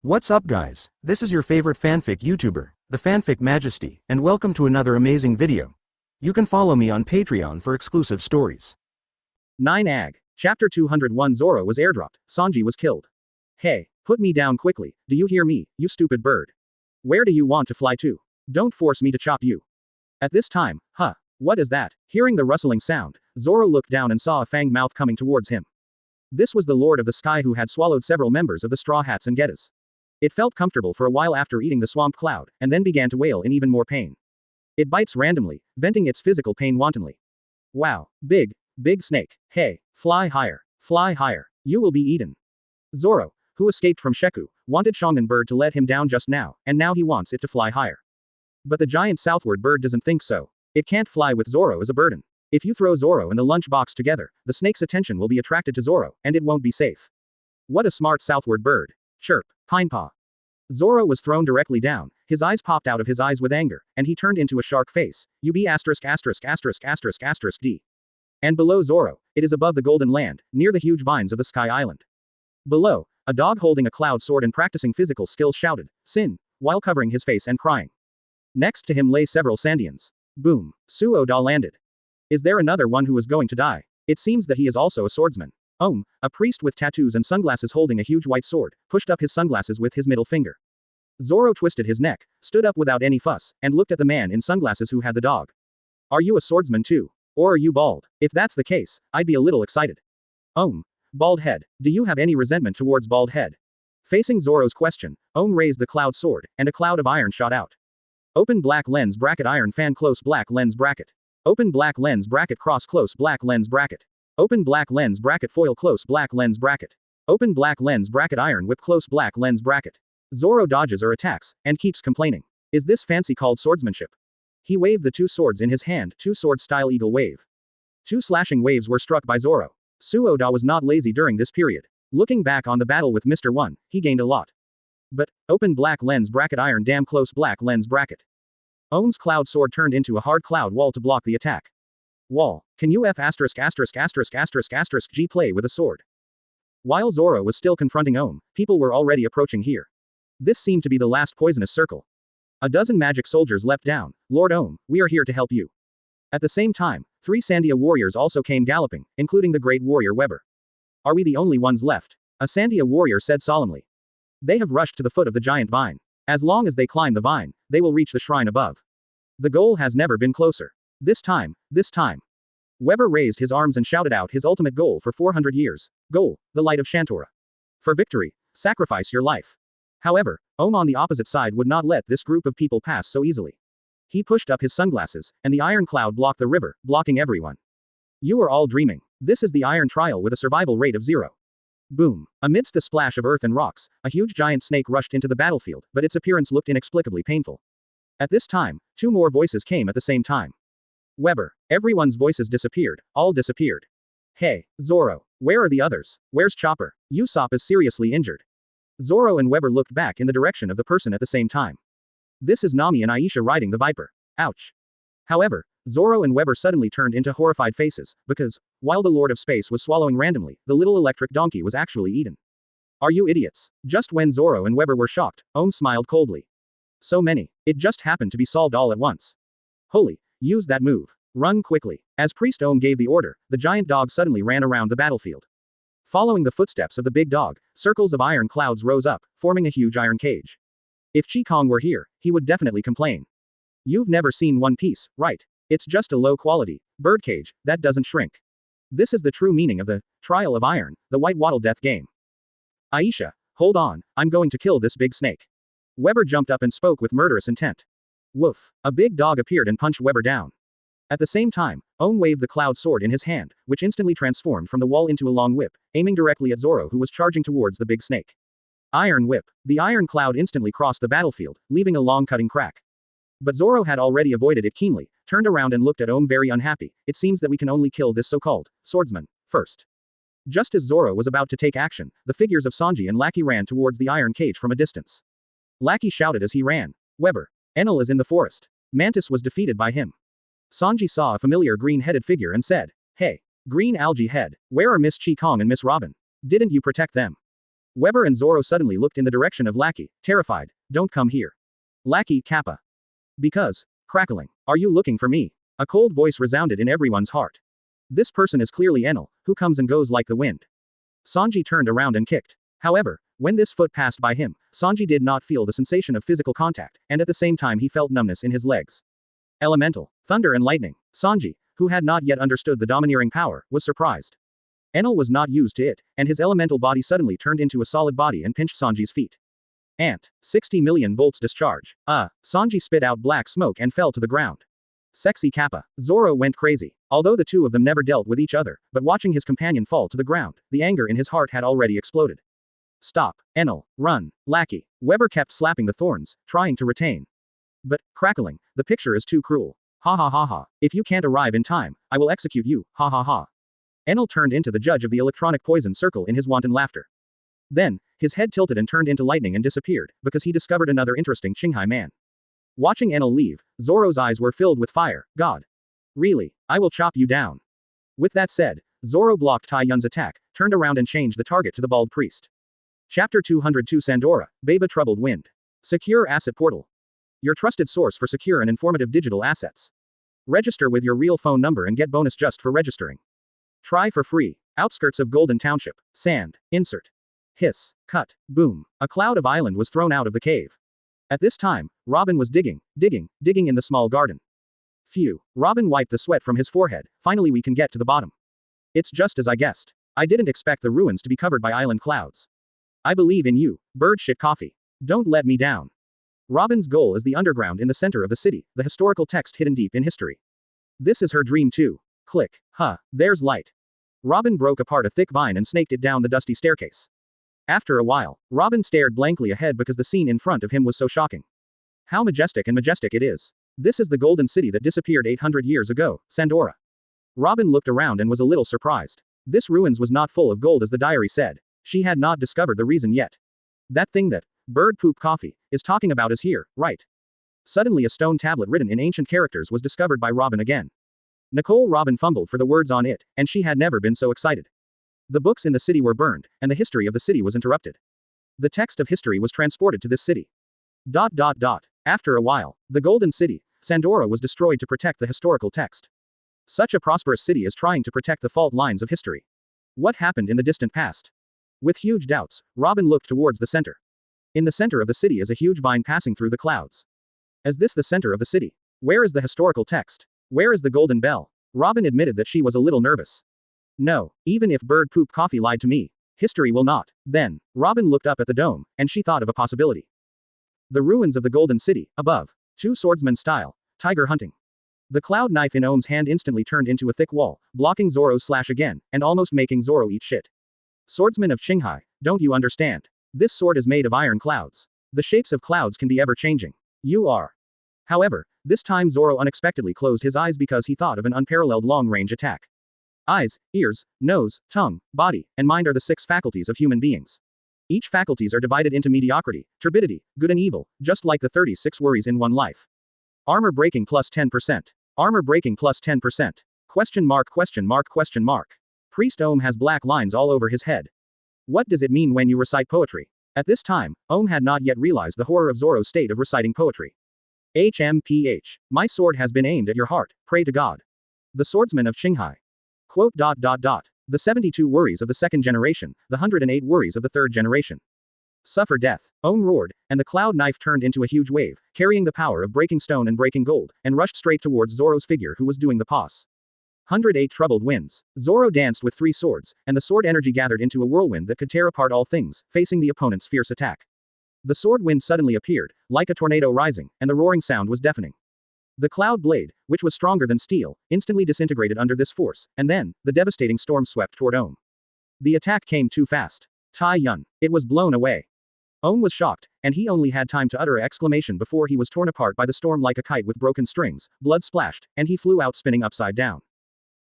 What's up guys, this is your favorite fanfic YouTuber, the Fanfic Majesty, and welcome to another amazing video. You can follow me on Patreon for exclusive stories. 9 AG. Chapter 201 Zoro was airdropped, Sanji was killed. Hey, put me down quickly, do you hear me, you stupid bird? Where do you want to fly to? Don't force me to chop you. At this time, what is that? Hearing the rustling sound, Zoro looked down and saw a fanged mouth coming towards him. This was the Lord of the Sky who had swallowed several members of the Straw Hats and Getas. It felt comfortable for a while after eating the swamp cloud, and then began to wail in even more pain. It bites randomly, venting its physical pain wantonly. Wow, big snake, hey, fly higher, you will be eaten. Zoro, who escaped from Sheku, wanted Shongan bird to let him down just now, and now he wants it to fly higher. But the giant southward bird doesn't think so. It can't fly with Zoro as a burden. If you throw Zoro and the lunchbox together, the snake's attention will be attracted to Zoro, and it won't be safe. What a smart southward bird. Chirp, Pinepaw. Zoro was thrown directly down, his eyes popped out of his eyes with anger, and he turned into a shark face, UB****************. D. And below Zoro, it is above the Golden Land, near the huge vines of the Sky Island. Below, a dog holding a cloud sword and practicing physical skills shouted, Sin, while covering his face and crying. Next to him lay several Sandians. Boom, Suo-da landed. Is there another one who is going to die? It seems that he is also a swordsman. A priest with tattoos and sunglasses holding a huge white sword, pushed up his sunglasses with his middle finger. Zoro twisted his neck, stood up without any fuss, and looked at the man in sunglasses who had the dog. Are you a swordsman too? Or are you bald? If that's the case, I'd be a little excited. Bald head. Do you have any resentment towards bald head? Facing Zoro's question, raised the cloud sword, and a cloud of iron shot out. Open black lens bracket iron fan close black lens bracket. Open black lens bracket cross close black lens bracket. Open black lens bracket foil close black lens bracket. Open black lens bracket iron whip close black lens bracket. Zoro dodges or attacks, and keeps complaining. Is this fancy called swordsmanship? He waved the two swords in his hand, two sword style eagle wave. Two slashing waves were struck by Zoro. Suo-da was not lazy during this period. Looking back on the battle with Mr. 1, he gained a lot. But, open black lens bracket iron dam close black lens bracket. Own's cloud sword turned into a hard cloud wall to block the attack. Wall, can you G play with a sword? While Zoro was still confronting people were already approaching here. This seemed to be the last poisonous circle. A dozen magic soldiers leapt down. Lord we are here to help you. At the same time, 3 Sandia warriors also came galloping, including the great warrior Weber. Are we the only ones left? A Sandia warrior said solemnly. They have rushed to the foot of the giant vine. As long as they climb the vine, they will reach the shrine above. The goal has never been closer. This time. Weber raised his arms and shouted out his ultimate goal for 400 years. Goal, the light of Shantora. For victory, sacrifice your life. However, on the opposite side would not let this group of people pass so easily. He pushed up his sunglasses, and the iron cloud blocked the river, blocking everyone. You are all dreaming. This is the iron trial with a survival rate of 0. Boom. Amidst the splash of earth and rocks, a huge giant snake rushed into the battlefield, but its appearance looked inexplicably painful. At this time, 2 more voices came at the same time. Weber. Everyone's voices disappeared, all disappeared. Hey, Zoro, where are the others? Where's Chopper? Usopp is seriously injured. Zoro and Weber looked back in the direction of the person at the same time. This is Nami and Aisha riding the Viper. Ouch. However, Zoro and Weber suddenly turned into horrified faces, because, while the Lord of Space was swallowing randomly, the little electric donkey was actually eaten. Are you idiots? Just when Zoro and Weber were shocked, smiled coldly. So many. It just happened to be solved all at once. Holy, use that move. Run quickly. As Priest gave the order, the giant dog suddenly ran around the battlefield. Following the footsteps of the big dog, circles of iron clouds rose up, forming a huge iron cage. If Kang were here, he would definitely complain. You've never seen One Piece, right? It's just a low-quality birdcage that doesn't shrink. This is the true meaning of the Trial of Iron, the White Wattle Death game. Aisha, hold on, I'm going to kill this big snake. Weber jumped up and spoke with murderous intent. Woof. A big dog appeared and punched Weber down. At the same time, waved the cloud sword in his hand, which instantly transformed from the wall into a long whip, aiming directly at Zoro who was charging towards the big snake. Iron whip. The iron cloud instantly crossed the battlefield, leaving a long cutting crack. But Zoro had already avoided it keenly, turned around and looked at very unhappy. It seems that we can only kill this so-called swordsman first. Just as Zoro was about to take action, the figures of Sanji and Lackey ran towards the iron cage from a distance. Lackey shouted as he ran. Weber. Enel is in the forest. Mantis was defeated by him. Sanji saw a familiar green-headed figure and said, Hey, green algae head, where are Miss Kang and Miss Robin? Didn't you protect them? Weber and Zoro suddenly looked in the direction of Lackey, terrified. Don't come here. Lackey Kappa. Because. Crackling. Are you looking for me? A cold voice resounded in everyone's heart. This person is clearly Enel, who comes and goes like the wind. Sanji turned around and kicked. However, when this foot passed by him, Sanji did not feel the sensation of physical contact, and at the same time he felt numbness in his legs. Elemental. Thunder and lightning. Sanji, who had not yet understood the domineering power, was surprised. Enel was not used to it, and his elemental body suddenly turned into a solid body and pinched Sanji's feet. 60 million volts discharge. Sanji spit out black smoke and fell to the ground. Sexy Kappa. Zoro went crazy. Although the two of them never dealt with each other, but watching his companion fall to the ground, the anger in his heart had already exploded. Stop. Enel. Run. Lackey. Weber kept slapping the thorns, trying to retain. But, crackling, the picture is too cruel. Ha ha ha ha. If you can't arrive in time, I will execute you, ha ha ha. Enel turned into the judge of the electronic poison circle in his wanton laughter. Then, his head tilted and turned into lightning and disappeared, because he discovered another interesting Qinghai man. Watching Enel leave, Zoro's eyes were filled with fire. God. Really, I will chop you down. With that said, Zoro blocked Tai Yun's attack, turned around and changed the target to the bald priest. Chapter 202 Sandora, Baba Troubled Wind. Secure Asset Portal. Your trusted source for secure and informative digital assets. Register with your real phone number and get bonus just for registering. Try for free. Outskirts of Golden Township. Sand. Insert. Hiss. Cut. Boom. A cloud of island was thrown out of the cave. At this time, Robin was digging in the small garden. Phew. Robin wiped the sweat from his forehead. Finally we can get to the bottom. It's just as I guessed. I didn't expect the ruins to be covered by island clouds. I believe in you, bird shit coffee. Don't let me down. Robin's goal is the underground in the center of the city, the historical text hidden deep in history. This is her dream too. Click. There's light. Robin broke apart a thick vine and snaked it down the dusty staircase. After a while, Robin stared blankly ahead because the scene in front of him was so shocking. How majestic it is. This is the golden city that disappeared 800 years ago, Sandora. Robin looked around and was a little surprised. This ruins was not full of gold as the diary said. She had not discovered the reason yet. That thing that bird poop coffee is talking about is here, right? Suddenly a stone tablet written in ancient characters was discovered by Robin again. Robin fumbled for the words on it, and she had never been so excited. The books in the city were burned, and the history of the city was interrupted. The text of history was transported to this city. After a while, the Golden City, Sandora was destroyed to protect the historical text. Such a prosperous city is trying to protect the fault lines of history. What happened in the distant past? With huge doubts, Robin looked towards the center. In the center of the city is a huge vine passing through the clouds. Is this the center of the city? Where is the historical text? Where is the golden bell? Robin admitted that she was a little nervous. No, even if bird poop coffee lied to me, history will not. Then, Robin looked up at the dome, and she thought of a possibility. The ruins of the Golden City, above. Two swordsman style, tiger hunting. The cloud knife in Ohm's hand instantly turned into a thick wall, blocking Zoro's slash again, and almost making Zoro eat shit. Swordsman of Qinghai, don't you understand? This sword is made of iron clouds. The shapes of clouds can be ever changing. You are. However, this time Zoro unexpectedly closed his eyes because he thought of an unparalleled long-range attack. Eyes, ears, nose, tongue, body, and mind are the 6 faculties of human beings. Each faculties are divided into mediocrity, turbidity, good and evil, just like the 36 worries in one life. Armor breaking plus 10%. Armor breaking plus 10%. Question mark. Priest Ohm has black lines all over his head. What does it mean when you recite poetry? At this time, Ohm had not yet realized the horror of Zoro's state of reciting poetry. HMPH. My sword has been aimed at your heart, pray to God. The swordsman of Qinghai. Quote. The 72 worries of the 2nd generation, the 108 worries of the 3rd generation. Suffer death. Ohm roared, and the cloud knife turned into a huge wave, carrying the power of breaking stone and breaking gold, and rushed straight towards Zoro's figure who was doing the pause. 108 troubled winds. Zoro danced with 3 swords, and the sword energy gathered into a whirlwind that could tear apart all things, facing the opponent's fierce attack. The sword wind suddenly appeared, like a tornado rising, and the roaring sound was deafening. The cloud blade, which was stronger than steel, instantly disintegrated under this force, and then, the devastating storm swept toward Ohm. The attack came too fast. Tai Yun. It was blown away. Ohm was shocked, and he only had time to utter an exclamation before he was torn apart by the storm like a kite with broken strings, blood splashed, and he flew out spinning upside down.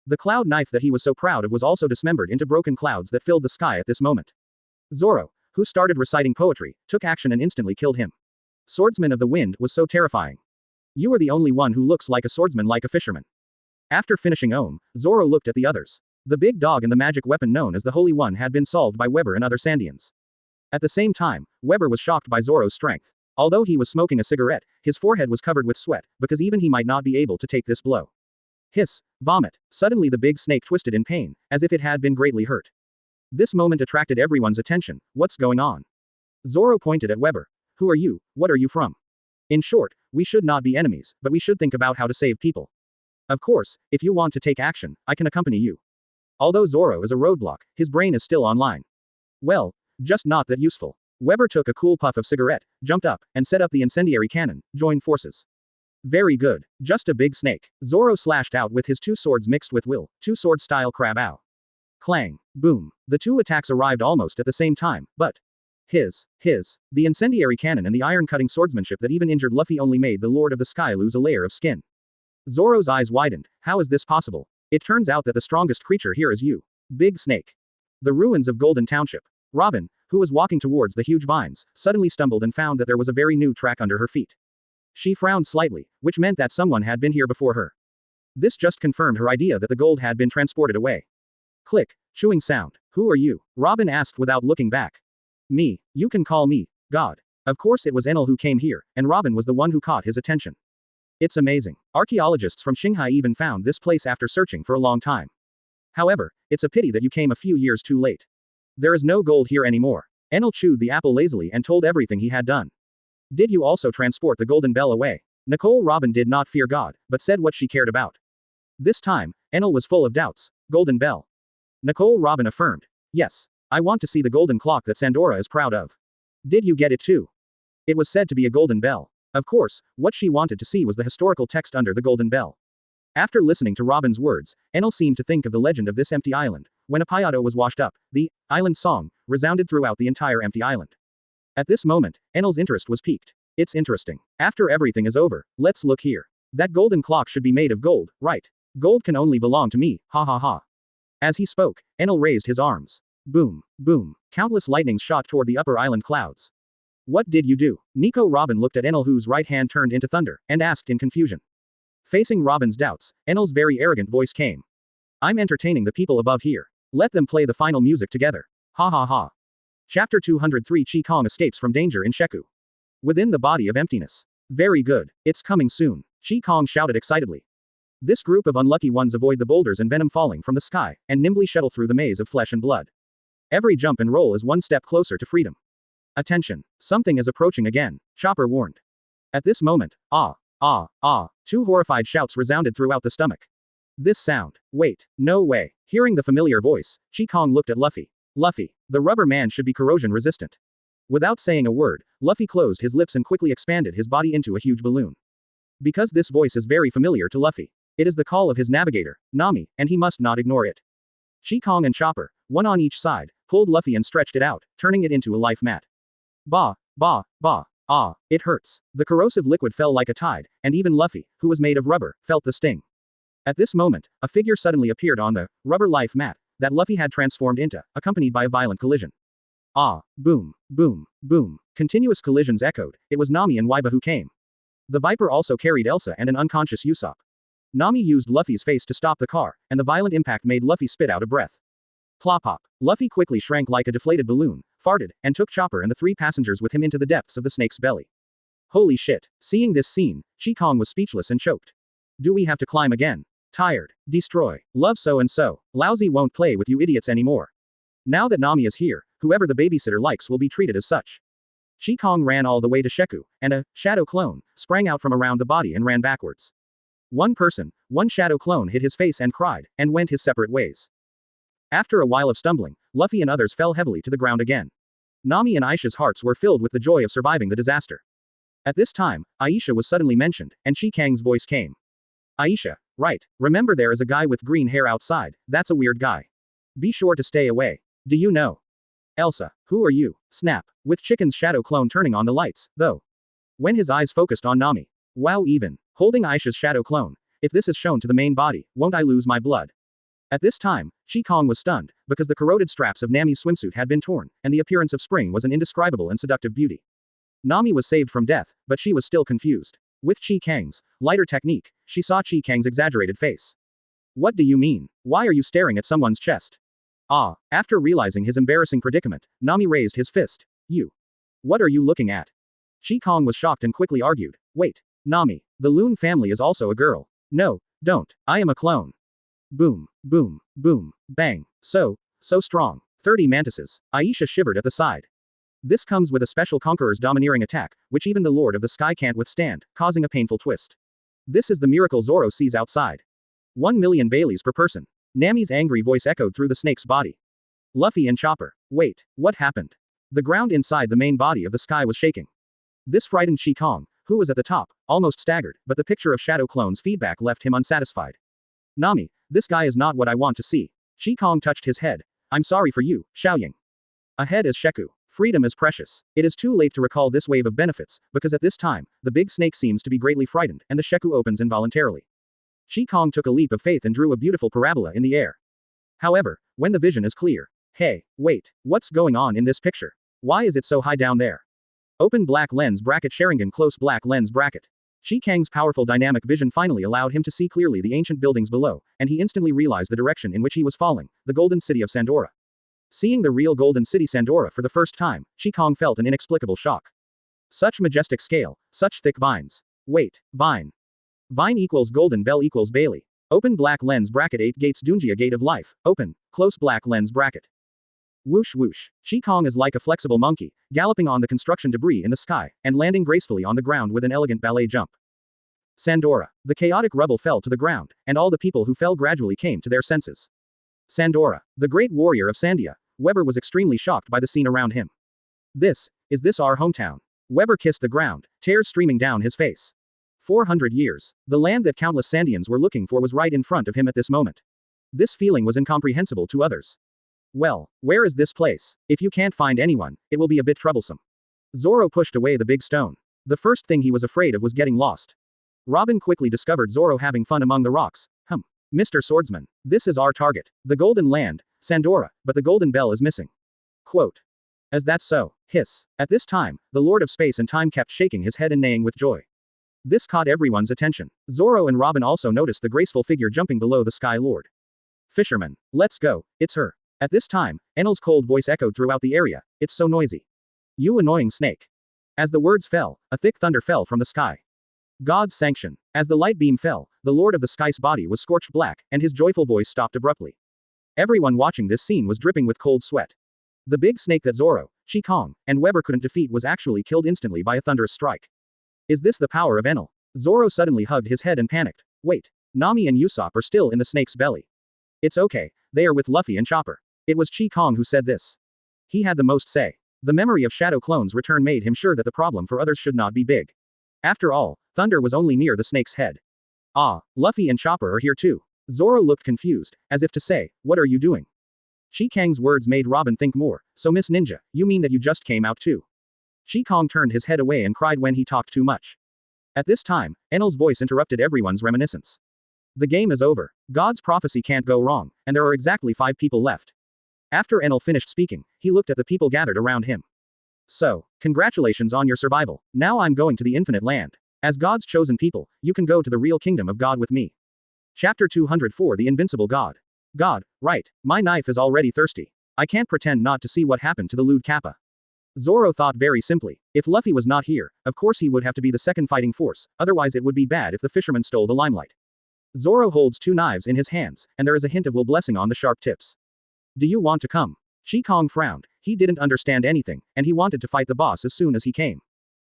The cloud knife that he was so proud of was also dismembered into broken clouds that filled the sky at this moment. Zoro, who started reciting poetry, took action and instantly killed him. Swordsman of the Wind was so terrifying. You are the only one who looks like a swordsman like a fisherman. After finishing Ohm, Zoro looked at the others. The big dog and the magic weapon known as the Holy One had been solved by Weber and other Sandians. At the same time, Weber was shocked by Zoro's strength. Although he was smoking a cigarette, his forehead was covered with sweat, because even he might not be able to take this blow. Hiss. Vomit. Suddenly the big snake twisted in pain, as if it had been greatly hurt. This moment attracted everyone's attention. What's going on? Zoro pointed at Weber. Who are you? What are you from? In short, we should not be enemies, but we should think about how to save people. Of course, if you want to take action, I can accompany you. Although Zoro is a roadblock, his brain is still online. Well, just not that useful. Weber took a cool puff of cigarette, jumped up, and set up the incendiary cannon, joined forces. Very good. Just a big snake. Zoro slashed out with his two swords mixed with will, two-sword style crab ow. Clang. Boom. The two attacks arrived almost at the same time, but the incendiary cannon and the iron-cutting swordsmanship that even injured Luffy only made the Lord of the Sky lose a layer of skin. Zoro's eyes widened. How is this possible? It turns out that the strongest creature here is you. Big Snake. The ruins of Golden Township. Robin, who was walking towards the huge vines, suddenly stumbled and found that there was a very new track under her feet. She frowned slightly, which meant that someone had been here before her. This just confirmed her idea that the gold had been transported away. Click. Chewing sound. Who are you? Robin asked without looking back. Me. You can call me God. Of course it was Enel who came here, and Robin was the one who caught his attention. It's amazing. Archaeologists from Shanghai even found this place after searching for a long time. However, it's a pity that you came a few years too late. There is no gold here anymore. Enel chewed the apple lazily and told everything he had done. Did you also transport the golden bell away? Nicole Robin did not fear God, but said what she cared about. This time, Enel was full of doubts. Golden bell. Nicole Robin affirmed. Yes. I want to see the golden clock that Sandora is proud of. Did you get it too? It was said to be a golden bell. Of course, what she wanted to see was the historical text under the golden bell. After listening to Robin's words, Enel seemed to think of the legend of this empty island. When a Piato was washed up, the island song resounded throughout the entire empty island. At this moment, Enel's interest was piqued. It's interesting. After everything is over, let's look here. That golden clock should be made of gold, right? Gold can only belong to me, ha ha ha. As he spoke, Enel raised his arms. Boom, boom. Countless lightnings shot toward the upper island clouds. What did you do? Nico Robin looked at Enel, whose right hand turned into thunder, and asked in confusion. Facing Robin's doubts, Enel's very arrogant voice came. I'm entertaining the people above here. Let them play the final music together. Ha ha ha. Chapter 203 Chi Kong escapes from danger in Sheku. Within the body of emptiness. Very good. It's coming soon. Chi Kong shouted excitedly. This group of unlucky ones avoid the boulders and venom falling from the sky, and nimbly shuttle through the maze of flesh and blood. Every jump and roll is one step closer to freedom. Attention. Something is approaching again, Chopper warned. At this moment, two horrified shouts resounded throughout the stomach. This sound. Wait, no way. Hearing the familiar voice, Chi Kong looked at Luffy. Luffy, the rubber man should be corrosion resistant. Without saying a word, Luffy closed his lips and quickly expanded his body into a huge balloon. Because this voice is very familiar to Luffy. It is the call of his navigator, Nami, and he must not ignore it. Chi Kong and Chopper, one on each side, pulled Luffy and stretched it out, turning it into a life mat. Bah, bah, bah, ah, it hurts. The corrosive liquid fell like a tide, and even Luffy, who was made of rubber, felt the sting. At this moment, a figure suddenly appeared on the rubber life mat that Luffy had transformed into, accompanied by a violent collision. Ah, boom, boom, boom. Continuous collisions echoed. It was Nami and Waiba who came. The Viper also carried Elsa and an unconscious Usopp. Nami used Luffy's face to stop the car, and the violent impact made Luffy spit out a breath. Plop-pop. Luffy quickly shrank like a deflated balloon, farted, and took Chopper and the three passengers with him into the depths of the snake's belly. Holy shit. Seeing this scene, Chi Kong was speechless and choked. Do we have to climb again? Tired. Destroy. Love so and so. Lousy won't play with you idiots anymore. Now that Nami is here, whoever the babysitter likes will be treated as such. Chi Kong ran all the way to Sheku, and a shadow clone sprang out from around the body and ran backwards. One person, one shadow clone hid his face and cried, and went his separate ways. After a while of stumbling, Luffy and others fell heavily to the ground again. Nami and Aisha's hearts were filled with the joy of surviving the disaster. At this time, Aisha was suddenly mentioned, and Chi Kang's voice came. Aisha, right, remember there is a guy with green hair outside, that's a weird guy. Be sure to stay away. Do you know? Elsa, who are you? Snap, with Chicken's shadow clone turning on the lights, though. When his eyes focused on Nami. Wow, even. Holding Aisha's shadow clone. If this is shown to the main body, won't I lose my blood? At this time, Chi Kong was stunned, because the corroded straps of Nami's swimsuit had been torn, and the appearance of spring was an indescribable and seductive beauty. Nami was saved from death, but she was still confused. With Chi Kang's lighter technique, she saw Chi Kang's exaggerated face. What do you mean? Why are you staring at someone's chest? Ah, after realizing his embarrassing predicament, Nami raised his fist. You. What are you looking at? Kang was shocked and quickly argued. Wait. Nami. The Loon family is also a girl. No, don't. I am a clone. Boom, boom, boom, bang. So strong. 30 mantises. Aisha shivered at the side. This comes with a special Conqueror's domineering attack, which even the Lord of the Sky can't withstand, causing a painful twist. This is the miracle Zoro sees outside. 1,000,000 Baileys per person. Nami's angry voice echoed through the snake's body. Luffy and Chopper. Wait, what happened? The ground inside the main body of the sky was shaking. This frightened Kang, who was at the top, almost staggered, but the picture of Shadow Clone's feedback left him unsatisfied. Nami, this guy is not what I want to see. Kang touched his head. I'm sorry for you, Xiaoying. Ahead is Sheku. Freedom is precious. It is too late to recall this wave of benefits, because at this time, the big snake seems to be greatly frightened, and the Sheku opens involuntarily. Kang took a leap of faith and drew a beautiful parabola in the air. However, when the vision is clear. Hey, wait, what's going on in this picture? Why is it so high down there? Open black lens bracket Sharingan close black lens bracket. Kang's powerful dynamic vision finally allowed him to see clearly the ancient buildings below, and he instantly realized the direction in which he was falling, the golden city of Sandora. Seeing the real golden city Sandora for the first time, Kang felt an inexplicable shock. Such majestic scale, such thick vines. Wait, vine. Vine equals golden bell equals Bailey. Open black lens bracket 8 gates Dunjia gate of life, open, close black lens bracket. Whoosh whoosh. Kang is like a flexible monkey, galloping on the construction debris in the sky, and landing gracefully on the ground with an elegant ballet jump. Sandora. The chaotic rubble fell to the ground, and all the people who fell gradually came to their senses. Sandora. The great warrior of Sandia. Weber was extremely shocked by the scene around him. Is this our hometown? Weber kissed the ground, tears streaming down his face. 400 years. The land that countless Sandians were looking for was right in front of him at this moment. This feeling was incomprehensible to others. Well, where is this place? If you can't find anyone, it will be a bit troublesome. Zoro pushed away the big stone. The first thing he was afraid of was getting lost. Robin quickly discovered Zoro having fun among the rocks. Mr. Swordsman. This is our target. The Golden Land, Sandora, but the Golden Bell is missing. Quote. Is that so? Hiss. At this time, the Lord of Space and Time kept shaking his head and neighing with joy. This caught everyone's attention. Zoro and Robin also noticed the graceful figure jumping below the Sky Lord. Fisherman. Let's go, it's her. At this time, Enel's cold voice echoed throughout the area. It's so noisy. You annoying snake. As the words fell, a thick thunder fell from the sky. God's sanction. As the light beam fell, the Lord of the Sky's body was scorched black, and his joyful voice stopped abruptly. Everyone watching this scene was dripping with cold sweat. The big snake that Zoro, Kang, and Weber couldn't defeat was actually killed instantly by a thunderous strike. Is this the power of Enel? Zoro suddenly hugged his head and panicked. Wait. Nami and Usopp are still in the snake's belly. It's okay, they are with Luffy and Chopper. It was Kang who said this. He had the most say. The memory of Shadow Clone's return made him sure that the problem for others should not be big. After all, thunder was only near the snake's head. Ah, Luffy and Chopper are here too. Zoro looked confused, as if to say, what are you doing? Kang's words made Robin think more. So Miss Ninja, you mean that you just came out too? Kang turned his head away and cried when he talked too much. At this time, Enel's voice interrupted everyone's reminiscence. The game is over. God's prophecy can't go wrong, and there are exactly 5 people left. After Enel finished speaking, he looked at the people gathered around him. So, congratulations on your survival. Now I'm going to the Infinite Land. As God's chosen people, you can go to the real kingdom of God with me. Chapter 204 The Invincible God. God, right, my knife is already thirsty. I can't pretend not to see what happened to the lewd Kappa. Zoro thought very simply. If Luffy was not here, of course he would have to be the second fighting force, otherwise it would be bad if the fisherman stole the limelight. Zoro holds 2 knives in his hands, and there is a hint of will blessing on the sharp tips. Do you want to come? Kang frowned. He didn't understand anything, and he wanted to fight the boss as soon as he came.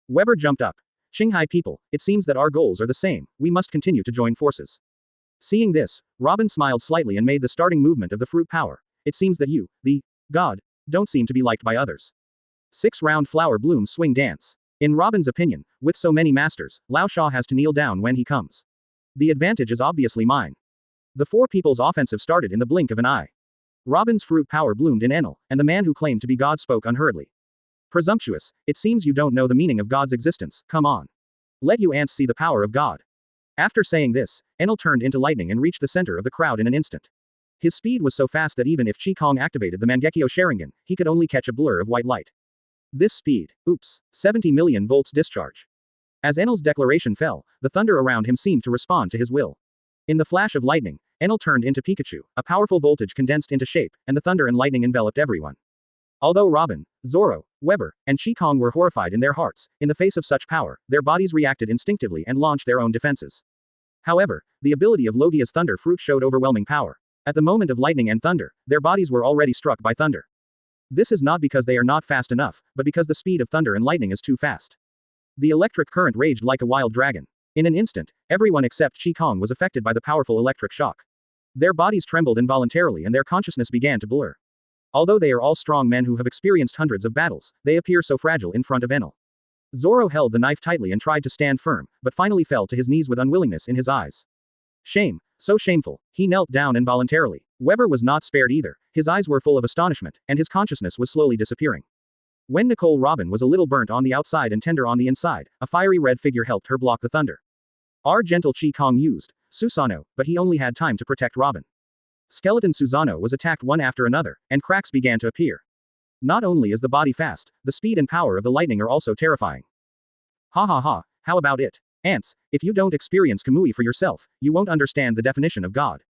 Weber jumped up. Shanghai people, it seems that our goals are the same, we must continue to join forces. Seeing this, Robin smiled slightly and made the starting movement of the fruit power. It seems that you, the God, don't seem to be liked by others. 6 round flower blooms swing dance. In Robin's opinion, with so many masters, Lao Sha has to kneel down when he comes. The advantage is obviously mine. The 4 people's offensive started in the blink of an eye. Robin's fruit power bloomed in Enel, and the man who claimed to be God spoke unhurriedly. Presumptuous, it seems you don't know the meaning of God's existence, come on. Let you ants see the power of God. After saying this, Enel turned into lightning and reached the center of the crowd in an instant. His speed was so fast that even if Kang activated the Mangekyo Sharingan, he could only catch a blur of white light. This speed, oops, 70 million volts discharge. As Enel's declaration fell, the thunder around him seemed to respond to his will. In the flash of lightning, Enel turned into Pikachu, a powerful voltage condensed into shape, and the thunder and lightning enveloped everyone. Although Robin, Zoro, Weber, and Kang were horrified in their hearts, in the face of such power, their bodies reacted instinctively and launched their own defenses. However, the ability of Logia's thunder fruit showed overwhelming power. At the moment of lightning and thunder, their bodies were already struck by thunder. This is not because they are not fast enough, but because the speed of thunder and lightning is too fast. The electric current raged like a wild dragon. In an instant, everyone except Kang was affected by the powerful electric shock. Their bodies trembled involuntarily and their consciousness began to blur. Although they are all strong men who have experienced hundreds of battles, they appear so fragile in front of Enel. Zoro held the knife tightly and tried to stand firm, but finally fell to his knees with unwillingness in his eyes. Shame. So shameful. He knelt down involuntarily. Weber was not spared either. His eyes were full of astonishment, and his consciousness was slowly disappearing. When Nicole Robin was a little burnt on the outside and tender on the inside, a fiery red figure helped her block the thunder. Our gentle Kang used Susanoo, but he only had time to protect Robin. Skeleton Susanoo was attacked one after another, and cracks began to appear. Not only is the body fast, the speed and power of the lightning are also terrifying. Ha ha ha, how about it? Ants, if you don't experience Kamui for yourself, you won't understand the definition of God.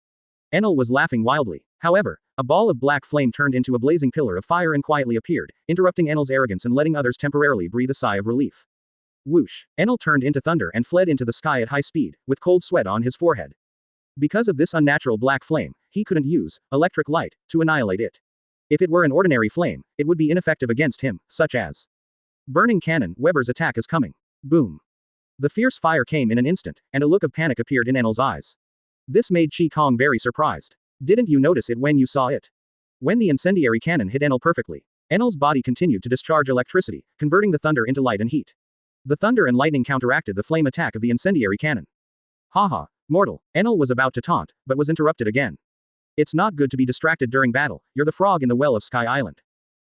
Enel was laughing wildly. However, a ball of black flame turned into a blazing pillar of fire and quietly appeared, interrupting Enel's arrogance and letting others temporarily breathe a sigh of relief. Whoosh! Enel turned into thunder and fled into the sky at high speed, with cold sweat on his forehead. Because of this unnatural black flame, he couldn't use electric light to annihilate it. If it were an ordinary flame, it would be ineffective against him, such as burning cannon. Weber's attack is coming. Boom. The fierce fire came in an instant, and a look of panic appeared in Enel's eyes. This made Kang very surprised. Didn't you notice it when you saw it? When the incendiary cannon hit Enel perfectly, Enel's body continued to discharge electricity, converting the thunder into light and heat. The thunder and lightning counteracted the flame attack of the incendiary cannon. Haha, mortal. Enel was about to taunt, but was interrupted again. It's not good to be distracted during battle. You're the frog in the well of Sky Island.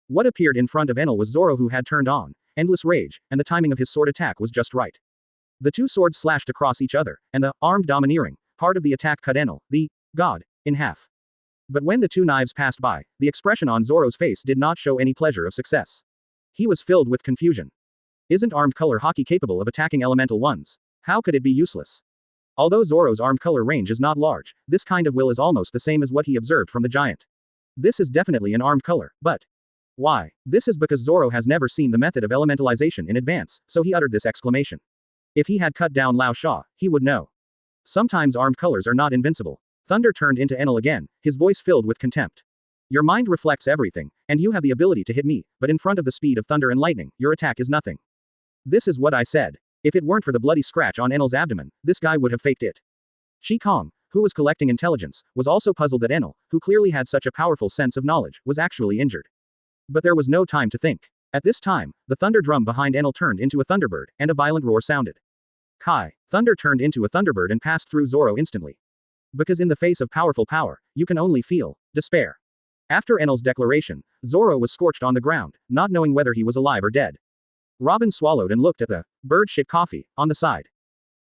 What appeared in front of Enel was Zoro, who had turned on endless rage, and the timing of his sword attack was just right. The two swords slashed across each other, and the armed domineering part of the attack cut Enel, the god, in half. But when the two knives passed by, the expression on Zoro's face did not show any pleasure of success. He was filled with confusion. Isn't armed color hockey capable of attacking elemental ones? How could it be useless? Although Zoro's armed color range is not large, this kind of will is almost the same as what he observed from the giant. This is definitely an armed color, but why? This is because Zoro has never seen the method of elementalization in advance, so he uttered this exclamation. If he had cut down Lao Sha, he would know. Sometimes armed colors are not invincible. Thunder turned into Enel again, his voice filled with contempt. Your mind reflects everything, and you have the ability to hit me, but in front of the speed of thunder and lightning, your attack is nothing. This is what I said. If it weren't for the bloody scratch on Enel's abdomen, this guy would have faked it. Kang, who was collecting intelligence, was also puzzled that Enel, who clearly had such a powerful sense of knowledge, was actually injured. But there was no time to think. At this time, the thunder drum behind Enel turned into a thunderbird, and a violent roar sounded. Kai. Thunder turned into a thunderbird and passed through Zoro instantly. Because in the face of powerful power, you can only feel despair. After Enel's declaration, Zoro was scorched on the ground, not knowing whether he was alive or dead. Robin swallowed and looked at the bird shit coffee on the side.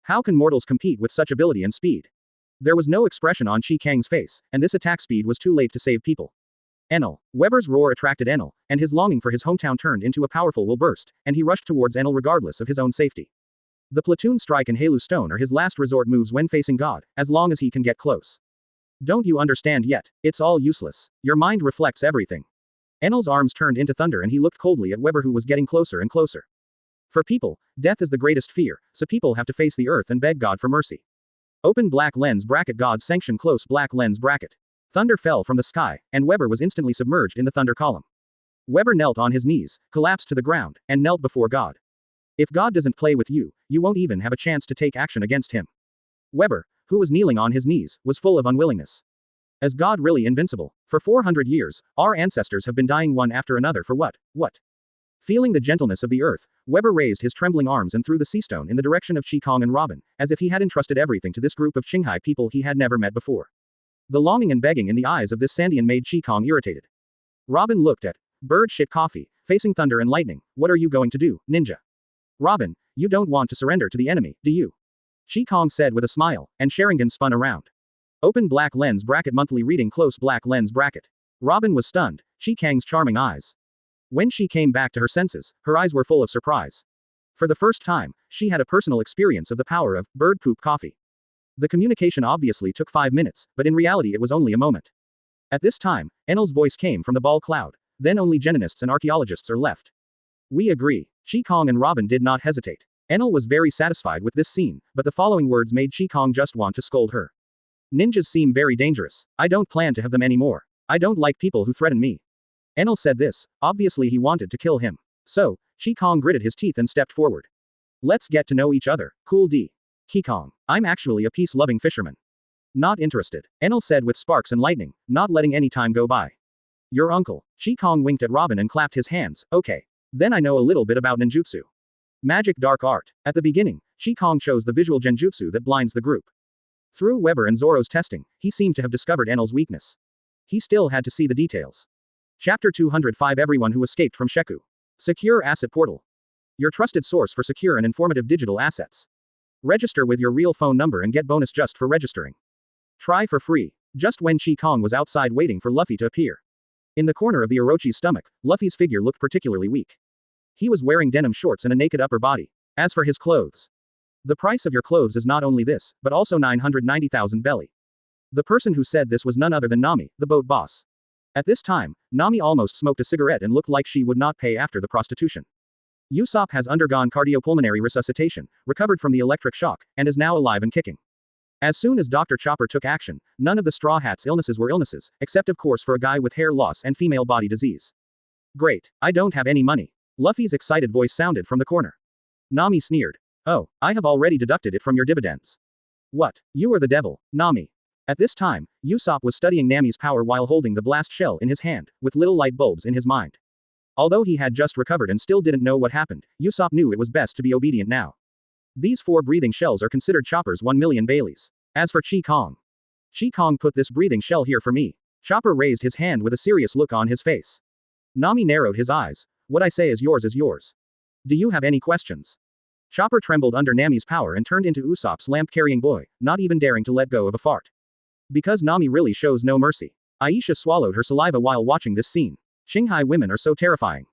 How can mortals compete with such ability and speed? There was no expression on Kang's face, and this attack speed was too late to save people. Enel. Weber's roar attracted Enel, and his longing for his hometown turned into a powerful will burst, and he rushed towards Enel regardless of his own safety. The platoon strike and Halu Stone are his last resort moves when facing God, as long as he can get close. Don't you understand yet? It's all useless. Your mind reflects everything. Enel's arms turned into thunder and he looked coldly at Weber, who was getting closer and closer. For people, death is the greatest fear, so people have to face the earth and beg God for mercy. Open black lens bracket God sanction close black lens bracket. Thunder fell from the sky, and Weber was instantly submerged in the thunder column. Weber knelt on his knees, collapsed to the ground, and knelt before God. If God doesn't play with you, you won't even have a chance to take action against him. Weber, who was kneeling on his knees, was full of unwillingness. Is God really invincible? For 400 years, our ancestors have been dying one after another for what? Feeling the gentleness of the earth, Weber raised his trembling arms and threw the sea stone in the direction of Kang and Robin, as if he had entrusted everything to this group of Qinghai people he had never met before. The longing and begging in the eyes of this Sandian made Kang irritated. Robin looked at bird shit coffee, facing thunder and lightning. What are you going to do, ninja? Robin, you don't want to surrender to the enemy, do you? Kang said with a smile, and Sharingan spun around. Open black lens bracket monthly reading close black lens bracket. Robin was stunned, Kang's charming eyes. When she came back to her senses, her eyes were full of surprise. For the first time, she had a personal experience of the power of bird poop coffee. The communication obviously took 5 minutes, but in reality it was only a moment. At this time, Enel's voice came from the ball cloud. Then only genetists and archaeologists are left. We agree. Kang and Robin did not hesitate. Enel was very satisfied with this scene, but the following words made Kang just want to scold her. Ninjas seem very dangerous. I don't plan to have them anymore. I don't like people who threaten me. Enel said this. Obviously he wanted to kill him. So, Kang gritted his teeth and stepped forward. Let's get to know each other. Cool D. Kang. I'm actually a peace-loving fisherman. Not interested. Enel said with sparks and lightning, not letting any time go by. Your uncle. Kang winked at Robin and clapped his hands. Okay. Then I know a little bit about ninjutsu. Magic dark art. At the beginning, Kang chose the visual genjutsu that blinds the group. Through Weber and Zoro's testing, he seemed to have discovered Enel's weakness. He still had to see the details. Chapter 205 Everyone who escaped from Sheku. Secure Asset Portal. Your trusted source for secure and informative digital assets. Register with your real phone number and get bonus just for registering. Try for free. Just when Kang was outside waiting for Luffy to appear. In the corner of the Orochi's stomach, Luffy's figure looked particularly weak. He was wearing denim shorts and a naked upper body. As for his clothes. The price of your clothes is not only this, but also 990,000 belly. The person who said this was none other than Nami, the boat boss. At this time, Nami almost smoked a cigarette and looked like she would not pay after the prostitution. Usopp has undergone cardiopulmonary resuscitation, recovered from the electric shock, and is now alive and kicking. As soon as Dr. Chopper took action, none of the Straw Hat's illnesses were illnesses, except of course for a guy with hair loss and female body disease. Great, I don't have any money. Luffy's excited voice sounded from the corner. Nami sneered. Oh, I have already deducted it from your dividends. What? You are the devil, Nami. At this time, Usopp was studying Nami's power while holding the blast shell in his hand, with little light bulbs in his mind. Although he had just recovered and still didn't know what happened, Usopp knew it was best to be obedient now. These 4 breathing shells are considered Chopper's 1 million Baileys. As for Kang put this breathing shell here for me. Chopper raised his hand with a serious look on his face. Nami narrowed his eyes. What I say is yours. Do you have any questions? Chopper trembled under Nami's power and turned into Usopp's lamp-carrying boy, not even daring to let go of a fart. Because Nami really shows no mercy. Aisha swallowed her saliva while watching this scene. Shanghai women are so terrifying.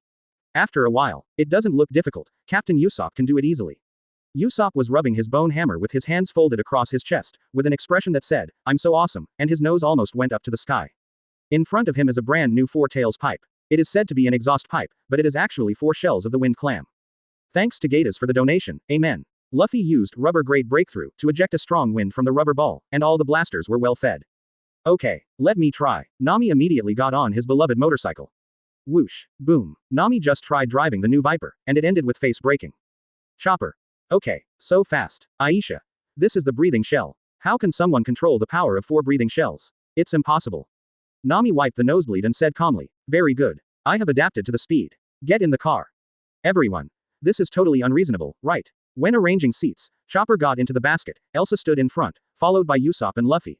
After a while, it doesn't look difficult. Captain Usopp can do it easily. Usopp was rubbing his bone hammer with his hands folded across his chest, with an expression that said, I'm so awesome, and his nose almost went up to the sky. In front of him is a brand new 4-tails pipe. It is said to be an exhaust pipe, but it is actually 4 shells of the wind clam. Thanks to Gatas for the donation, amen. Luffy used rubber grade breakthrough to eject a strong wind from the rubber ball, and all the blasters were well fed. Okay, let me try. Nami immediately got on his beloved motorcycle. Whoosh, boom. Nami just tried driving the new Viper, and it ended with face breaking. Chopper. Okay, so fast. Aisha. This is the breathing shell. How can someone control the power of 4 breathing shells? It's impossible. Nami wiped the nosebleed and said calmly, very good. I have adapted to the speed. Get in the car. Everyone. This is totally unreasonable, right? When arranging seats, Chopper got into the basket, Elsa stood in front, followed by Usopp and Luffy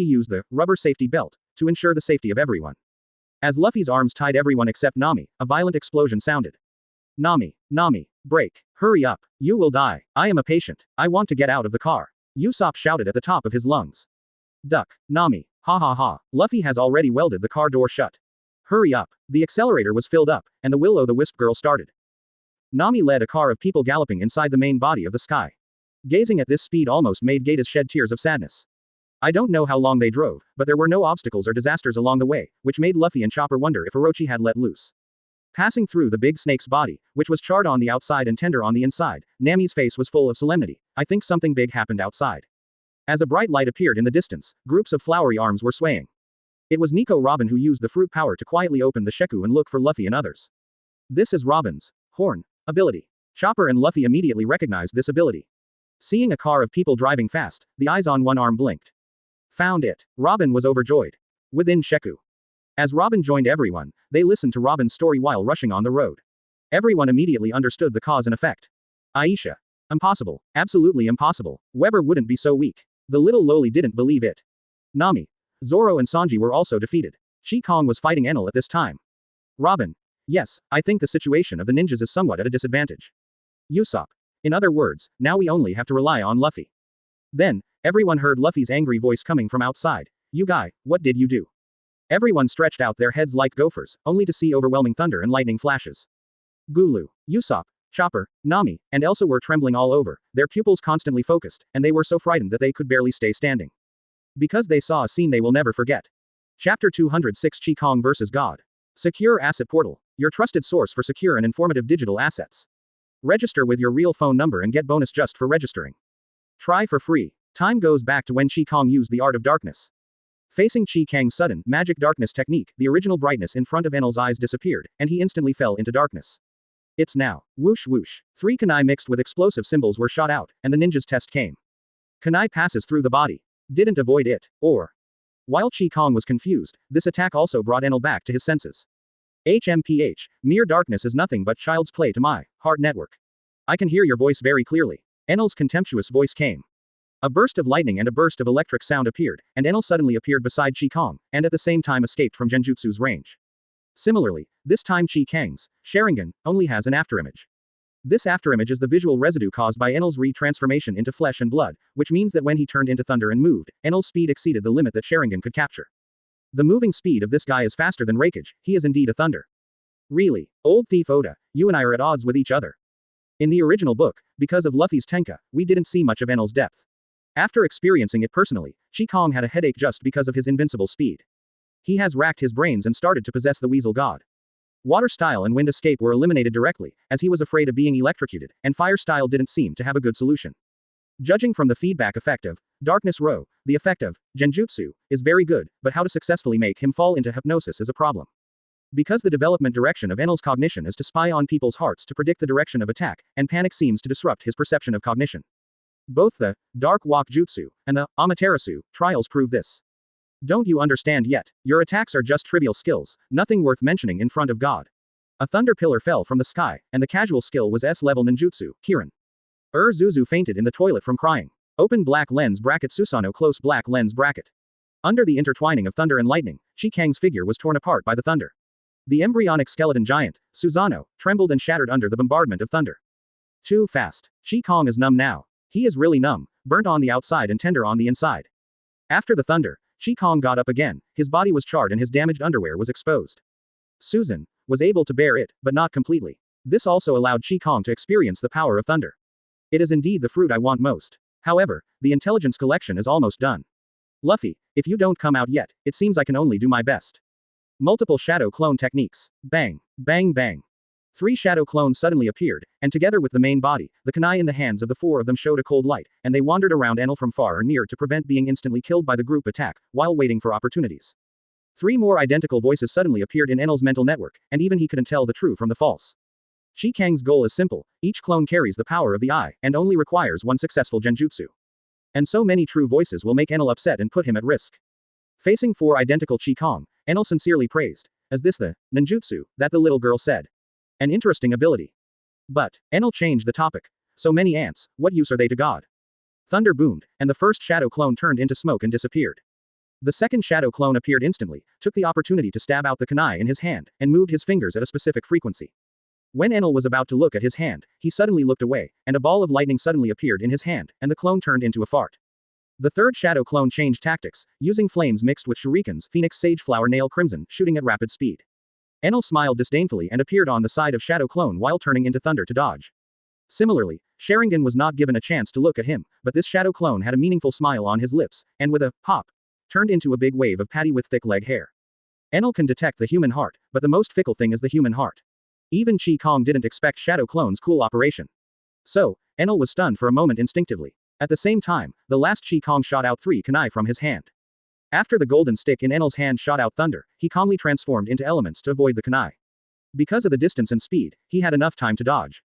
used the rubber safety belt to ensure the safety of everyone. As Luffy's arms tied everyone except Nami, a violent explosion sounded. Nami, break. Hurry up. You will die. I am a patient. I want to get out of the car. Usopp shouted at the top of his lungs. Duck. Nami. Ha ha ha. Luffy has already welded the car door shut. Hurry up. The accelerator was filled up, and the Will-O-the-Wisp girl started. Nami led a car of people galloping inside the main body of the sky. Gazing at this speed almost made Gatas shed tears of sadness. I don't know how long they drove, but there were no obstacles or disasters along the way, which made Luffy and Chopper wonder if Orochi had let loose. Passing through the big snake's body, which was charred on the outside and tender on the inside, Nami's face was full of solemnity. I think something big happened outside. As a bright light appeared in the distance, groups of flowery arms were swaying. It was Nico Robin who used the fruit power to quietly open the Sheku and look for Luffy and others. This is Robin's horn ability. Chopper and Luffy immediately recognized this ability. Seeing a car of people driving fast, the eyes on one arm blinked. Found it. Robin was overjoyed. Within Sheku. As Robin joined everyone, they listened to Robin's story while rushing on the road. Everyone immediately understood the cause and effect. Aisha. Impossible. Absolutely impossible. Weber wouldn't be so weak. The little loli didn't believe it. Nami. Zoro and Sanji were also defeated. Kang was fighting Enel at this time. Robin. Yes, I think the situation of the ninjas is somewhat at a disadvantage. Usopp. In other words, now we only have to rely on Luffy. Then, everyone heard Luffy's angry voice coming from outside. You guy, what did you do? Everyone stretched out their heads like gophers, only to see overwhelming thunder and lightning flashes. Gulu, Usopp, Chopper, Nami, and Elsa were trembling all over, their pupils constantly focused, and they were so frightened that they could barely stay standing. Because they saw a scene they will never forget. Chapter 206 Kang vs. God. Secure Asset Portal. Your trusted source for secure and informative digital assets. Register with your real phone number and get bonus just for registering. Try for free. Time goes back to when Kang used the Art of Darkness. Facing Kang's sudden, magic darkness technique, the original brightness in front of Enel's eyes disappeared, and he instantly fell into darkness. It's now. Whoosh whoosh. 3 kunai mixed with explosive symbols were shot out, and the ninja's test came. Kunai passes through the body. Didn't avoid it, or. While Kang was confused, this attack also brought Enel back to his senses. HMPH, mere darkness is nothing but child's play to my heart network. I can hear your voice very clearly. Enel's contemptuous voice came. A burst of lightning and a burst of electric sound appeared, and Enel suddenly appeared beside Kang, and at the same time escaped from Genjutsu's range. Similarly, this time Kang's Sharingan only has an afterimage. This afterimage is the visual residue caused by Enel's re-transformation into flesh and blood, which means that when he turned into thunder and moved, Enel's speed exceeded the limit that Sharingan could capture. The moving speed of this guy is faster than Raikage, he is indeed a thunder. Really, old thief Oda, you and I are at odds with each other. In the original book, because of Luffy's Tenka, we didn't see much of Enel's depth. After experiencing it personally, Kang had a headache just because of his invincible speed. He has racked his brains and started to possess the Weasel God. Water style and wind escape were eliminated directly, as he was afraid of being electrocuted, and fire style didn't seem to have a good solution. Judging from the feedback effect of Darkness Row, the effect of Genjutsu is very good, but how to successfully make him fall into hypnosis is a problem. Because the development direction of Enel's cognition is to spy on people's hearts to predict the direction of attack, and panic seems to disrupt his perception of cognition. Both the Dark Walk Jutsu and the Amaterasu trials prove this. Don't you understand yet? Your attacks are just trivial skills, nothing worth mentioning in front of God. A thunder pillar fell from the sky, and the casual skill was S-level ninjutsu, Kirin. Zuzu fainted in the toilet from crying. Open black lens bracket Susanoo close black lens bracket. Under the intertwining of thunder and lightning, Kang's figure was torn apart by the thunder. The embryonic skeleton giant, Susanoo, trembled and shattered under the bombardment of thunder. Too fast. Kang is numb now. He is really numb, burnt on the outside and tender on the inside. After the thunder, Kang got up again, his body was charred and his damaged underwear was exposed. Susan was able to bear it, but not completely. This also allowed Kang to experience the power of thunder. It is indeed the fruit I want most. However, the intelligence collection is almost done. Luffy, if you don't come out yet, it seems I can only do my best. Multiple shadow clone techniques. Bang, bang, bang. 3 shadow clones suddenly appeared, and together with the main body, the kunai in the hands of the 4 of them showed a cold light, and they wandered around Enel from far or near to prevent being instantly killed by the group attack, while waiting for opportunities. 3 more identical voices suddenly appeared in Enel's mental network, and even he couldn't tell the true from the false. Kang's goal is simple, each clone carries the power of the eye, and only requires 1 successful genjutsu. And so many true voices will make Enel upset and put him at risk. Facing 4 identical Kang, Enel sincerely praised, "Is this the ninjutsu that the little girl said? An interesting ability." But Enel changed the topic. So many ants, what use are they to God? Thunder boomed, and the first shadow clone turned into smoke and disappeared. The second shadow clone appeared instantly, took the opportunity to stab out the kunai in his hand, and moved his fingers at a specific frequency. When Enel was about to look at his hand, he suddenly looked away, and a ball of lightning suddenly appeared in his hand, and the clone turned into a fart. The third shadow clone changed tactics, using flames mixed with shurikens, Phoenix Sageflower Nail Crimson, shooting at rapid speed. Enel smiled disdainfully and appeared on the side of Shadow Clone while turning into thunder to dodge. Similarly, Sharingan was not given a chance to look at him, but this Shadow Clone had a meaningful smile on his lips, and with a pop, turned into a big wave of patty with thick leg hair. Enel can detect the human heart, but the most fickle thing is the human heart. Even Kang didn't expect Shadow Clone's cool operation. So, Enel was stunned for a moment instinctively. At the same time, the last Kang shot out 3 kunai from his hand. After the golden stick in Enel's hand shot out thunder, he calmly transformed into elements to avoid the kunai. Because of the distance and speed, he had enough time to dodge.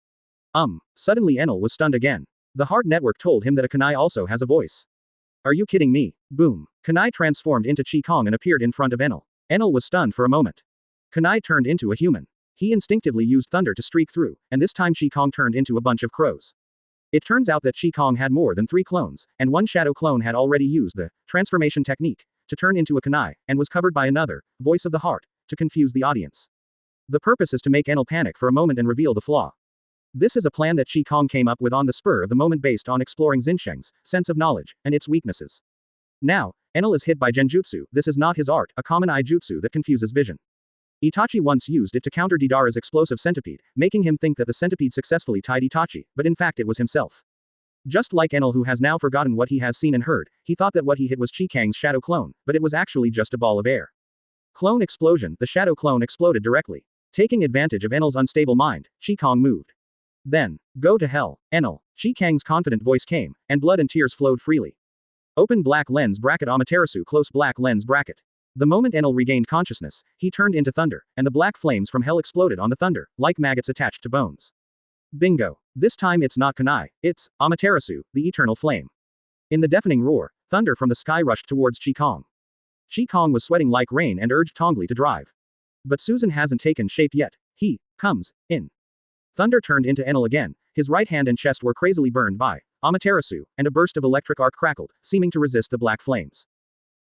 Suddenly Enel was stunned again. The heart network told him that a kunai also has a voice. Are you kidding me? Boom. Kunai transformed into Kang and appeared in front of Enel. Enel was stunned for a moment. Kunai turned into a human. He instinctively used thunder to streak through, and this time Kang turned into a bunch of crows. It turns out that Kang had more than 3 clones, and 1 shadow clone had already used the transformation technique to turn into a kunai, and was covered by another voice of the heart to confuse the audience. The purpose is to make Enel panic for a moment and reveal the flaw. This is a plan that Kang came up with on the spur of the moment based on exploring Xinsheng's sense of knowledge and its weaknesses. Now, Enel is hit by genjutsu. This is not his art, a common eye jutsu that confuses vision. Itachi once used it to counter Deidara's explosive centipede, making him think that the centipede successfully tied Itachi, but in fact it was himself. Just like Enel, who has now forgotten what he has seen and heard, he thought that what he hit was Kang's shadow clone, but it was actually just a ball of air. Clone explosion, the shadow clone exploded directly. Taking advantage of Enel's unstable mind, Kang moved. Then, go to hell, Enel. Kang's confident voice came, and blood and tears flowed freely. Open black lens bracket Amaterasu close black lens bracket. The moment Enel regained consciousness, he turned into thunder, and the black flames from hell exploded on the thunder, like maggots attached to bones. Bingo. This time it's not kunai, it's Amaterasu, the eternal flame. In the deafening roar, thunder from the sky rushed towards Kang. Kang was sweating like rain and urged Tongli to drive. But Susan hasn't taken shape yet. He comes in. Thunder turned into Enel again, his right hand and chest were crazily burned by Amaterasu, and a burst of electric arc crackled, seeming to resist the black flames.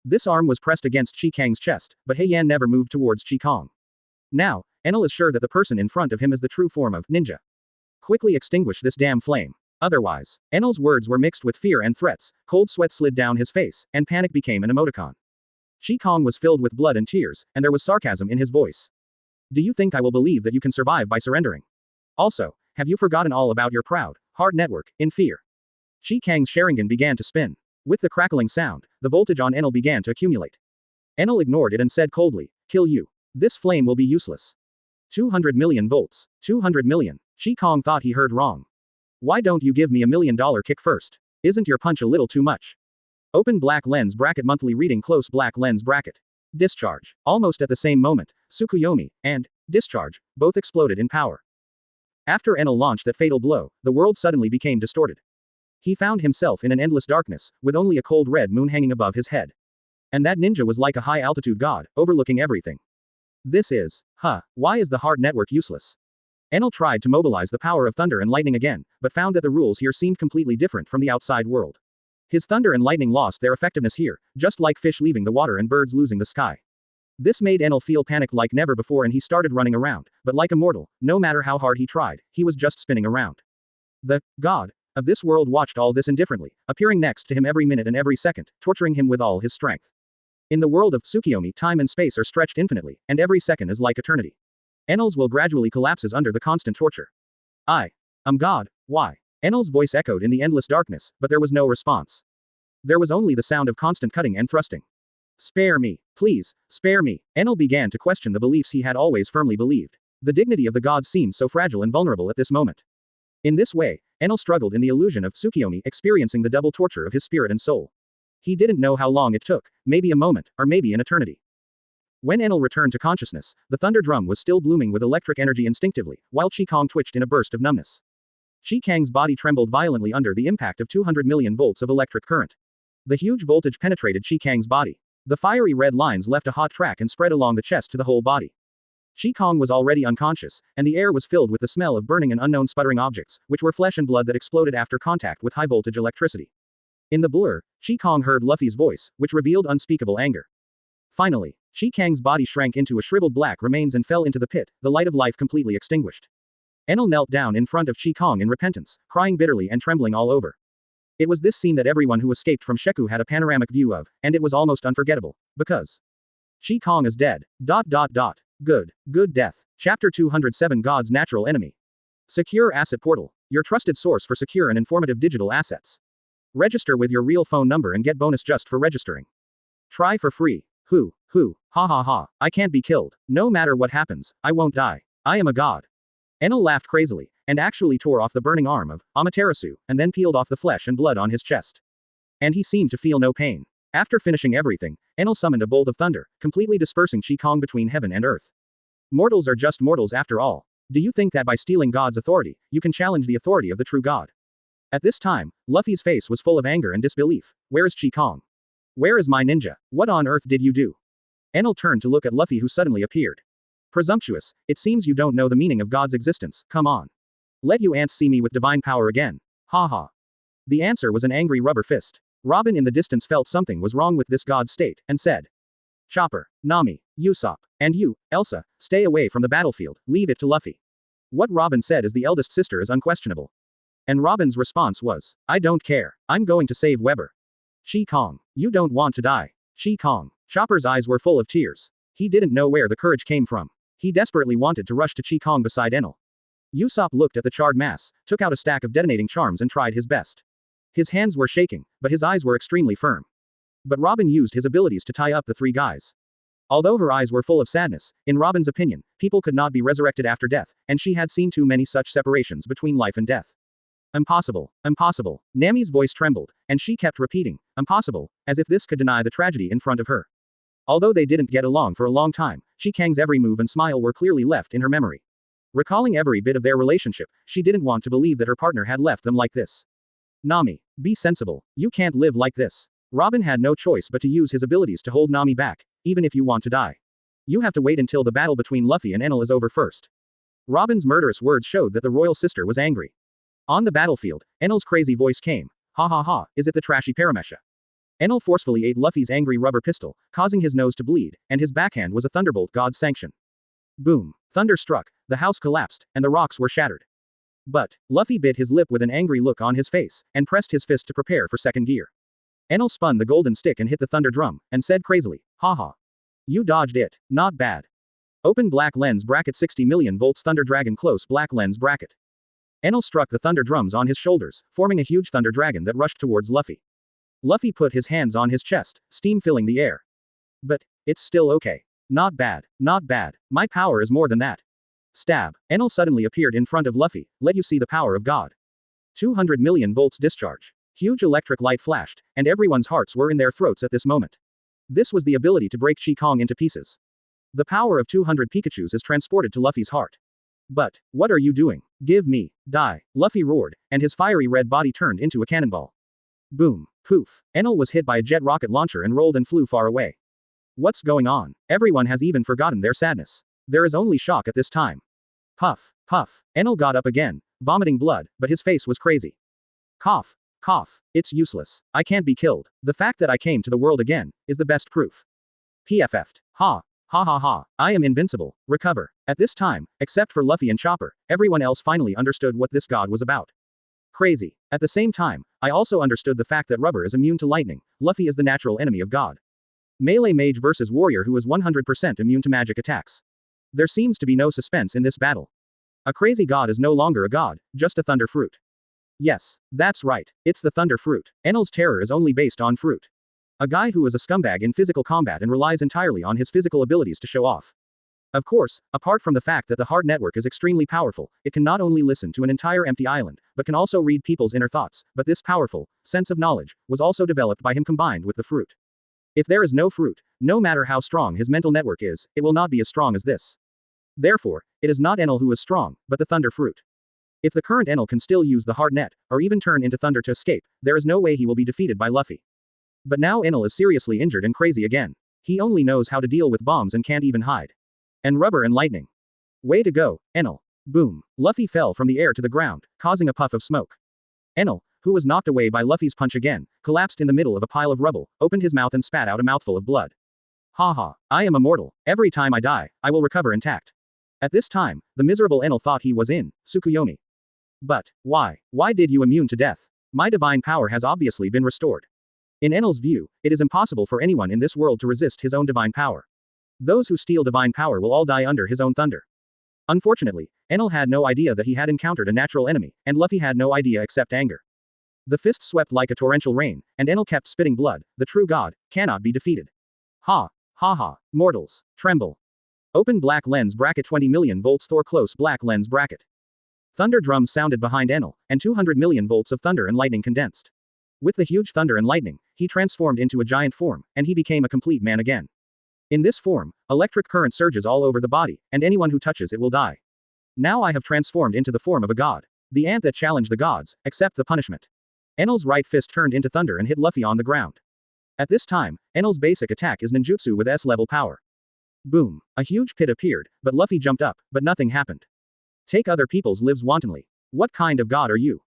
This arm was pressed against Kang's chest, but Heian never moved towards Kang. Now, Enel is sure that the person in front of him is the true form of ninja. Quickly extinguish this damn flame. Otherwise, Enel's words were mixed with fear and threats, cold sweat slid down his face, and panic became an emoticon. Kang was filled with blood and tears, and there was sarcasm in his voice. Do you think I will believe that you can survive by surrendering? Also, have you forgotten all about your proud, hard network, in fear? Kang's Sharingan began to spin. With the crackling sound, the voltage on Enel began to accumulate. Enel ignored it and said coldly, kill you. This flame will be useless. 200 million volts. 200 million. Kang thought he heard wrong. Why don't you give me $1 million kick first? Isn't your punch a little too much? Open black lens bracket monthly reading close black lens bracket. Discharge. Almost at the same moment, Tsukuyomi and discharge both exploded in power. After Enel launched that fatal blow, the world suddenly became distorted. He found himself in an endless darkness, with only a cold red moon hanging above his head. And that ninja was like a high-altitude god, overlooking everything. Why is the hard network useless? Enel tried to mobilize the power of thunder and lightning again, but found that the rules here seemed completely different from the outside world. His thunder and lightning lost their effectiveness here, just like fish leaving the water and birds losing the sky. This made Enel feel panicked like never before and he started running around, but like a mortal, no matter how hard he tried, he was just spinning around. The god of this world watched all this indifferently, appearing next to him every minute and every second, torturing him with all his strength. In the world of Tsukuyomi, time and space are stretched infinitely, and every second is like eternity. Enel's will gradually collapses under the constant torture. I am God, why? Enel's voice echoed in the endless darkness, but there was no response. There was only the sound of constant cutting and thrusting. Spare me, please, spare me. Enel began to question the beliefs he had always firmly believed. The dignity of the gods seemed so fragile and vulnerable at this moment. In this way, Enel struggled in the illusion of Tsukuyomi experiencing the double torture of his spirit and soul. He didn't know how long it took, maybe a moment, or maybe an eternity. When Enel returned to consciousness, the thunder drum was still blooming with electric energy instinctively, while Kang twitched in a burst of numbness. Kang's body trembled violently under the impact of 200 million volts of electric current. The huge voltage penetrated Kang's body. The fiery red lines left a hot track and spread along the chest to the whole body. Kang was already unconscious, and the air was filled with the smell of burning and unknown sputtering objects, which were flesh and blood that exploded after contact with high-voltage electricity. In the blur, Kang heard Luffy's voice, which revealed unspeakable anger. Finally, Kang's body shrank into a shriveled black remains and fell into the pit, the light of life completely extinguished. Enel knelt down in front of Kang in repentance, crying bitterly and trembling all over. It was this scene that everyone who escaped from Sheku had a panoramic view of, and it was almost unforgettable, because Kang is dead. Good death. Chapter 207 God's Natural Enemy. Secure Asset Portal. Your trusted source for secure and informative digital assets. Register with your real phone number and get bonus just for registering. Try for free. Ha. I can't be killed. No matter what happens, I won't die. I am a god. Enel laughed crazily, and actually tore off the burning arm of Amaterasu, and then peeled off the flesh and blood on his chest. And he seemed to feel no pain. After finishing everything, Enel summoned a bolt of thunder, completely dispersing Kang between heaven and earth. Mortals are just mortals after all. Do you think that by stealing God's authority, you can challenge the authority of the true God? At this time, Luffy's face was full of anger and disbelief. Where is Kang? Where is my ninja? What on earth did you do? Enel turned to look at Luffy who suddenly appeared. Presumptuous, it seems you don't know the meaning of God's existence, come on. Let you ants see me with divine power again. Ha. The answer was an angry rubber fist. Robin in the distance felt something was wrong with this god's state, and said. Chopper, Nami, Usopp, and you, Elsa, stay away from the battlefield, leave it to Luffy. What Robin said as the eldest sister is unquestionable. And Robin's response was, I don't care, I'm going to save Weber. Kang, you don't want to die. Kang. Chopper's eyes were full of tears. He didn't know where the courage came from. He desperately wanted to rush to Kang beside Enel. Usopp looked at the charred mass, took out a stack of detonating charms and tried his best. His hands were shaking, but his eyes were extremely firm. But Robin used his abilities to tie up the three guys. Although her eyes were full of sadness, in Robin's opinion, people could not be resurrected after death, and she had seen too many such separations between life and death. Impossible, impossible. Nami's voice trembled, and she kept repeating, impossible, as if this could deny the tragedy in front of her. Although they didn't get along for a long time, Kang's every move and smile were clearly left in her memory. Recalling every bit of their relationship, she didn't want to believe that her partner had left them like this. Nami, be sensible. You can't live like this. Robin had no choice but to use his abilities to hold Nami back, even if you want to die. You have to wait until the battle between Luffy and Enel is over first. Robin's murderous words showed that the royal sister was angry. On the battlefield, Enel's crazy voice came. Ha ha ha, is it the trashy Paramecia? Enel forcefully ate Luffy's angry rubber pistol, causing his nose to bleed, and his backhand was a thunderbolt God's sanction. Boom. Thunder struck, the house collapsed, and the rocks were shattered. But, Luffy bit his lip with an angry look on his face, and pressed his fist to prepare for second gear. Enel spun the golden stick and hit the thunder drum, and said crazily, haha. You dodged it, not bad. Open black lens bracket 60 million volts thunder dragon close black lens bracket. Enel struck the thunder drums on his shoulders, forming a huge thunder dragon that rushed towards Luffy. Luffy put his hands on his chest, steam filling the air. But, it's still okay. Not bad, not bad, my power is more than that. Stab. Enel suddenly appeared in front of Luffy, let you see the power of God. 200 million volts discharge. Huge electric light flashed, and everyone's hearts were in their throats at this moment. This was the ability to break Kong into pieces. The power of 200 Pikachus is transported to Luffy's heart. But, what are you doing? Give me, die, Luffy roared, and his fiery red body turned into a cannonball. Boom, poof, Enel was hit by a jet rocket launcher and rolled and flew far away. What's going on? Everyone has even forgotten their sadness. There is only shock at this time. Puff, puff, Enel got up again, vomiting blood, but his face was crazy. Cough. Cough. It's useless. I can't be killed. The fact that I came to the world again is the best proof. PFF'd. Ha. Ha ha ha. I am invincible. Recover. At this time, except for Luffy and Chopper, everyone else finally understood what this god was about. Crazy. At the same time, I also understood the fact that rubber is immune to lightning. Luffy is the natural enemy of God. Melee mage versus warrior who is 100% immune to magic attacks. There seems to be no suspense in this battle. A crazy god is no longer a god, just a thunder fruit. Yes, that's right, it's the thunder fruit. Enel's terror is only based on fruit. A guy who is a scumbag in physical combat and relies entirely on his physical abilities to show off. Of course, apart from the fact that the hard network is extremely powerful, it can not only listen to an entire empty island, but can also read people's inner thoughts, but this powerful sense of knowledge was also developed by him combined with the fruit. If there is no fruit, no matter how strong his mental network is, it will not be as strong as this. Therefore, it is not Enel who is strong, but the thunder fruit. If the current Enel can still use the hard net, or even turn into thunder to escape, there is no way he will be defeated by Luffy. But now Enel is seriously injured and crazy again. He only knows how to deal with bombs and can't even hide. And rubber and lightning. Way to go, Enel. Boom. Luffy fell from the air to the ground, causing a puff of smoke. Enel, who was knocked away by Luffy's punch again, collapsed in the middle of a pile of rubble, opened his mouth and spat out a mouthful of blood. Ha ha, I am immortal. Every time I die, I will recover intact. At this time, the miserable Enel thought he was in Tsukuyomi. But, why? Why did you immune to death? My divine power has obviously been restored. In Enel's view, it is impossible for anyone in this world to resist his own divine power. Those who steal divine power will all die under his own thunder. Unfortunately, Enel had no idea that he had encountered a natural enemy, and Luffy had no idea except anger. The fist swept like a torrential rain, and Enel kept spitting blood. The true god cannot be defeated. Ha, ha ha, mortals, tremble. Open black lens bracket 20 million volts Thor close black lens bracket. Thunder drums sounded behind Enel, and 200 million volts of thunder and lightning condensed. With the huge thunder and lightning, he transformed into a giant form, and he became a complete man again. In this form, electric current surges all over the body, and anyone who touches it will die. Now I have transformed into the form of a god. The ant that challenged the gods, accept the punishment. Enel's right fist turned into thunder and hit Luffy on the ground. At this time, Enel's basic attack is ninjutsu with S-level power. Boom. A huge pit appeared, but Luffy jumped up, but nothing happened. Take other people's lives wantonly. What kind of god are you?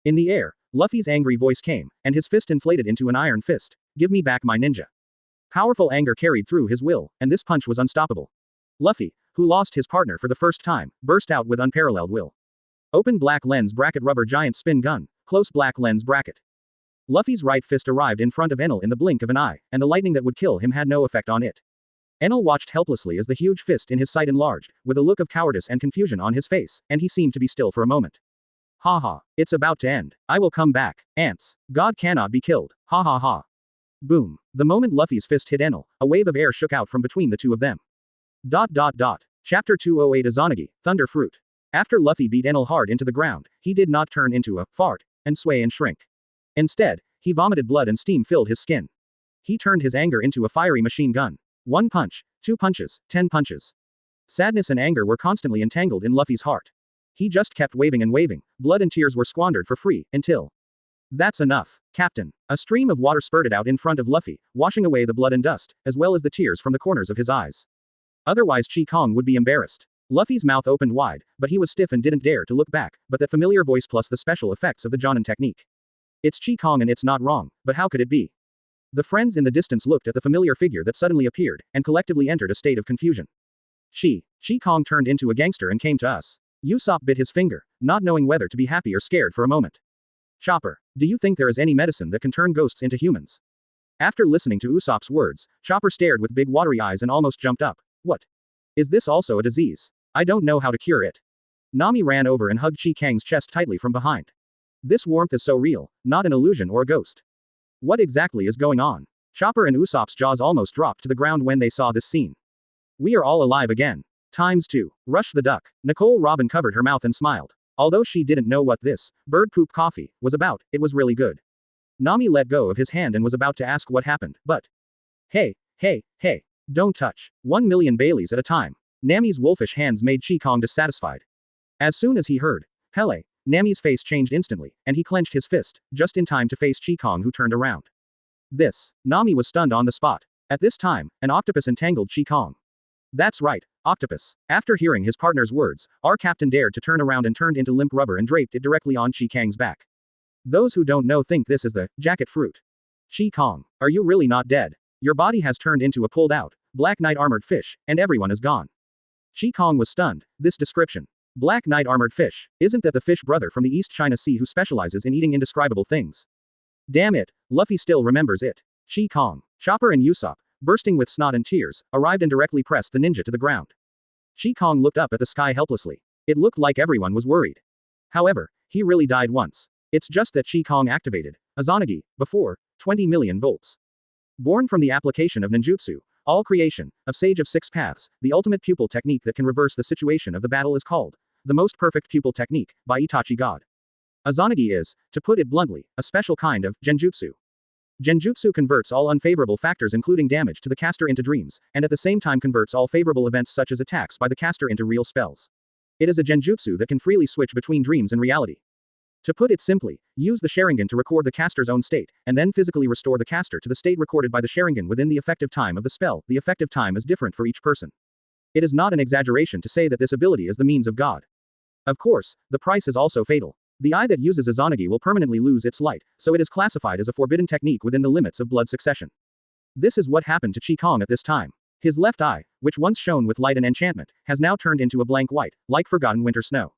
In the air, Luffy's angry voice came, and his fist inflated into an iron fist. Give me back my ninja. Powerful anger carried through his will, and this punch was unstoppable. Luffy, who lost his partner for the first time, burst out with unparalleled will. Open black lens bracket rubber giant spin gun, close black lens bracket. Luffy's right fist arrived in front of Enel in the blink of an eye, and the lightning that would kill him had no effect on it. Enel watched helplessly as the huge fist in his sight enlarged, with a look of cowardice and confusion on his face, and he seemed to be still for a moment. Ha ha, it's about to end. I will come back. Ants. God cannot be killed. Ha ha ha. Boom. The moment Luffy's fist hit Enel, a wave of air shook out from between the two of them. Chapter 208 Izanagi, Thunder Fruit. After Luffy beat Enel hard into the ground, he did not turn into a fart and sway and shrink. Instead, he vomited blood and steam filled his skin. He turned his anger into a fiery machine gun. 1 punch, 2 punches, 10 punches. Sadness and anger were constantly entangled in Luffy's heart. He just kept waving and waving, blood and tears were squandered for free, until... That's enough, Captain. A stream of water spurted out in front of Luffy, washing away the blood and dust, as well as the tears from the corners of his eyes. Otherwise Kang would be embarrassed. Luffy's mouth opened wide, but he was stiff and didn't dare to look back, but that familiar voice plus the special effects of the Jonin technique. It's Kang and it's not wrong, but how could it be? The friends in the distance looked at the familiar figure that suddenly appeared, and collectively entered a state of confusion. Kang turned into a gangster and came to us. Usopp bit his finger, not knowing whether to be happy or scared for a moment. Chopper, do you think there is any medicine that can turn ghosts into humans? After listening to Usopp's words, Chopper stared with big watery eyes and almost jumped up. What? Is this also a disease? I don't know how to cure it. Nami ran over and hugged Kang's chest tightly from behind. This warmth is so real, not an illusion or a ghost. What exactly is going on? Chopper and Usopp's jaws almost dropped to the ground when they saw this scene. We are all alive again. ×2. Rush the duck. Nicole Robin covered her mouth and smiled. Although she didn't know what this bird poop coffee was about, it was really good. Nami let go of his hand and was about to ask what happened, but... Hey, don't touch. 1 million Baileys at a time. Nami's wolfish hands made Kang dissatisfied. As soon as he heard Pele, Nami's face changed instantly, and he clenched his fist, just in time to face Kang, who turned around. Nami was stunned on the spot. At this time, an octopus entangled Kang. That's right, octopus. After hearing his partner's words, our captain dared to turn around and turned into limp rubber and draped it directly on Kang's back. Those who don't know think this is the jacket fruit. Kang, are you really not dead? Your body has turned into a pulled out, Black Knight armored fish, and everyone is gone. Kang was stunned. This description. Black Knight armored fish. Isn't that the fish brother from the East China Sea who specializes in eating indescribable things? Damn it, Luffy still remembers it. Kang, Chopper and Usopp, bursting with snot and tears, arrived and directly pressed the ninja to the ground. Kang looked up at the sky helplessly. It looked like everyone was worried. However, he really died once. It's just that Kang activated Izanagi before 20 million volts. Born from the application of ninjutsu, all creation, of Sage of Six Paths, the ultimate pupil technique that can reverse the situation of the battle is called the most perfect pupil technique, by Itachi God. Izanagi is, to put it bluntly, a special kind of genjutsu. Genjutsu converts all unfavorable factors including damage to the caster into dreams, and at the same time converts all favorable events such as attacks by the caster into real spells. It is a genjutsu that can freely switch between dreams and reality. To put it simply, use the Sharingan to record the caster's own state, and then physically restore the caster to the state recorded by the Sharingan within the effective time of the spell. The effective time is different for each person. It is not an exaggeration to say that this ability is the means of God. Of course, the price is also fatal. The eye that uses Izanagi will permanently lose its light, so it is classified as a forbidden technique within the limits of blood succession. This is what happened to Kang at this time. His left eye, which once shone with light and enchantment, has now turned into a blank white, like forgotten winter snow.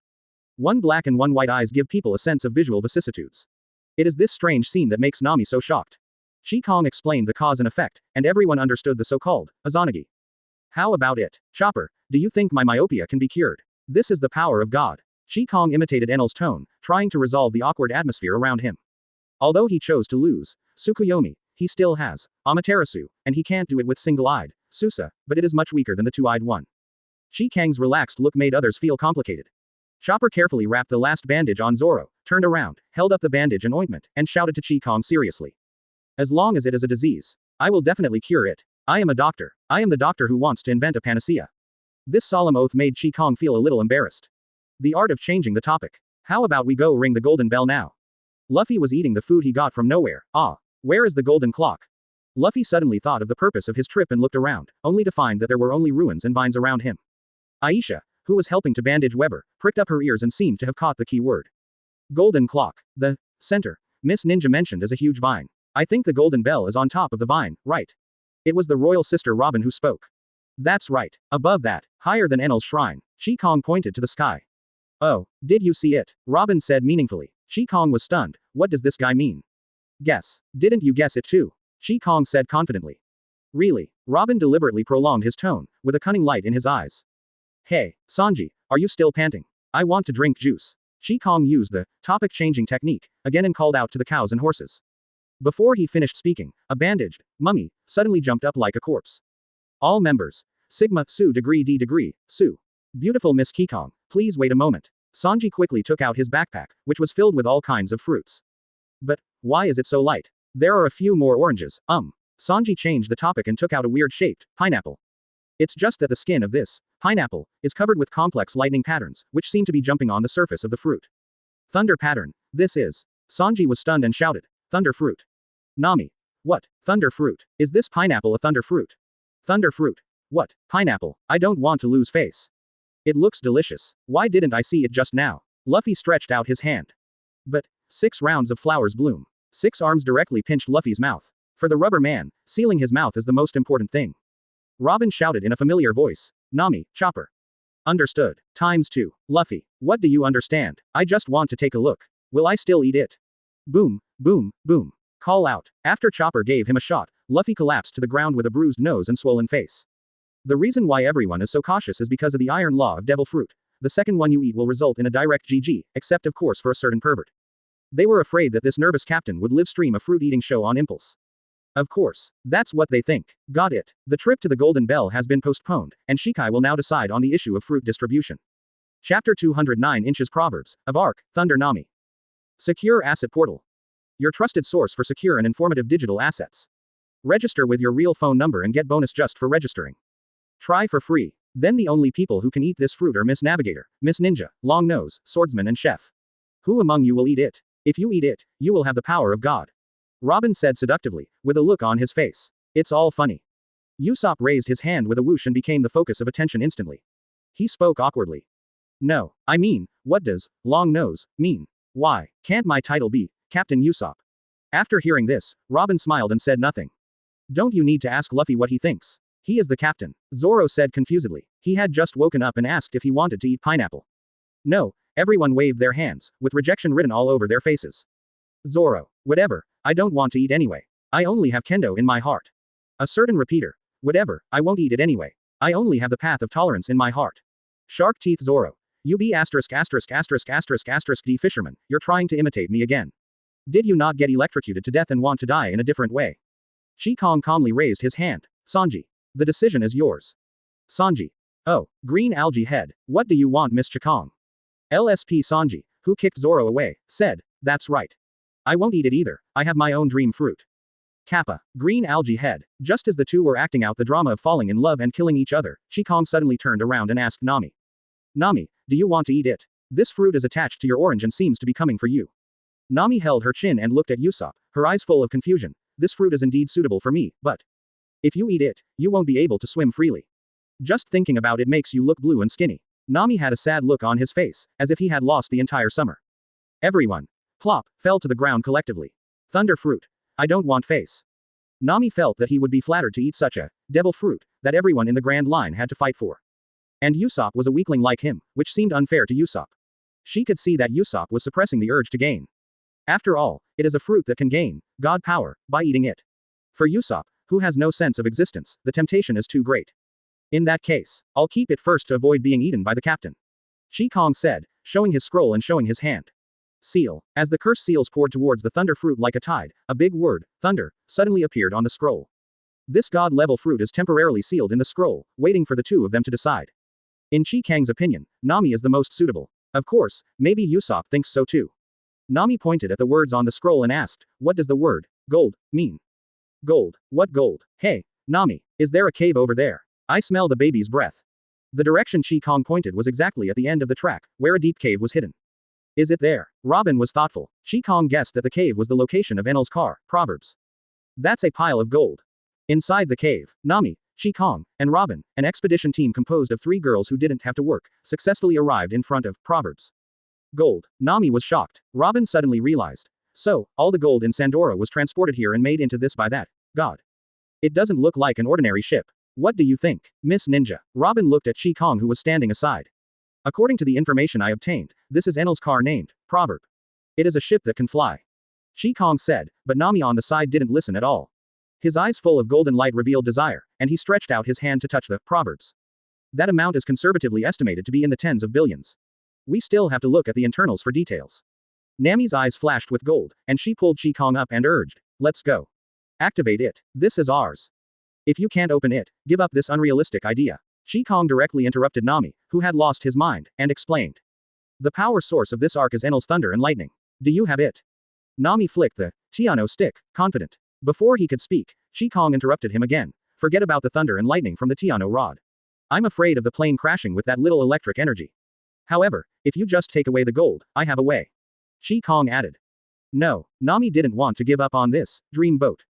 One black and one white eyes give people a sense of visual vicissitudes. It is this strange scene that makes Nami so shocked. Kang explained the cause and effect, and everyone understood the so-called Izanagi. How about it, Chopper? Do you think my myopia can be cured? This is the power of God. Kang imitated Enel's tone, trying to resolve the awkward atmosphere around him. Although he chose to lose Tsukuyomi, he still has Amaterasu, and he can't do it with single-eyed Susa, but it is much weaker than the two-eyed one. Kang's relaxed look made others feel complicated. Chopper carefully wrapped the last bandage on Zoro, turned around, held up the bandage and ointment, and shouted to Kang seriously. As long as it is a disease, I will definitely cure it. I am a doctor. I am the doctor who wants to invent a panacea. This solemn oath made Kang feel a little embarrassed. The art of changing the topic. How about we go ring the golden bell now? Luffy was eating the food he got from nowhere. Where is the golden clock? Luffy suddenly thought of the purpose of his trip and looked around, only to find that there were only ruins and vines around him. Aisha, who was helping to bandage Weber, pricked up her ears and seemed to have caught the key word. Golden clock. The center. Miss Ninja mentioned as a huge vine. I think the golden bell is on top of the vine, right? It was the royal sister Robin who spoke. That's right. Above that, higher than Enel's shrine. Kang pointed to the sky. Oh, did you see it? Robin said meaningfully. Kang was stunned. What does this guy mean? Guess. Didn't you guess it too? Kang said confidently. Really? Robin deliberately prolonged his tone, with a cunning light in his eyes. Hey, Sanji, are you still panting? I want to drink juice. Kang used the topic-changing technique, again and called out to the cows and horses. Before he finished speaking, a bandaged mummy suddenly jumped up like a corpse. All members. Sigma, Su degree D degree, Su. Beautiful Miss Kikong, please wait a moment. Sanji quickly took out his backpack, which was filled with all kinds of fruits. But, why is it so light? There are a few more oranges, Sanji changed the topic and took out a weird-shaped pineapple. It's just that the skin of this pineapple is covered with complex lightning patterns, which seem to be jumping on the surface of the fruit. Thunder pattern. This is. Sanji was stunned and shouted, thunder fruit. Nami. What? Thunder fruit. Is this pineapple a thunder fruit? Thunder fruit. What? Pineapple. I don't want to lose face. It looks delicious. Why didn't I see it just now? Luffy stretched out his hand. But, 6 rounds of flowers bloom. 6 arms directly pinched Luffy's mouth. For the rubber man, sealing his mouth is the most important thing. Robin shouted in a familiar voice. Nami, Chopper. Understood. ×2. Luffy. What do you understand? I just want to take a look. Will I still eat it? Boom, boom, boom. Call out. After Chopper gave him a shot, Luffy collapsed to the ground with a bruised nose and swollen face. The reason why everyone is so cautious is because of the iron law of devil fruit. The second one you eat will result in a direct GG, except of course for a certain pervert. They were afraid that this nervous captain would live stream a fruit-eating show on impulse. Of course. That's what they think. Got it. The trip to the Golden Bell has been postponed, and Shikai will now decide on the issue of fruit distribution. Chapter 209 Inches Proverbs, of Arc, Thunder Nami. Secure Asset Portal. Your trusted source for secure and informative digital assets. Register with your real phone number and get bonus just for registering. Try for free. Then the only people who can eat this fruit are Miss Navigator, Miss Ninja, Long Nose, Swordsman and Chef. Who among you will eat it? If you eat it, you will have the power of God. Robin said seductively, with a look on his face. It's all funny. Usopp raised his hand with a whoosh and became the focus of attention instantly. He spoke awkwardly. No, I mean, what does Long Nose mean? Why can't my title be Captain Usopp? After hearing this, Robin smiled and said nothing. Don't you need to ask Luffy what he thinks? He is the captain, Zoro said confusedly. He had just woken up and asked if he wanted to eat pineapple. No, everyone waved their hands, with rejection written all over their faces. Zoro. Whatever, I don't want to eat anyway. I only have kendo in my heart. A certain repeater. Whatever, I won't eat it anyway. I only have the path of tolerance in my heart. Shark teeth Zoro. You be asterisk asterisk asterisk asterisk asterisk D fisherman, you're trying to imitate me again. Did you not get electrocuted to death and want to die in a different way? Kong calmly raised his hand. Sanji. The decision is yours. Sanji. Oh, green algae head, what do you want Miss Kong? LSP Sanji, who kicked Zoro away, said, that's right. I won't eat it either, I have my own dream fruit. Kappa. Green algae head. Just as the two were acting out the drama of falling in love and killing each other, Kong suddenly turned around and asked Nami. Nami, do you want to eat it? This fruit is attached to your orange and seems to be coming for you. Nami held her chin and looked at Usopp, her eyes full of confusion. This fruit is indeed suitable for me, but if you eat it, you won't be able to swim freely. Just thinking about it makes you look blue and skinny. Nami had a sad look on his face, as if he had lost the entire summer. Everyone. Plop, fell to the ground collectively. Thunder fruit. I don't want face. Nami felt that he would be flattered to eat such a devil fruit that everyone in the Grand Line had to fight for. And Usopp was a weakling like him, which seemed unfair to Usopp. She could see that Usopp was suppressing the urge to gain. After all, it is a fruit that can gain God power by eating it. For Usopp, who has no sense of existence, the temptation is too great. In that case, I'll keep it first to avoid being eaten by the captain. Kong said, showing his scroll and showing his hand. Seal. As the cursed seals poured towards the thunder fruit like a tide, a big word, thunder, suddenly appeared on the scroll. This god-level fruit is temporarily sealed in the scroll, waiting for the two of them to decide. In Kang's opinion, Nami is the most suitable. Of course, maybe Usopp thinks so too. Nami pointed at the words on the scroll and asked, what does the word, gold, mean? Gold. What gold? Hey, Nami, is there a cave over there? I smell the baby's breath. The direction Kong pointed was exactly at the end of the track, where a deep cave was hidden. Is it there? Robin was thoughtful. Kong guessed that the cave was the location of Enel's car, Proverbs. That's a pile of gold. Inside the cave, Nami, Kong, and Robin, an expedition team composed of 3 girls who didn't have to work, successfully arrived in front of Proverbs. Gold. Nami was shocked. Robin suddenly realized. So, all the gold in Sandora was transported here and made into this by that god. It doesn't look like an ordinary ship. What do you think, Miss Ninja? Robin looked at Kong who was standing aside. According to the information I obtained, this is Enel's car named Proverb. It is a ship that can fly. Kong said, but Nami on the side didn't listen at all. His eyes full of golden light revealed desire, and he stretched out his hand to touch the Proverbs. That amount is conservatively estimated to be in the tens of billions. We still have to look at the internals for details. Nami's eyes flashed with gold, and she pulled Kong up and urged, Let's go. Activate it. This is ours. If you can't open it, give up this unrealistic idea. Kang directly interrupted Nami, who had lost his mind, and explained. The power source of this arc is Enel's thunder and lightning. Do you have it? Nami flicked the Tiano stick, confident. Before he could speak, Kang interrupted him again. Forget about the thunder and lightning from the Tiano rod. I'm afraid of the plane crashing with that little electric energy. However, if you just take away the gold, I have a way. Kang added. No, Nami didn't want to give up on this dream boat.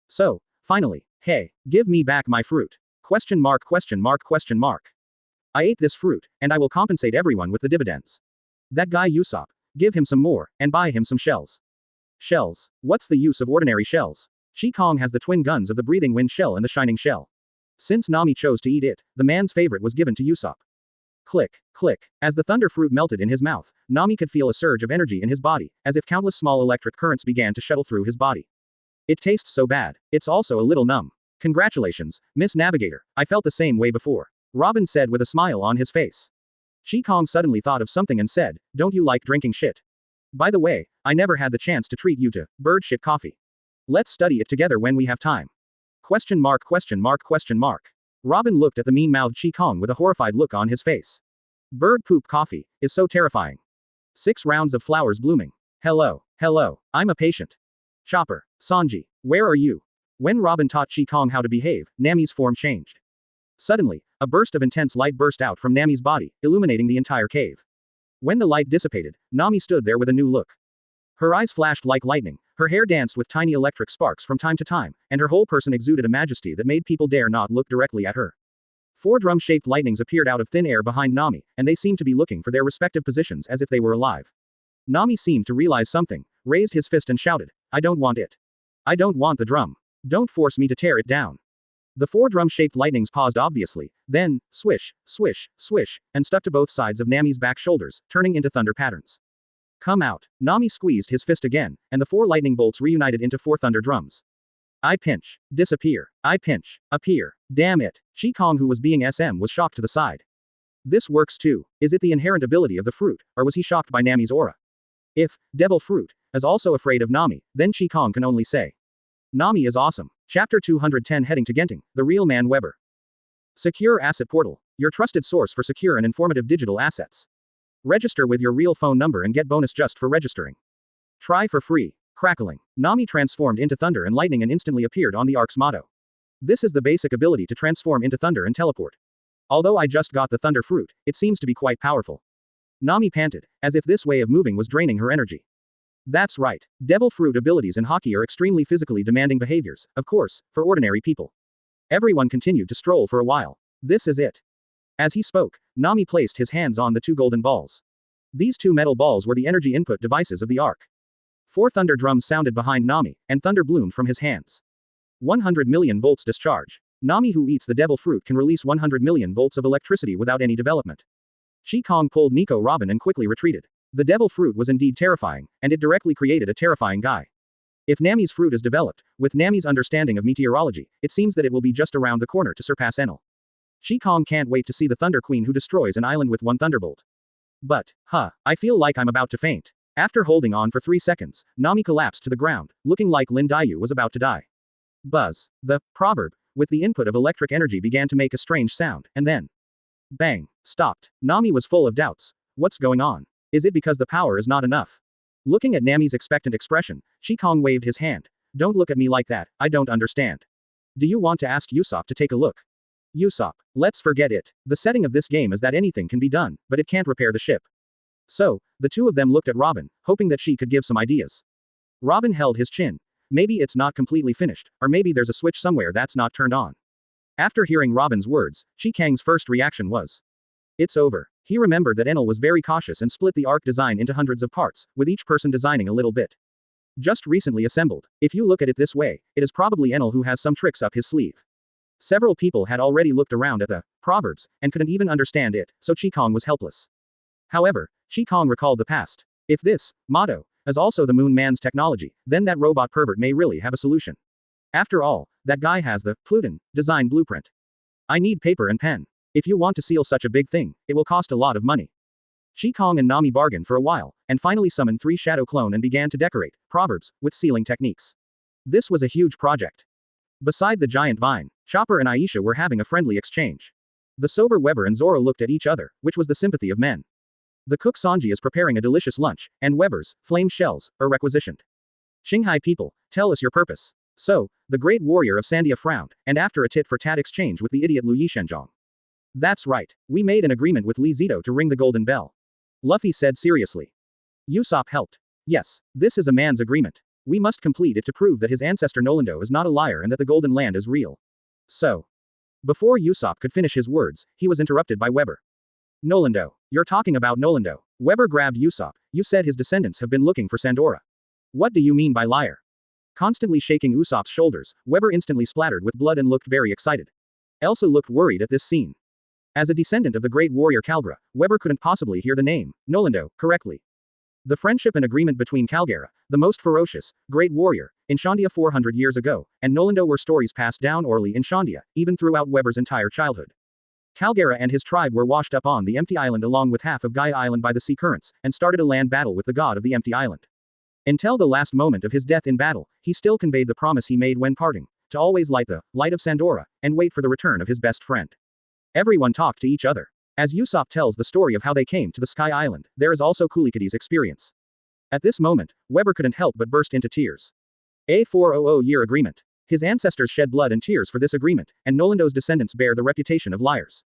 So, finally, hey, give me back my fruit. Question mark question mark question mark. I ate this fruit, and I will compensate everyone with the dividends. That guy Usopp, give him some more, and buy him some shells. Shells. What's the use of ordinary shells? Kang has the twin guns of the breathing wind shell and the shining shell. Since Nami chose to eat it, the man's favorite was given to Usopp. Click, click. As the thunder fruit melted in his mouth, Nami could feel a surge of energy in his body, as if countless small electric currents began to shuttle through his body. It tastes so bad. It's also a little numb. Congratulations, Miss Navigator. I felt the same way before. Robin said with a smile on his face. Kang suddenly thought of something and said, don't you like drinking shit? By the way, I never had the chance to treat you to bird shit coffee. Let's study it together when we have time. Question mark question mark question mark. Robin looked at the mean-mouthed Kang with a horrified look on his face. Bird poop coffee is so terrifying. 6 rounds of flowers blooming. Hello, hello, I'm a patient. Chopper, Sanji, where are you? When Robin taught Kang how to behave, Nami's form changed. Suddenly, a burst of intense light burst out from Nami's body, illuminating the entire cave. When the light dissipated, Nami stood there with a new look. Her eyes flashed like lightning, her hair danced with tiny electric sparks from time to time, and her whole person exuded a majesty that made people dare not look directly at her. 4 drum-shaped lightnings appeared out of thin air behind Nami, and they seemed to be looking for their respective positions as if they were alive. Nami seemed to realize something, raised his fist and shouted, I don't want it. I don't want the drum. Don't force me to tear it down. The 4 drum-shaped lightnings paused obviously, then, swish, swish, swish, and stuck to both sides of Nami's back shoulders, turning into thunder patterns. Come out. Nami squeezed his fist again, and the 4 lightning bolts reunited into 4 thunder drums. I pinch. Disappear. I pinch. Appear. Damn it. Kang, who was being SM, was shocked to the side. This works too. Is it the inherent ability of the fruit, or was he shocked by Nami's aura? If Devil Fruit is also afraid of Nami, then Kang can only say. Nami is awesome. Chapter 210 Heading to Genting, The Real Man Weber. Secure Asset Portal, your trusted source for secure and informative digital assets. Register with your real phone number and get bonus just for registering. Try for free. Crackling. Nami transformed into thunder and lightning and instantly appeared on the Ark's motto. This is the basic ability to transform into thunder and teleport. Although I just got the thunder fruit, it seems to be quite powerful. Nami panted, as if this way of moving was draining her energy. That's right. Devil fruit abilities in hockey are extremely physically demanding behaviors, of course, for ordinary people. Everyone continued to stroll for a while. This is it. As he spoke, Nami placed his hands on the 2 golden balls. These 2 metal balls were the energy input devices of the Ark. 4 thunder drums sounded behind Nami, and thunder bloomed from his hands. 100 million volts discharge. Nami, who eats the devil fruit, can release 100 million volts of electricity without any development. Kang pulled Nico Robin and quickly retreated. The devil fruit was indeed terrifying, and it directly created a terrifying guy. If Nami's fruit is developed, with Nami's understanding of meteorology, it seems that it will be just around the corner to surpass Enel. Kang can't wait to see the Thunder Queen who destroys an island with 1 thunderbolt. But, I feel like I'm about to faint. After holding on for 3 seconds, Nami collapsed to the ground, looking like Lin Dayu was about to die. Buzz. The proverb, with the input of electric energy, began to make a strange sound, and then bang, stopped. Nami was full of doubts. What's going on? Is it because the power is not enough? Looking at Nami's expectant expression, Kang waved his hand. Don't look at me like that, I don't understand. Do you want to ask Usopp to take a look? Usopp, let's forget it. The setting of this game is that anything can be done, but it can't repair the ship. So, the 2 of them looked at Robin, hoping that she could give some ideas. Robin held his chin. Maybe it's not completely finished, or maybe there's a switch somewhere that's not turned on. After hearing Robin's words, Kang's first reaction was, it's over. He remembered that Enel was very cautious and split the Ark design into hundreds of parts, with each person designing a little bit. Just recently assembled. If you look at it this way, it is probably Enel who has some tricks up his sleeve. Several people had already looked around at the proverbs, and couldn't even understand it, so Kang was helpless. However, Kang recalled the past. If this motto is also the Moon Man's technology, then that robot pervert may really have a solution. After all, that guy has the Pluton design blueprint. I need paper and pen. If you want to seal such a big thing, it will cost a lot of money. Kang and Nami bargained for a while, and finally summoned 3 shadow clone and began to decorate proverbs with sealing techniques. This was a huge project. Beside the giant vine, Chopper and Aisha were having a friendly exchange. The sober Weber and Zoro looked at each other, which was the sympathy of men. The cook Sanji is preparing a delicious lunch, and Weber's flame shells are requisitioned. Qinghai people, tell us your purpose. So, the great warrior of Sandia frowned, and after a tit-for-tat exchange with the idiot Lu Yishenjong. That's right, we made an agreement with Li Zito to ring the golden bell. Luffy said seriously. Usopp helped. Yes, this is a man's agreement. We must complete it to prove that his ancestor Nolando is not a liar and that the golden land is real. So. Before Usopp could finish his words, he was interrupted by Weber. Nolando. You're talking about Nolando. Weber grabbed Usopp. You said his descendants have been looking for Sandora. What do you mean by liar? Constantly shaking Usopp's shoulders, Weber instantly splattered with blood and looked very excited. Elsa looked worried at this scene. As a descendant of the great warrior Calgara, Weber couldn't possibly hear the name, Nolando, correctly. The friendship and agreement between Calgara, the most ferocious, great warrior, in Shandia 400 years ago, and Nolando were stories passed down orally in Shandia, even throughout Weber's entire childhood. Calgara and his tribe were washed up on the empty island along with half of Gaia Island by the sea currents, and started a land battle with the god of the empty island. Until the last moment of his death in battle, he still conveyed the promise he made when parting, to always light the light of Sandora, and wait for the return of his best friend. Everyone talked to each other. As Usopp tells the story of how they came to the Sky Island, there is also Kulikadi's experience. At this moment, Weber couldn't help but burst into tears. A 400-year agreement. His ancestors shed blood and tears for this agreement, and Nolando's descendants bear the reputation of liars.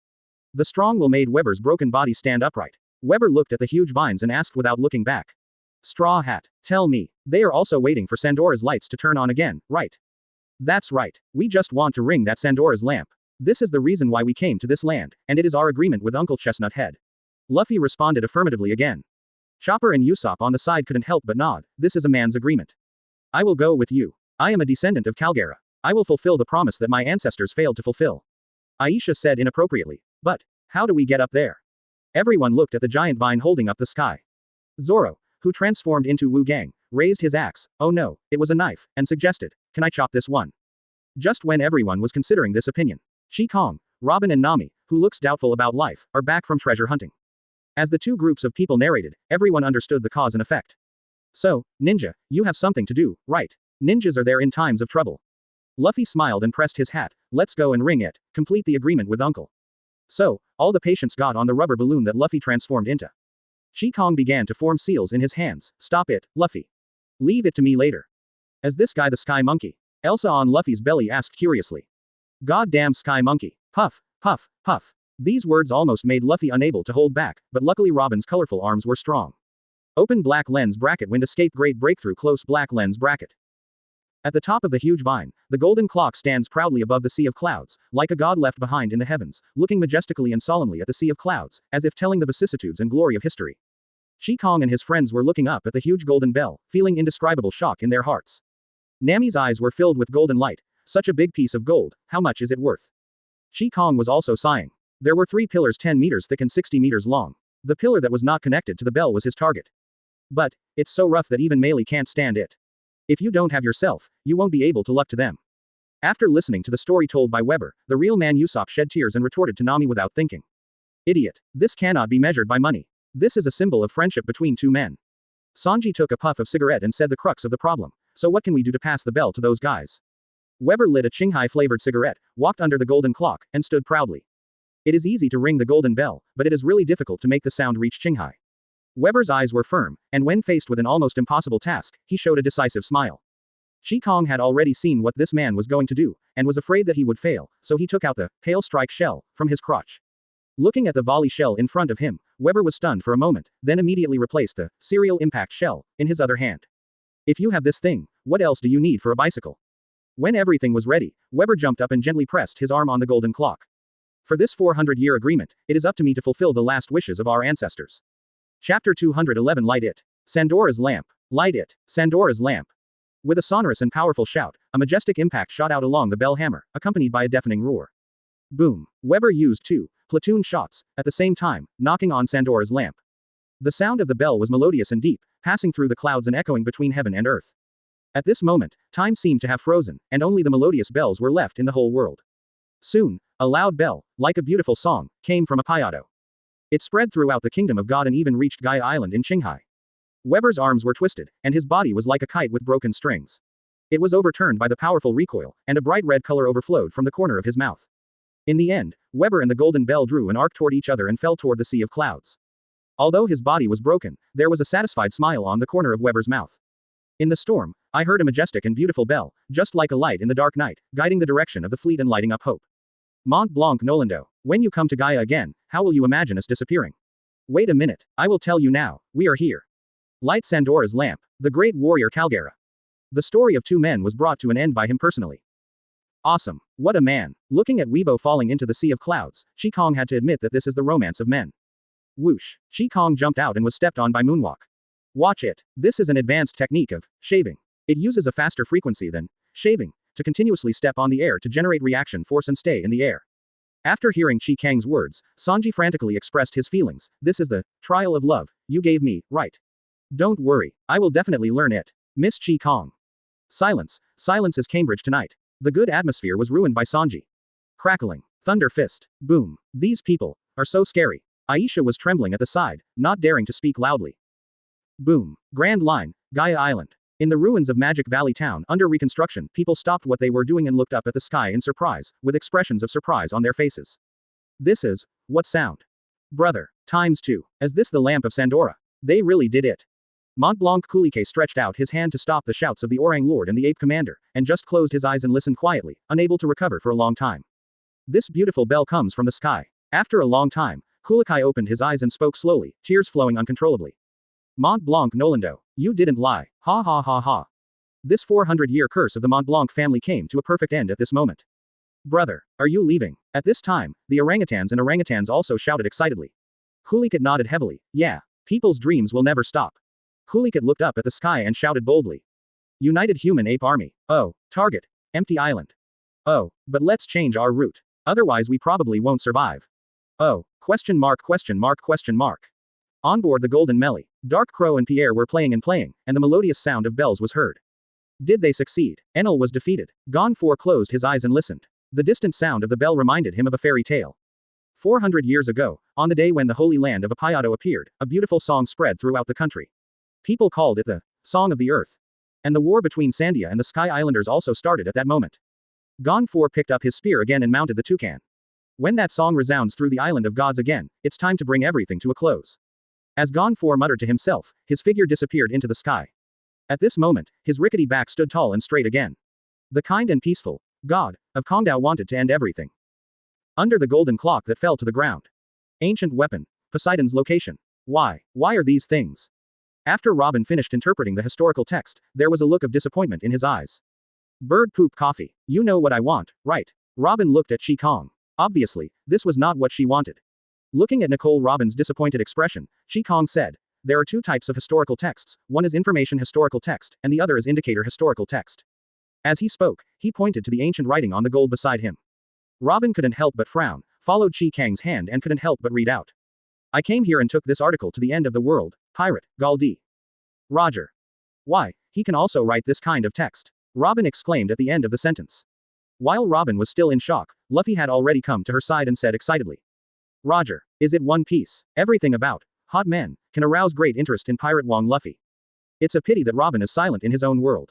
The strong will made Weber's broken body stand upright. Weber looked at the huge vines and asked without looking back. Straw Hat, tell me, they are also waiting for Sandora's lights to turn on again, right? That's right, we just want to ring that Sandora's lamp. This is the reason why we came to this land, and it is our agreement with Uncle Chestnut Head. Luffy responded affirmatively again. Chopper and Usopp on the side couldn't help but nod. This is a man's agreement. I will go with you. I am a descendant of Calgara. I will fulfill the promise that my ancestors failed to fulfill. Aisha said inappropriately. But, how do we get up there? Everyone looked at the giant vine holding up the sky. Zoro, who transformed into Wu Gang, raised his axe, oh no, it was a knife, and suggested, can I chop this one? Just when everyone was considering this opinion. Kong, Robin and Nami, who looks doubtful about life, are back from treasure hunting. As the two groups of people narrated, everyone understood the cause and effect. So, Ninja, you have something to do, right? Ninjas are there in times of trouble. Luffy smiled and pressed his hat. Let's go and ring it, complete the agreement with Uncle. So, all the patience got on the rubber balloon that Luffy transformed into. Kong began to form seals in his hands. Stop it, Luffy. Leave it to me later. Is this guy the Sky Monkey? Elsa on Luffy's belly asked curiously. Goddamn Sky Monkey. Puff, puff, puff. These words almost made Luffy unable to hold back, but luckily Robin's colorful arms were strong. Open black lens bracket wind escape great breakthrough close black lens bracket. At the top of the huge vine, the golden clock stands proudly above the sea of clouds, like a god left behind in the heavens, looking majestically and solemnly at the sea of clouds, as if telling the vicissitudes and glory of history. Kong and his friends were looking up at the huge golden bell, feeling indescribable shock in their hearts. Nami's eyes were filled with golden light. Such a big piece of gold, how much is it worth? Kong was also sighing. There were 3 pillars 10 meters thick and 60 meters long. The pillar that was not connected to the bell was his target. But, it's so rough that even Melee can't stand it. If you don't have yourself, you won't be able to luck to them. After listening to the story told by Weber, the real man Usopp shed tears and retorted to Nami without thinking. Idiot. This cannot be measured by money. This is a symbol of friendship between two men. Sanji took a puff of cigarette and said the crux of the problem. So what can we do to pass the bell to those guys? Weber lit a Qinghai-flavored cigarette, walked under the golden clock, and stood proudly. It is easy to ring the golden bell, but it is really difficult to make the sound reach Qinghai. Weber's eyes were firm, and when faced with an almost impossible task, he showed a decisive smile. Kong had already seen what this man was going to do, and was afraid that he would fail, so he took out the pale strike shell from his crotch. Looking at the volley shell in front of him, Weber was stunned for a moment, then immediately replaced the serial impact shell in his other hand. If you have this thing, what else do you need for a bicycle? When everything was ready, Weber jumped up and gently pressed his arm on the golden clock. For this 400-year agreement, it is up to me to fulfill the last wishes of our ancestors. Chapter 211 Light it. Sandora's lamp. Light it. Sandora's lamp. With a sonorous and powerful shout, a majestic impact shot out along the bell hammer, accompanied by a deafening roar. Boom. Weber used 2 platoon shots, at the same time, knocking on Sandora's lamp. The sound of the bell was melodious and deep, passing through the clouds and echoing between heaven and earth. At this moment, time seemed to have frozen, and only the melodious bells were left in the whole world. Soon, a loud bell, like a beautiful song, came from Apayado. It spread throughout the kingdom of God and even reached Gaia Island in Qinghai. Weber's arms were twisted, and his body was like a kite with broken strings. It was overturned by the powerful recoil, and a bright red color overflowed from the corner of his mouth. In the end, Weber and the golden bell drew an arc toward each other and fell toward the sea of clouds. Although his body was broken, there was a satisfied smile on the corner of Weber's mouth. In the storm, I heard a majestic and beautiful bell, just like a light in the dark night, guiding the direction of the fleet and lighting up hope. Mont Blanc Nolendo, when you come to Gaia again, how will you imagine us disappearing? Wait a minute, I will tell you now, we are here. Light Sandora's lamp, the great warrior Calgara. The story of two men was brought to an end by him personally. Awesome, what a man. Looking at Weibo falling into the sea of clouds, Shi Kong had to admit that this is the romance of men. Whoosh, Shi Kong jumped out and was stepped on by Moonwalk. Watch it, this is an advanced technique of shaving. It uses a faster frequency than shaving to continuously step on the air to generate reaction force and stay in the air. After hearing Chi Kang's words, Sanji frantically expressed his feelings. This is the trial of love you gave me, right? Don't worry, I will definitely learn it. Miss Chi Kong. Silence, silence is Cambridge tonight. The good atmosphere was ruined by Sanji. Crackling, thunder fist, boom. These people are so scary. Aisha was trembling at the side, not daring to speak loudly. Boom. Grand Line, Gaia Island. In the ruins of Magic Valley Town under reconstruction, people stopped what they were doing and looked up at the sky in surprise, with expressions of surprise on their faces. This is, what sound? Brother, times two. Is this the lamp of Sandora? They really did it. Mont Blanc Coolique stretched out his hand to stop the shouts of the Orang Lord and the Ape Commander, and just closed his eyes and listened quietly, unable to recover for a long time. This beautiful bell comes from the sky. After a long time, Coolique opened his eyes and spoke slowly, tears flowing uncontrollably. Mont Blanc Nolendo, you didn't lie, ha ha ha ha. This 400-year curse of the Mont Blanc family came to a perfect end at this moment. Brother, are you leaving? At this time, the orangutans also shouted excitedly. Coolique nodded heavily. Yeah, people's dreams will never stop. Coolique looked up at the sky and shouted boldly. United Human Ape Army. Oh, target. Empty island. Oh, but let's change our route. Otherwise we probably won't survive. Oh, question mark question mark question mark. On board the Golden Melly, Dark Crow and Pierre were playing, and the melodious sound of bells was heard. Did they succeed? Enel was defeated. Gonfor closed his eyes and listened. The distant sound of the bell reminded him of a fairy tale. 400 years ago, on the day when the Holy Land of Apayado appeared, a beautiful song spread throughout the country. People called it the Song of the Earth. And the war between Sandia and the Sky Islanders also started at that moment. Gonfor picked up his spear again and mounted the toucan. When that song resounds through the Island of Gods again, it's time to bring everything to a close. As Gonfor muttered to himself, his figure disappeared into the sky. At this moment, his rickety back stood tall and straight again. The kind and peaceful God of Kongdao wanted to end everything. Under the golden clock that fell to the ground. Ancient weapon. Poseidon's location. Why are these things? After Robin finished interpreting the historical text, there was a look of disappointment in his eyes. Bird poop coffee. You know what I want, right? Robin looked at Chi Kong. Obviously, this was not what she wanted. Looking at Nicole Robin's disappointed expression, Chi Kong said, there are two types of historical texts, one is information historical text, and the other is indicator historical text. As he spoke, he pointed to the ancient writing on the gold beside him. Robin couldn't help but frown, followed Chi Kang's hand and couldn't help but read out. I came here and took this article to the end of the world, pirate, Galdi. Roger. Why, he can also write this kind of text. Robin exclaimed at the end of the sentence. While Robin was still in shock, Luffy had already come to her side and said excitedly. Roger, is it One Piece? Everything about hot men can arouse great interest in Pirate Wong Luffy. It's a pity that Robin is silent in his own world.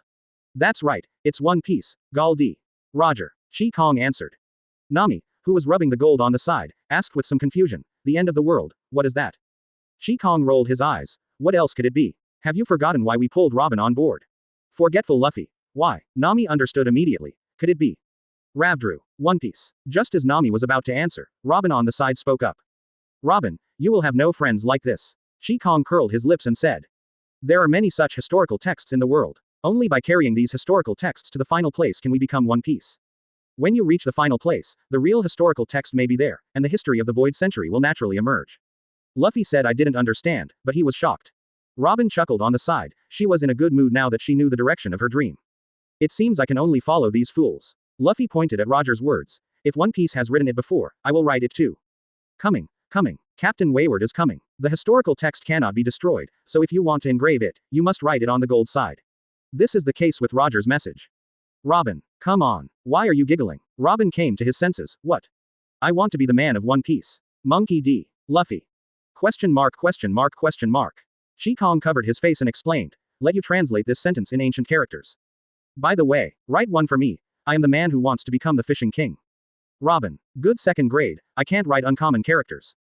That's right, it's One Piece, Galdi. Roger, Chi Kong answered. Nami, who was rubbing the gold on the side, asked with some confusion, the end of the world, what is that? Chi Kong rolled his eyes. What else could it be? Have you forgotten why we pulled Robin on board? Forgetful Luffy. Why? Nami understood immediately. Could it be Ravdru, One Piece? Just as Nami was about to answer, Robin on the side spoke up. Robin, you will have no friends like this. Chi Kong curled his lips and said. There are many such historical texts in the world. Only by carrying these historical texts to the final place can we become One Piece. When you reach the final place, the real historical text may be there, and the history of the Void Century will naturally emerge. Luffy said I didn't understand, but he was shocked. Robin chuckled on the side, she was in a good mood now that she knew the direction of her dream. It seems I can only follow these fools. Luffy pointed at Roger's words. If One Piece has written it before, I will write it too. Coming. Captain Wayward is coming. The historical text cannot be destroyed, so if you want to engrave it, you must write it on the gold side. This is the case with Roger's message. Robin, come on. Why are you giggling? Robin came to his senses. What? I want to be the man of One Piece. Monkey D. Luffy. Question mark question mark question mark. Chi Kong covered his face and explained. Let you translate this sentence in ancient characters. By the way, write one for me. I am the man who wants to become the fishing king. Robin. Good second grade, I can't write uncommon characters.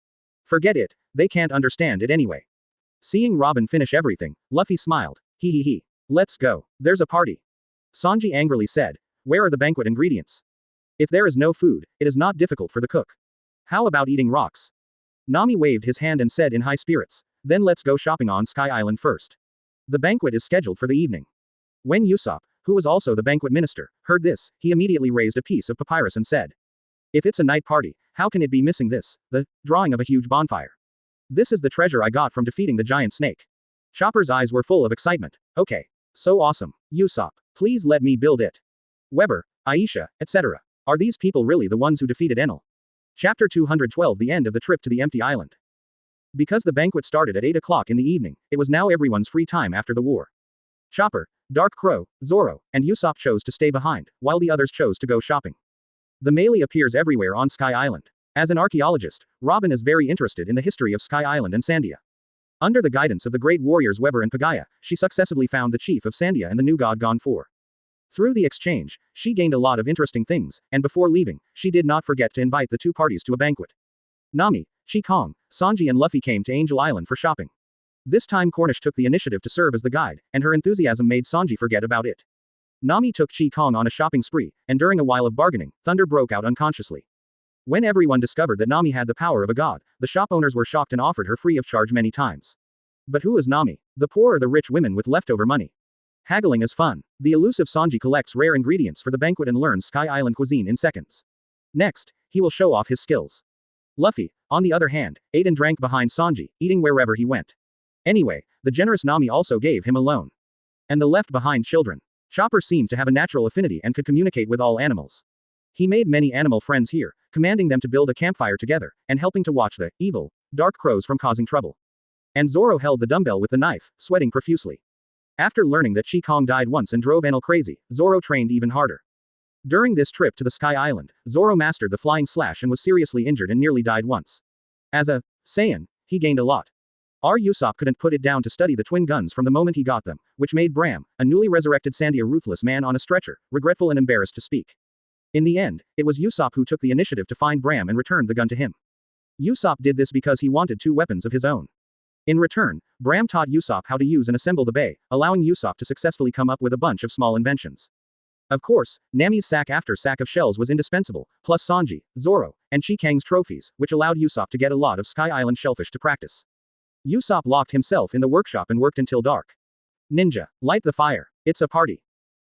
Forget it, they can't understand it anyway. Seeing Robin finish everything, Luffy smiled. Hee hee hee. Let's go. There's a party. Sanji angrily said. Where are the banquet ingredients? If there is no food, it is not difficult for the cook. How about eating rocks? Nami waved his hand and said in high spirits. Then let's go shopping on Sky Island first. The banquet is scheduled for the evening. When Usopp, who was also the banquet minister, heard this, he immediately raised a piece of papyrus and said. If it's a night party, how can it be missing this, the drawing of a huge bonfire? This is the treasure I got from defeating the giant snake. Chopper's eyes were full of excitement. Okay. So awesome. Usopp, please let me build it. Weber, Aisha, etc. Are these people really the ones who defeated Enel? Chapter 212 The end of the trip to the empty island. Because the banquet started at 8 o'clock in the evening, it was now everyone's free time after the war. Chopper, Dark Crow, Zoro, and Usopp chose to stay behind, while the others chose to go shopping. The melee appears everywhere on Sky Island. As an archaeologist, Robin is very interested in the history of Sky Island and Sandia. Under the guidance of the great warriors Weber and Pagaya, she successfully found the chief of Sandia and the new god Gon 4. Through the exchange, she gained a lot of interesting things, and before leaving, she did not forget to invite the two parties to a banquet. Nami, Kang, Sanji and Luffy came to Angel Island for shopping. This time Cornish took the initiative to serve as the guide, and her enthusiasm made Sanji forget about it. Nami took Kang on a shopping spree, and during a while of bargaining, thunder broke out unconsciously. When everyone discovered that Nami had the power of a god, the shop owners were shocked and offered her free of charge many times. But who is Nami? The poor or the rich women with leftover money? Haggling is fun. The elusive Sanji collects rare ingredients for the banquet and learns Sky Island cuisine in seconds. Next, he will show off his skills. Luffy, on the other hand, ate and drank behind Sanji, eating wherever he went. Anyway, the generous Nami also gave him a loan. And the left behind children. Chopper seemed to have a natural affinity and could communicate with all animals. He made many animal friends here, commanding them to build a campfire together, and helping to watch the evil, dark crows from causing trouble. And Zoro held the dumbbell with the knife, sweating profusely. After learning that Kang died once and drove Enel crazy, Zoro trained even harder. During this trip to the Sky Island, Zoro mastered the flying slash and was seriously injured and nearly died once. As a Saiyan, he gained a lot. Usopp couldn't put it down to study the twin guns from the moment he got them, which made Bram, a newly resurrected Sandia ruthless man on a stretcher, regretful and embarrassed to speak. In the end, it was Usopp who took the initiative to find Bram and returned the gun to him. Usopp did this because he wanted two weapons of his own. In return, Bram taught Usopp how to use and assemble the bay, allowing Usopp to successfully come up with a bunch of small inventions. Of course, Nami's sack after sack of shells was indispensable, plus Sanji, Zoro, and Kang's trophies, which allowed Usopp to get a lot of Sky Island shellfish to practice. Usopp locked himself in the workshop and worked until dark. Ninja, light the fire, it's a party.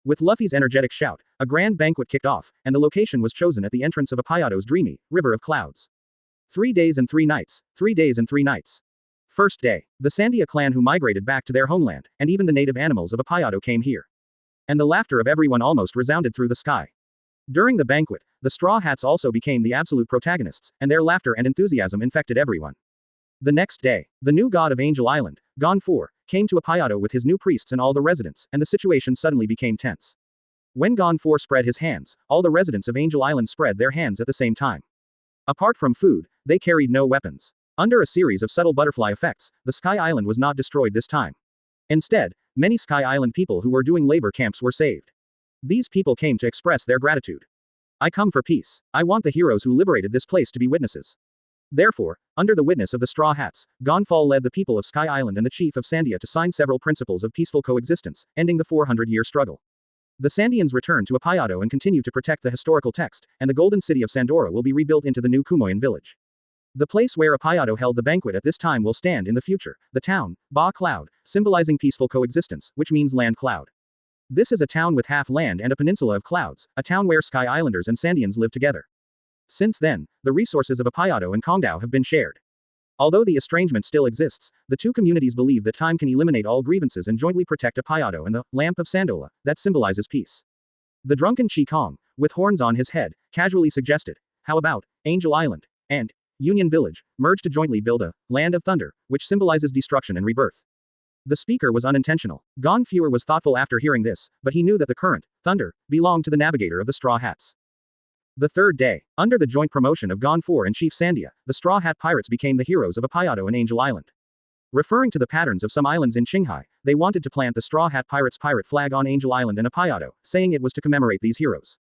With Luffy's energetic shout, a grand banquet kicked off, and the location was chosen at the entrance of Apayato's dreamy river of clouds. 3 days and 3 nights, 3 days and 3 nights. First day, the Sandia clan who migrated back to their homeland, and even the native animals of Apayato came here. And the laughter of everyone almost resounded through the sky. During the banquet, the Straw Hats also became the absolute protagonists, and their laughter and enthusiasm infected everyone. The next day, the new god of Angel Island, Gon 4, came to Apayato with his new priests and all the residents, and the situation suddenly became tense. When Gon 4 spread his hands, all the residents of Angel Island spread their hands at the same time. Apart from food, they carried no weapons. Under a series of subtle butterfly effects, the Sky Island was not destroyed this time. Instead, many Sky Island people who were doing labor camps were saved. These people came to express their gratitude. I come for peace. I want the heroes who liberated this place to be witnesses. Therefore, under the witness of the Straw Hats, Gonfall led the people of Sky Island and the chief of Sandia to sign several principles of peaceful coexistence, ending the 400-year struggle. The Sandians return to Apayato and continue to protect the historical text, and the golden city of Sandora will be rebuilt into the new Kumoyan village. The place where Apayato held the banquet at this time will stand in the future, the town, Ba Cloud, symbolizing peaceful coexistence, which means land cloud. This is a town with half land and a peninsula of clouds, a town where Sky Islanders and Sandians live together. Since then, the resources of Apayato and Kongdao have been shared. Although the estrangement still exists, the two communities believe that time can eliminate all grievances and jointly protect Apayato and the lamp of Sandola, that symbolizes peace. The drunken Kong, with horns on his head, casually suggested, how about Angel Island and Union Village merge to jointly build a land of thunder, which symbolizes destruction and rebirth. The speaker was unintentional. Gon Fuer was thoughtful after hearing this, but he knew that the current thunder belonged to the navigator of the Straw Hats. The third day, under the joint promotion of Gon 4 and Chief Sandia, the Straw Hat Pirates became the heroes of Apayato and Angel Island. Referring to the patterns of some islands in Qinghai, They wanted to plant the Straw Hat Pirates' pirate flag on Angel Island and Apayado, saying it was to commemorate these heroes.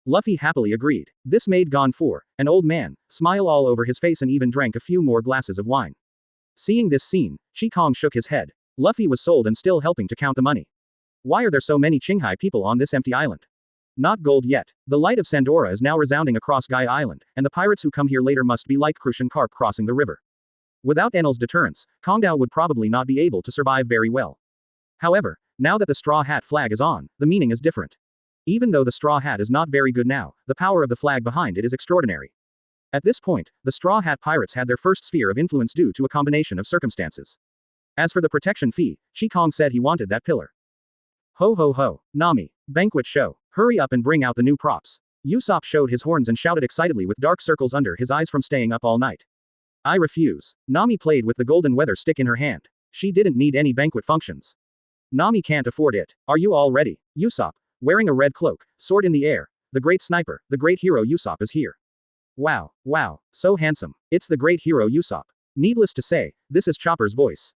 Luffy happily agreed. This made Gon 4, an old man, smile all over his face and even drank a few more glasses of wine. Seeing this scene, Kang shook his head. Luffy was sold and still helping to count the money. Why are there so many Qinghai people on this empty island? Not gold yet. The light of Sandora is now resounding across Gaia Island, and the pirates who come here later must be like Crucian carp crossing the river. Without Enel's deterrence, Kongdao would probably not be able to survive very well. However, now that the Straw Hat flag is on, the meaning is different. Even though the Straw Hat is not very good now, the power of the flag behind it is extraordinary. At this point, the Straw Hat pirates had their first sphere of influence due to a combination of circumstances. As for the protection fee, Kang said he wanted that pillar. Ho ho ho, Nami, banquet show, hurry up and bring out the new props. Usopp showed his horns and shouted excitedly with dark circles under his eyes from staying up all night. I refuse. Nami played with the golden weather stick in her hand. She didn't need any banquet functions. Nami can't afford it. Are you all ready? Usopp, wearing a red cloak, sword in the air, the great sniper, the great hero Usopp is here. Wow, wow, so handsome. It's the great hero Usopp. Needless to say, this is Chopper's voice.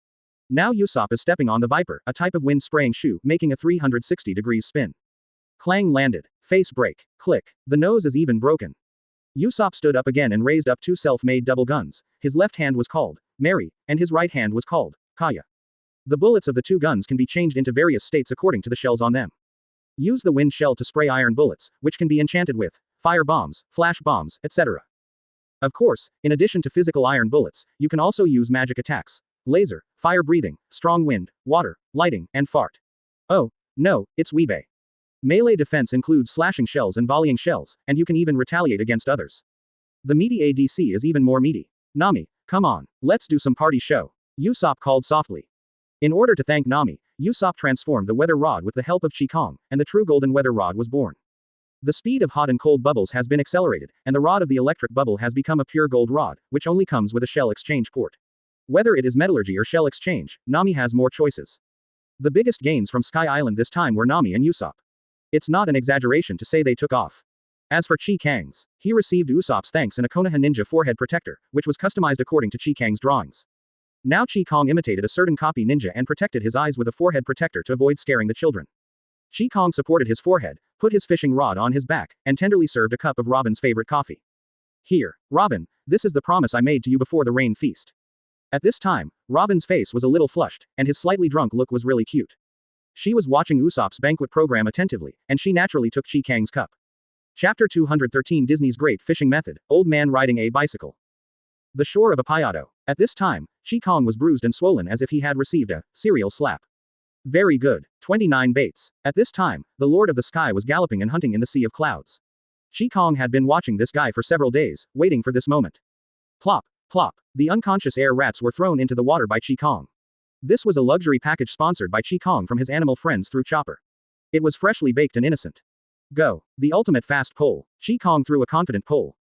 Now Usopp is stepping on the Viper, a type of wind-spraying shoe, making a 360 degrees spin. Clang landed. Face break. Click. The nose is even broken. Usopp stood up again and raised up two self-made double guns. His left hand was called Mary, and his right hand was called Kaya. The bullets of the two guns can be changed into various states according to the shells on them. Use the wind shell to spray iron bullets, which can be enchanted with fire bombs, flash bombs, etc. Of course, in addition to physical iron bullets, you can also use magic attacks. Laser, fire breathing, strong wind, water, lighting, and fart. Oh, no, it's Weebay. Melee defense includes slashing shells and volleying shells, and you can even retaliate against others. The meaty ADC is even more meaty. Nami, come on, let's do some party show. Usopp called softly. In order to thank Nami, Usopp transformed the weather rod with the help of Kang, and the true golden weather rod was born. The speed of hot and cold bubbles has been accelerated, and the rod of the electric bubble has become a pure gold rod, which only comes with a shell exchange port. Whether it is metallurgy or shell exchange, Nami has more choices. The biggest gains from Sky Island this time were Nami and Usopp. It's not an exaggeration to say they took off. As for Kang's, he received Usopp's thanks and a Konoha Ninja forehead protector, which was customized according to Kang's drawings. Now Kang imitated a certain copy ninja and protected his eyes with a forehead protector to avoid scaring the children. Kang supported his forehead, put his fishing rod on his back, and tenderly served a cup of Robin's favorite coffee. Here, Robin, this is the promise I made to you before the rain feast. At this time, Robin's face was a little flushed, and his slightly drunk look was really cute. She was watching Usopp's banquet program attentively, and she naturally took Kang's cup. Chapter 213 Disney's Great Fishing Method, Old Man Riding a Bicycle. The shore of Apayado. At this time, Kang was bruised and swollen as if he had received a serial slap. Very good. 29 baits. At this time, the Lord of the Sky was galloping and hunting in the Sea of Clouds. Kang had been watching this guy for several days, waiting for this moment. Plop, plop. The unconscious air rats were thrown into the water by Kang. This was a luxury package sponsored by Kang from his animal friends through Chopper. It was freshly baked and innocent. Go. The ultimate fast pull. Kang threw a confident pull.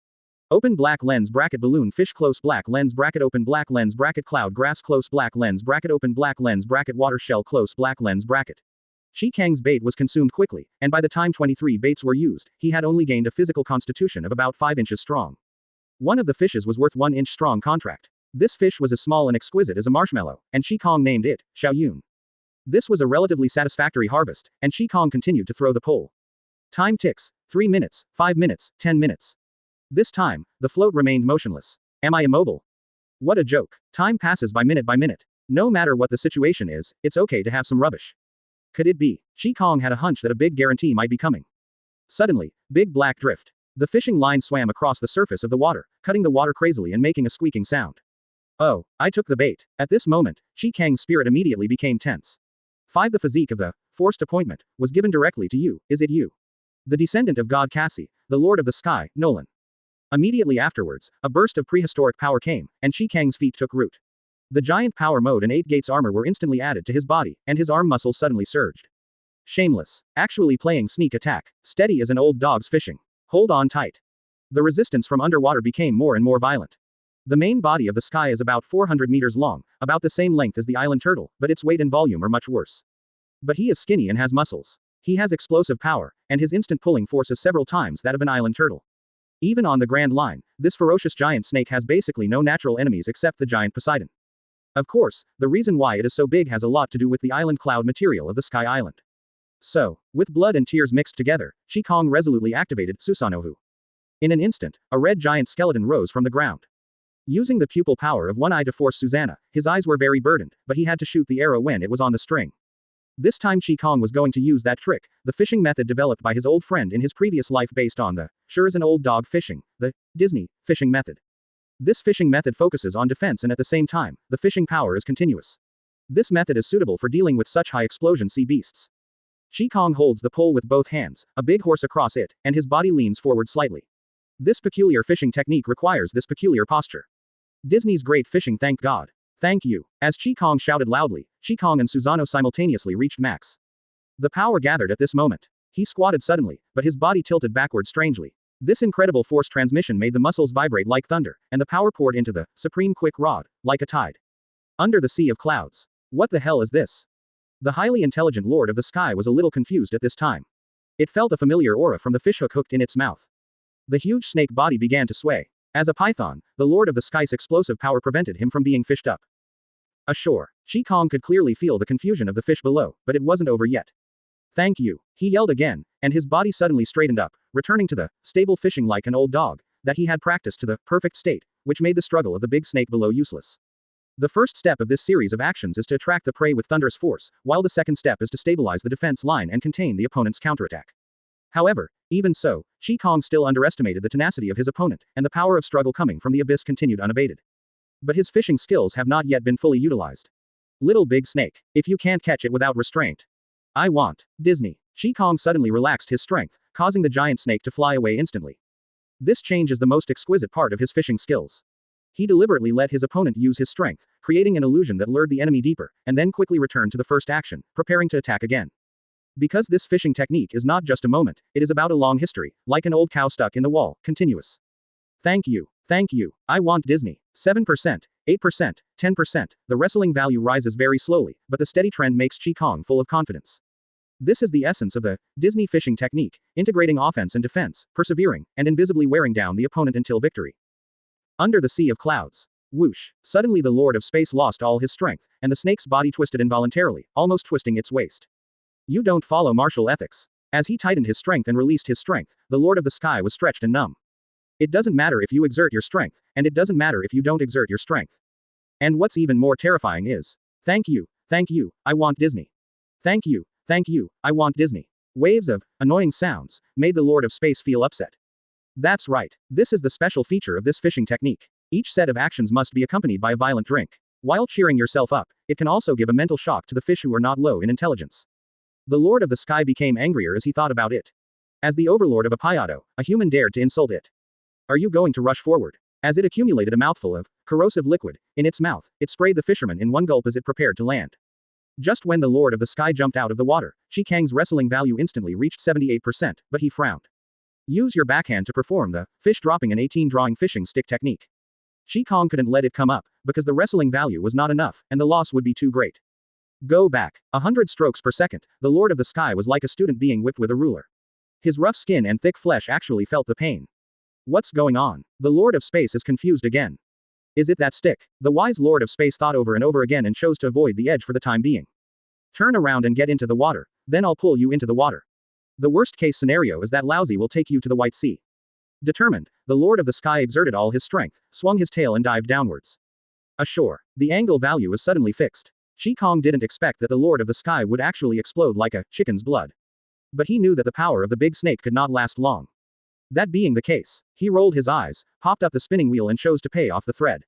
Open black lens bracket balloon fish close black lens bracket open black lens bracket cloud grass close black lens bracket open black lens bracket water shell close black lens bracket. Kang's bait was consumed quickly, and by the time 23 baits were used, he had only gained a physical constitution of about 5 inches strong. One of the fishes was worth 1 inch strong contract. This fish was as small and exquisite as a marshmallow, and Kang named it Xiaoyun. This was a relatively satisfactory harvest, and Kang continued to throw the pole. Time ticks. 3 minutes, 5 minutes, 10 minutes. This time, the float remained motionless. Am I immobile? What a joke. Time passes by minute by minute. No matter what the situation is, it's okay to have some rubbish. Could it be? Kang had a hunch that a big guarantee might be coming. Suddenly, big black drift. The fishing line swam across the surface of the water, cutting the water crazily and making a squeaking sound. Oh, I took the bait. At this moment, Kang's spirit immediately became tense. 5. The physique of the forced appointment was given directly to you. Is it you? The descendant of God Cassie, the Lord of the Sky, Nolan. Immediately afterwards, a burst of prehistoric power came, and Kang's feet took root. The giant power mode and 8 gates armor were instantly added to his body, and his arm muscles suddenly surged. Shameless. Actually playing sneak attack. Steady as an old dog's fishing. Hold on tight. The resistance from underwater became more and more violent. The main body of the sky is about 400 meters long, about the same length as the island turtle, but its weight and volume are much worse. But he is skinny and has muscles. He has explosive power, and his instant pulling force is several times that of an island turtle. Even on the Grand Line, this ferocious giant snake has basically no natural enemies except the giant Poseidon. Of course, the reason why it is so big has a lot to do with the island cloud material of the Sky Island. So, with blood and tears mixed together, Kang resolutely activated Susanoo. In an instant, a red giant skeleton rose from the ground. Using the pupil power of one eye to force Susanoo, his eyes were very burdened, but he had to shoot the arrow when it was on the string. This time Kang was going to use that trick, the fishing method developed by his old friend in his previous life based on the sure as an old dog fishing, the Disney fishing method. This fishing method focuses on defense and at the same time, the fishing power is continuous. This method is suitable for dealing with such high explosion sea beasts. Kang holds the pole with both hands, a big horse across it, and his body leans forward slightly. This peculiar fishing technique requires this peculiar posture. Disney's great fishing, thank God. Thank you. As Kang shouted loudly, Kang and Susanoo simultaneously reached max. The power gathered at this moment. He squatted suddenly, but his body tilted backward strangely. This incredible force transmission made the muscles vibrate like thunder, and the power poured into the supreme quick rod, like a tide. Under the sea of clouds. What the hell is this? The highly intelligent Lord of the Sky was a little confused at this time. It felt a familiar aura from the fishhook hooked in its mouth. The huge snake body began to sway. As a python, the Lord of the Sky's explosive power prevented him from being fished up. Ashore, Kang could clearly feel the confusion of the fish below, but it wasn't over yet. Thank you, he yelled again, and his body suddenly straightened up, returning to the stable fishing like an old dog that he had practiced to the perfect state, which made the struggle of the big snake below useless. The first step of this series of actions is to attract the prey with thunderous force, while the second step is to stabilize the defense line and contain the opponent's counterattack. However, even so, Kang still underestimated the tenacity of his opponent, and the power of struggle coming from the abyss continued unabated. But his fishing skills have not yet been fully utilized. Little big snake, if you can't catch it without restraint. I want Disney. Kang suddenly relaxed his strength, causing the giant snake to fly away instantly. This change is the most exquisite part of his fishing skills. He deliberately let his opponent use his strength, creating an illusion that lured the enemy deeper, and then quickly returned to the first action, preparing to attack again. Because this fishing technique is not just a moment, it is about a long history, like an old cow stuck in the wall, continuous. Thank you. Thank you. I want Disney. 7%, 8%, 10%. The wrestling value rises very slowly, but the steady trend makes Kang full of confidence. This is the essence of the Disney fishing technique, integrating offense and defense, persevering, and invisibly wearing down the opponent until victory. Under the sea of clouds. Whoosh. Suddenly the Lord of Space lost all his strength, and the snake's body twisted involuntarily, almost twisting its waist. You don't follow martial ethics. As he tightened his strength and released his strength, the Lord of the Sky was stretched and numb. It doesn't matter if you exert your strength, and it doesn't matter if you don't exert your strength. And what's even more terrifying is, thank you, I want Disney. Thank you, I want Disney. Waves of annoying sounds made the Lord of Space feel upset. That's right, this is the special feature of this fishing technique. Each set of actions must be accompanied by a violent drink. While cheering yourself up, it can also give a mental shock to the fish who are not low in intelligence. The Lord of the Sky became angrier as he thought about it. As the overlord of Uchiha, a human dared to insult it. Are you going to rush forward? As it accumulated a mouthful of corrosive liquid in its mouth, it sprayed the fisherman in one gulp as it prepared to land. Just when the Lord of the Sky jumped out of the water, Kang's wrestling value instantly reached 78%, but he frowned. Use your backhand to perform the fish dropping an 18 drawing fishing stick technique. Kang couldn't let it come up, because the wrestling value was not enough, and the loss would be too great. Go back. 100 strokes per second, the Lord of the Sky was like a student being whipped with a ruler. His rough skin and thick flesh actually felt the pain. What's going on? The Lord of Space is confused again. Is it that stick? The wise Lord of Space thought over and over again and chose to avoid the edge for the time being. Turn around and get into the water, then I'll pull you into the water. The worst case scenario is that Lousy will take you to the White Sea. Determined, the Lord of the Sky exerted all his strength, swung his tail and dived downwards. Ashore. The angle value is suddenly fixed. Kang didn't expect that the Lord of the Sky would actually explode like a chicken's blood. But he knew that the power of the big snake could not last long. That being the case, he rolled his eyes, popped up the spinning wheel and chose to pay off the thread.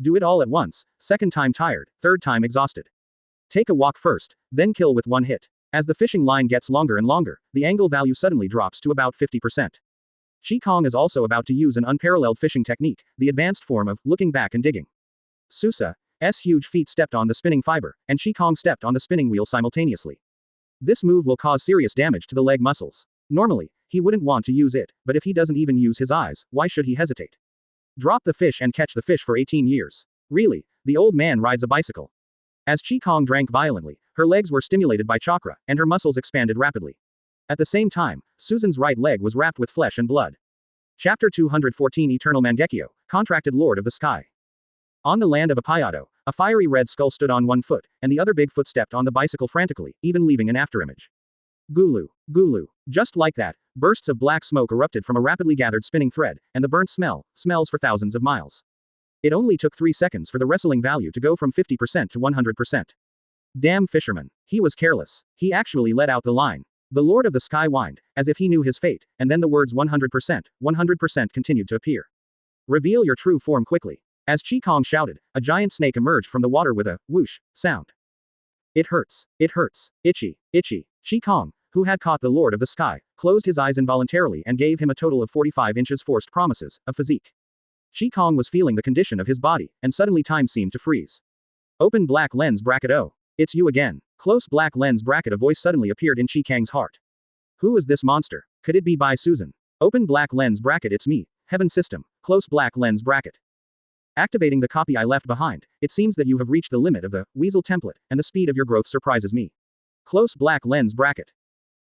Do it all at once, second time tired, third time exhausted. Take a walk first, then kill with one hit. As the fishing line gets longer and longer, the angle value suddenly drops to about 50%. Kang is also about to use an unparalleled fishing technique, the advanced form of looking back and digging. Susa's huge feet stepped on the spinning fiber, and Kang stepped on the spinning wheel simultaneously. This move will cause serious damage to the leg muscles. Normally, he wouldn't want to use it, but if he doesn't even use his eyes, why should he hesitate? Drop the fish and catch the fish for 18 years. Really, the old man rides a bicycle. As Kang drank violently, her legs were stimulated by chakra, and her muscles expanded rapidly. At the same time, Susan's right leg was wrapped with flesh and blood. Chapter 214 Eternal Mangekyo, Contracted Lord of the Sky. On the land of Uchiha, A fiery red skull stood on one foot, and the other big foot stepped on the bicycle frantically, even leaving an afterimage. Gulu. Gulu. Just like that, bursts of black smoke erupted from a rapidly gathered spinning thread, and the burnt smells for thousands of miles. It only took 3 seconds for the wrestling value to go from 50% to 100%. Damn fisherman. He was careless. He actually let out the line. The Lord of the Sky whined, as if he knew his fate, and then the words 100% continued to appear. Reveal your true form quickly. As Kang shouted, a giant snake emerged from the water with a whoosh sound. It hurts. It hurts. Itchy. Itchy. Kang, who had caught the Lord of the Sky, closed his eyes involuntarily and gave him a total of 45 inches forced promises of physique. Kang was feeling the condition of his body, and suddenly time seemed to freeze. Open black lens bracket. Oh. It's you again. Close black lens bracket. A voice suddenly appeared in Kang's heart. Who is this monster? Could it be by Susan? Open black lens bracket. It's me, Heaven System. Close black lens bracket. Activating the copy I left behind, it seems that you have reached the limit of the Weasel template, and the speed of your growth surprises me. Close black lens bracket.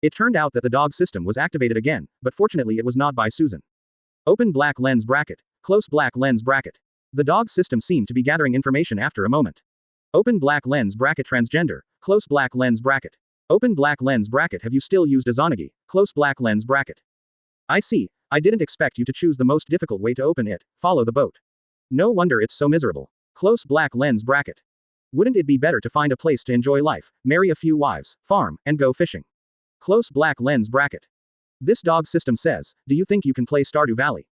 It turned out that the dog system was activated again, but fortunately it was not by Susan. Open black lens bracket. Close black lens bracket. The dog system seemed to be gathering information after a moment. Open black lens bracket. Transgender. Close black lens bracket. Open black lens bracket. Have you still used Izanagi? Close black lens bracket. I see. I didn't expect you to choose the most difficult way to open it. Follow the boat. No wonder it's so miserable. Close black lens bracket. Wouldn't it be better to find a place to enjoy life, marry a few wives, farm, and go fishing? Close black lens bracket. This dog system says, do you think you can play Stardew Valley?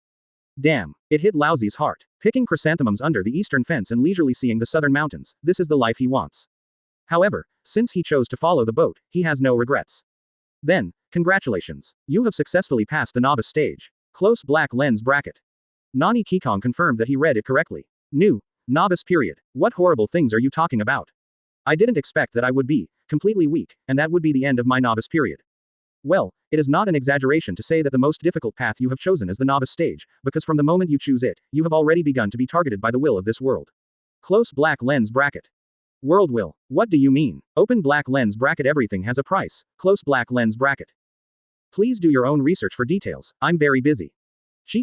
Damn, it hit Lousy's heart. Picking chrysanthemums under the eastern fence and leisurely seeing the southern mountains, this is the life he wants. However, since he chose to follow the boat, he has no regrets. Then, congratulations. You have successfully passed the novice stage. Close black lens bracket. Nani Kikong confirmed that he read it correctly. New. Novice period. What horrible things are you talking about? I didn't expect that I would be completely weak, and that would be the end of my novice period. Well, it is not an exaggeration to say that the most difficult path you have chosen is the novice stage, because from the moment you choose it, you have already begun to be targeted by the will of this world. Close black lens bracket. World will. What do you mean? Open black lens bracket. Everything has a price. Close black lens bracket. Please do your own research for details, I'm very busy.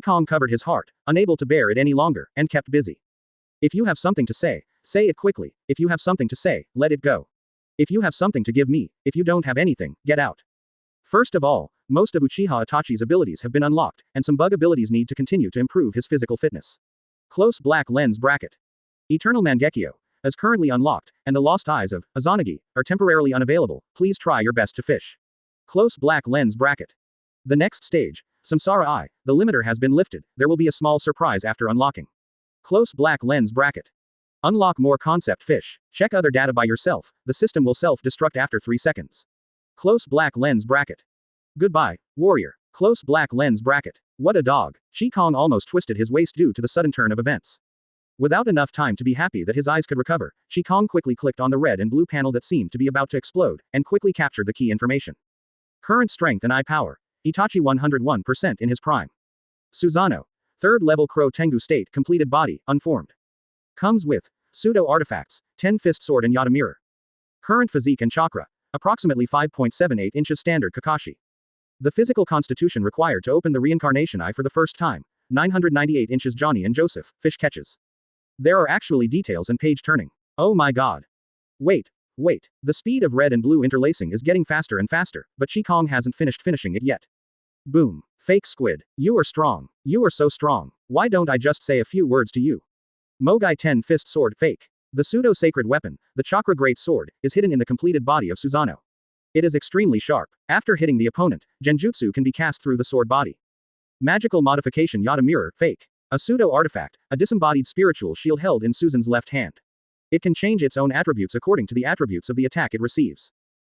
Kang covered his heart, unable to bear it any longer, and kept busy. If you have something to say it quickly. If you have something to say, let it go. If you have something to give me, if you don't have anything, get out. First of all, most of Uchiha Itachi's abilities have been unlocked, and some bug abilities need to continue to improve his physical fitness. Close black lens bracket. Eternal Mangekyo is currently unlocked, and the lost eyes of Izanagi are temporarily unavailable. Please try your best to fish. Close black lens bracket. The next stage, Samsara Eye, the limiter has been lifted. There will be a small surprise after unlocking. Close black lens bracket. Unlock more concept fish. Check other data by yourself. The system will self-destruct after 3 seconds. Close black lens bracket. Goodbye, warrior. Close black lens bracket. What a dog. Kang almost twisted his waist due to the sudden turn of events. Without enough time to be happy that his eyes could recover, Kang quickly clicked on the red and blue panel that seemed to be about to explode, and quickly captured the key information. Current strength and eye power. Itachi 101% in his prime. Susano. 3rd level Crow Tengu state completed body, unformed. Comes with pseudo artifacts, 10 fist sword and Yata mirror. Current physique and chakra. Approximately 5.78 inches standard Kakashi. The physical constitution required to open the reincarnation eye for the first time. 998 inches Johnny and Joseph, fish catches. There are actually details and page turning. Oh my god. Wait. The speed of red and blue interlacing is getting faster and faster, but Kang hasn't finished finishing it yet. Boom. Fake squid. You are strong. You are so strong. Why don't I just say a few words to you? Mogai 10 fist sword fake. The pseudo-sacred weapon, the chakra great sword, is hidden in the completed body of Susano. It is extremely sharp. After hitting the opponent, genjutsu can be cast through the sword body. Magical modification Yata mirror fake. A pseudo-artifact, a disembodied spiritual shield held in Susan's left hand. It can change its own attributes according to the attributes of the attack it receives.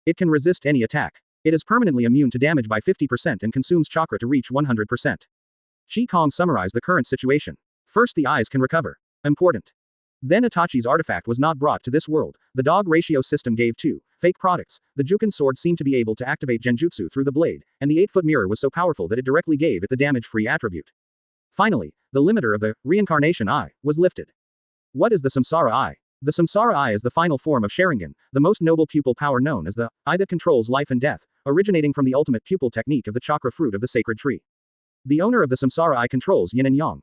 It can resist any attack. It is permanently immune to damage by 50% and consumes chakra to reach 100%. Kang summarized the current situation. First, the eyes can recover. Important. Then Itachi's artifact was not brought to this world. The dog ratio system gave 2 fake products. The Juken sword seemed to be able to activate genjutsu through the blade, and the 8-foot mirror was so powerful that it directly gave it the damage-free attribute. Finally, the limiter of the reincarnation eye was lifted. What is the Samsara Eye? The Samsara Eye is the final form of Sharingan, the most noble pupil power known as the eye that controls life and death, originating from the ultimate pupil technique of the chakra fruit of the sacred tree. The owner of the Samsara Eye controls yin and yang,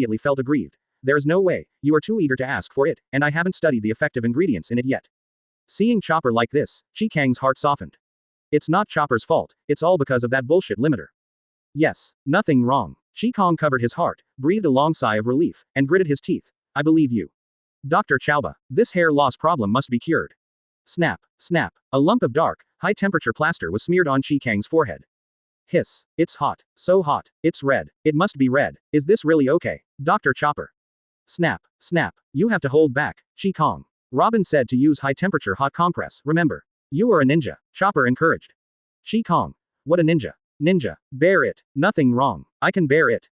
immediately felt aggrieved. There is no way, you are too eager to ask for it, and I haven't studied the effective ingredients in it yet. Seeing Chopper like this, Kang's heart softened. It's not Chopper's fault, it's all because of that bullshit limiter. Yes, nothing wrong. Kang covered his heart, breathed a long sigh of relief, and gritted his teeth. I believe you. Dr. Chauba, this hair loss problem must be cured. Snap, snap. A lump of dark, high-temperature plaster was smeared on Kang's forehead. Hiss. It's hot. So hot. It's red. It must be red. Is this really okay? Dr. Chopper. Snap, snap. You have to hold back, Kang. Robin said to use high-temperature hot compress, remember. You are a ninja, Chopper encouraged. Kang. What a ninja. Ninja. Bear it. Nothing wrong. I can bear it.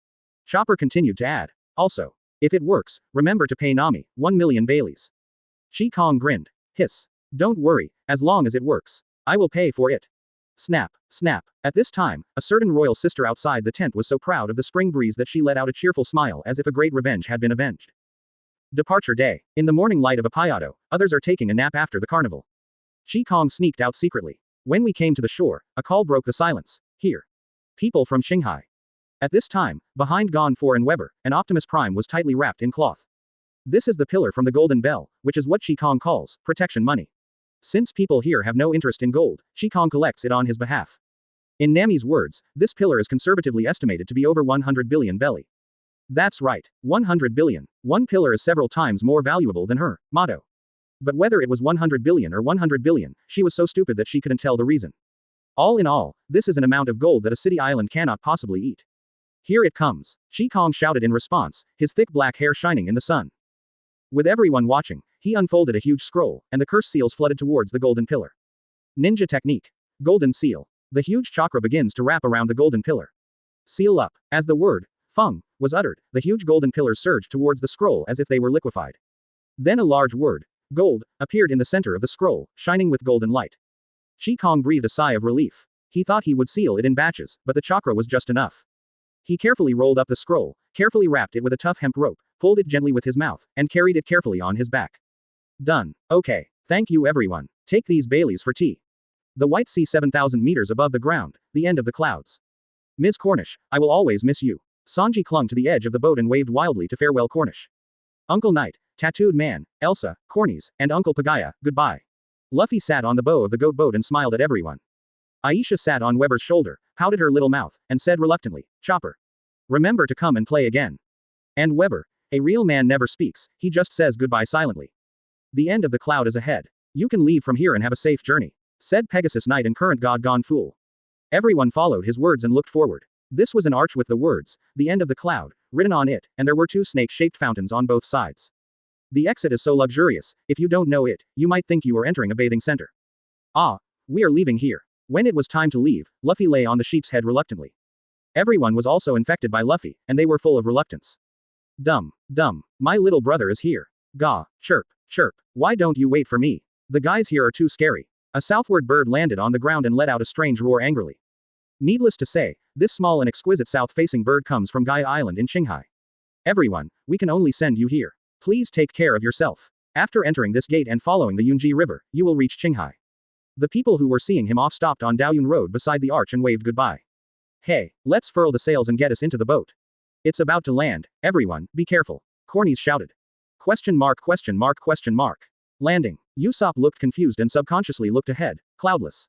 Chopper continued to add. Also. If it works, remember to pay Nami, 1 million Baileys. Kang grinned. Hiss. Don't worry, as long as it works. I will pay for it. Snap, snap. At this time, a certain royal sister outside the tent was so proud of the spring breeze that she let out a cheerful smile as if a great revenge had been avenged. Departure day. In the morning light of a Payado, others are taking a nap after the carnival. Kang sneaked out secretly. When we came to the shore, a call broke the silence. Here. People from Shanghai. At this time, behind Gon 4 and Weber, an Optimus Prime was tightly wrapped in cloth. This is the pillar from the Golden Bell, which is what Kang calls protection money. Since people here have no interest in gold, Kang collects it on his behalf. In Nami's words, this pillar is conservatively estimated to be over 100 billion belly. That's right, 100 billion. One pillar is several times more valuable than her motto. But whether it was 100 billion or 100 billion, she was so stupid that she couldn't tell the reason. All in all, this is an amount of gold that a city island cannot possibly eat. Here it comes. Kang shouted in response, his thick black hair shining in the sun. With everyone watching, he unfolded a huge scroll, and the curse seals flooded towards the golden pillar. Ninja technique. Golden seal. The huge chakra begins to wrap around the golden pillar. Seal up. As the word, Feng, was uttered, the huge golden pillars surged towards the scroll as if they were liquefied. Then a large word, gold, appeared in the center of the scroll, shining with golden light. Kang breathed a sigh of relief. He thought he would seal it in batches, but the chakra was just enough. He carefully rolled up the scroll, carefully wrapped it with a tough hemp rope, pulled it gently with his mouth, and carried it carefully on his back. Done. Okay. Thank you everyone. Take these Baileys for tea. The White Sea 7,000 meters above the ground, the end of the clouds. Ms. Cornish, I will always miss you. Sanji clung to the edge of the boat and waved wildly to farewell Cornish. Uncle Knight, Tattooed Man, Elsa, Cornies, and Uncle Pagaya, goodbye. Luffy sat on the bow of the goat boat and smiled at everyone. Aisha sat on Weber's shoulder, pouted her little mouth, and said reluctantly, Chopper. Remember to come and play again. And Weber, a real man never speaks, he just says goodbye silently. The end of the cloud is ahead. You can leave from here and have a safe journey, said Pegasus Knight and current god Gon Fool. Everyone followed his words and looked forward. This was an arch with the words, the end of the cloud, written on it, and there were two snake-shaped fountains on both sides. The exit is so luxurious, if you don't know it, you might think you are entering a bathing center. Ah, we are leaving here. When it was time to leave, Luffy lay on the sheep's head reluctantly. Everyone was also infected by Luffy, and they were full of reluctance. Dumb, my little brother is here. Gah, chirp, chirp, why don't you wait for me? The guys here are too scary. A southward bird landed on the ground and let out a strange roar angrily. Needless to say, this small and exquisite south-facing bird comes from Gaia Island in Qinghai. Everyone, we can only send you here. Please take care of yourself. After entering this gate and following the Yunji River, you will reach Qinghai. The people who were seeing him off stopped on Daoyun Road beside the arch and waved goodbye. Hey, let's furl the sails and get us into the boat. It's about to land, everyone, be careful. Cornies shouted. Question mark. Landing. Usopp looked confused and subconsciously looked ahead, cloudless.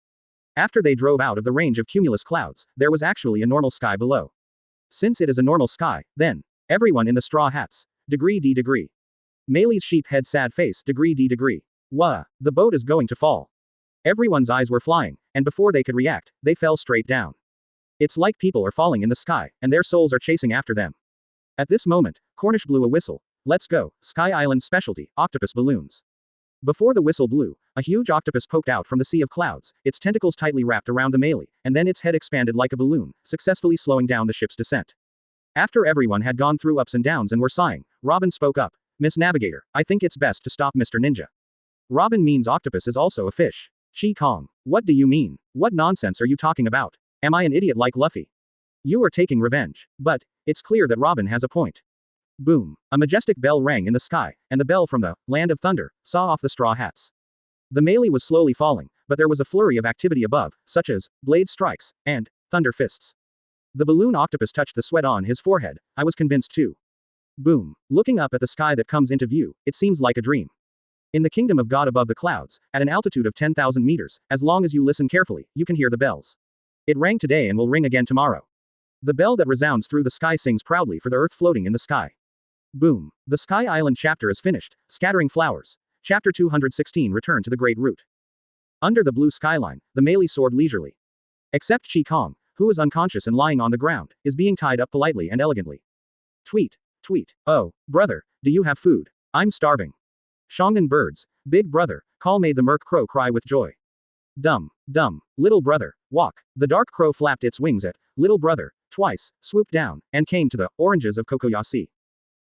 After they drove out of the range of cumulus clouds, there was actually a normal sky below. Since it is a normal sky, then, everyone in the straw hats. Degree. Meili's sheep head sad face. Degree. Wah, the boat is going to fall. Everyone's eyes were flying, and before they could react, they fell straight down. It's like people are falling in the sky, and their souls are chasing after them. At this moment, Cornish blew a whistle. Let's go, Sky Island specialty, octopus balloons. Before the whistle blew, a huge octopus poked out from the sea of clouds, its tentacles tightly wrapped around the Meili, and then its head expanded like a balloon, successfully slowing down the ship's descent. After everyone had gone through ups and downs and were sighing, Robin spoke up. Miss Navigator, I think it's best to stop Mr. Ninja. Robin means octopus is also a fish. Kang, what do you mean? What nonsense are you talking about? Am I an idiot like Luffy? You are taking revenge. But, it's clear that Robin has a point. Boom. A majestic bell rang in the sky, and the bell from the Land of Thunder saw off the straw hats. The Meili was slowly falling, but there was a flurry of activity above, such as blade strikes and thunder fists. The balloon octopus touched the sweat on his forehead. I was convinced too. Boom. Looking up at the sky that comes into view, it seems like a dream. In the kingdom of God above the clouds, at an altitude of 10,000 meters, as long as you listen carefully, you can hear the bells. It rang today and will ring again tomorrow. The bell that resounds through the sky sings proudly for the earth floating in the sky. Boom. The Sky Island chapter is finished, scattering flowers. Chapter 216 Return to the Great Root. Under the blue skyline, the Meili soared leisurely. Except Kang, who is unconscious and lying on the ground, is being tied up politely and elegantly. Tweet. Oh, brother, do you have food? I'm starving. Shongan birds, big brother, call made the merc crow cry with joy. Dumb, little brother, walk. The dark crow flapped its wings at little brother, twice, swooped down, and came to the oranges of Kokoyasi.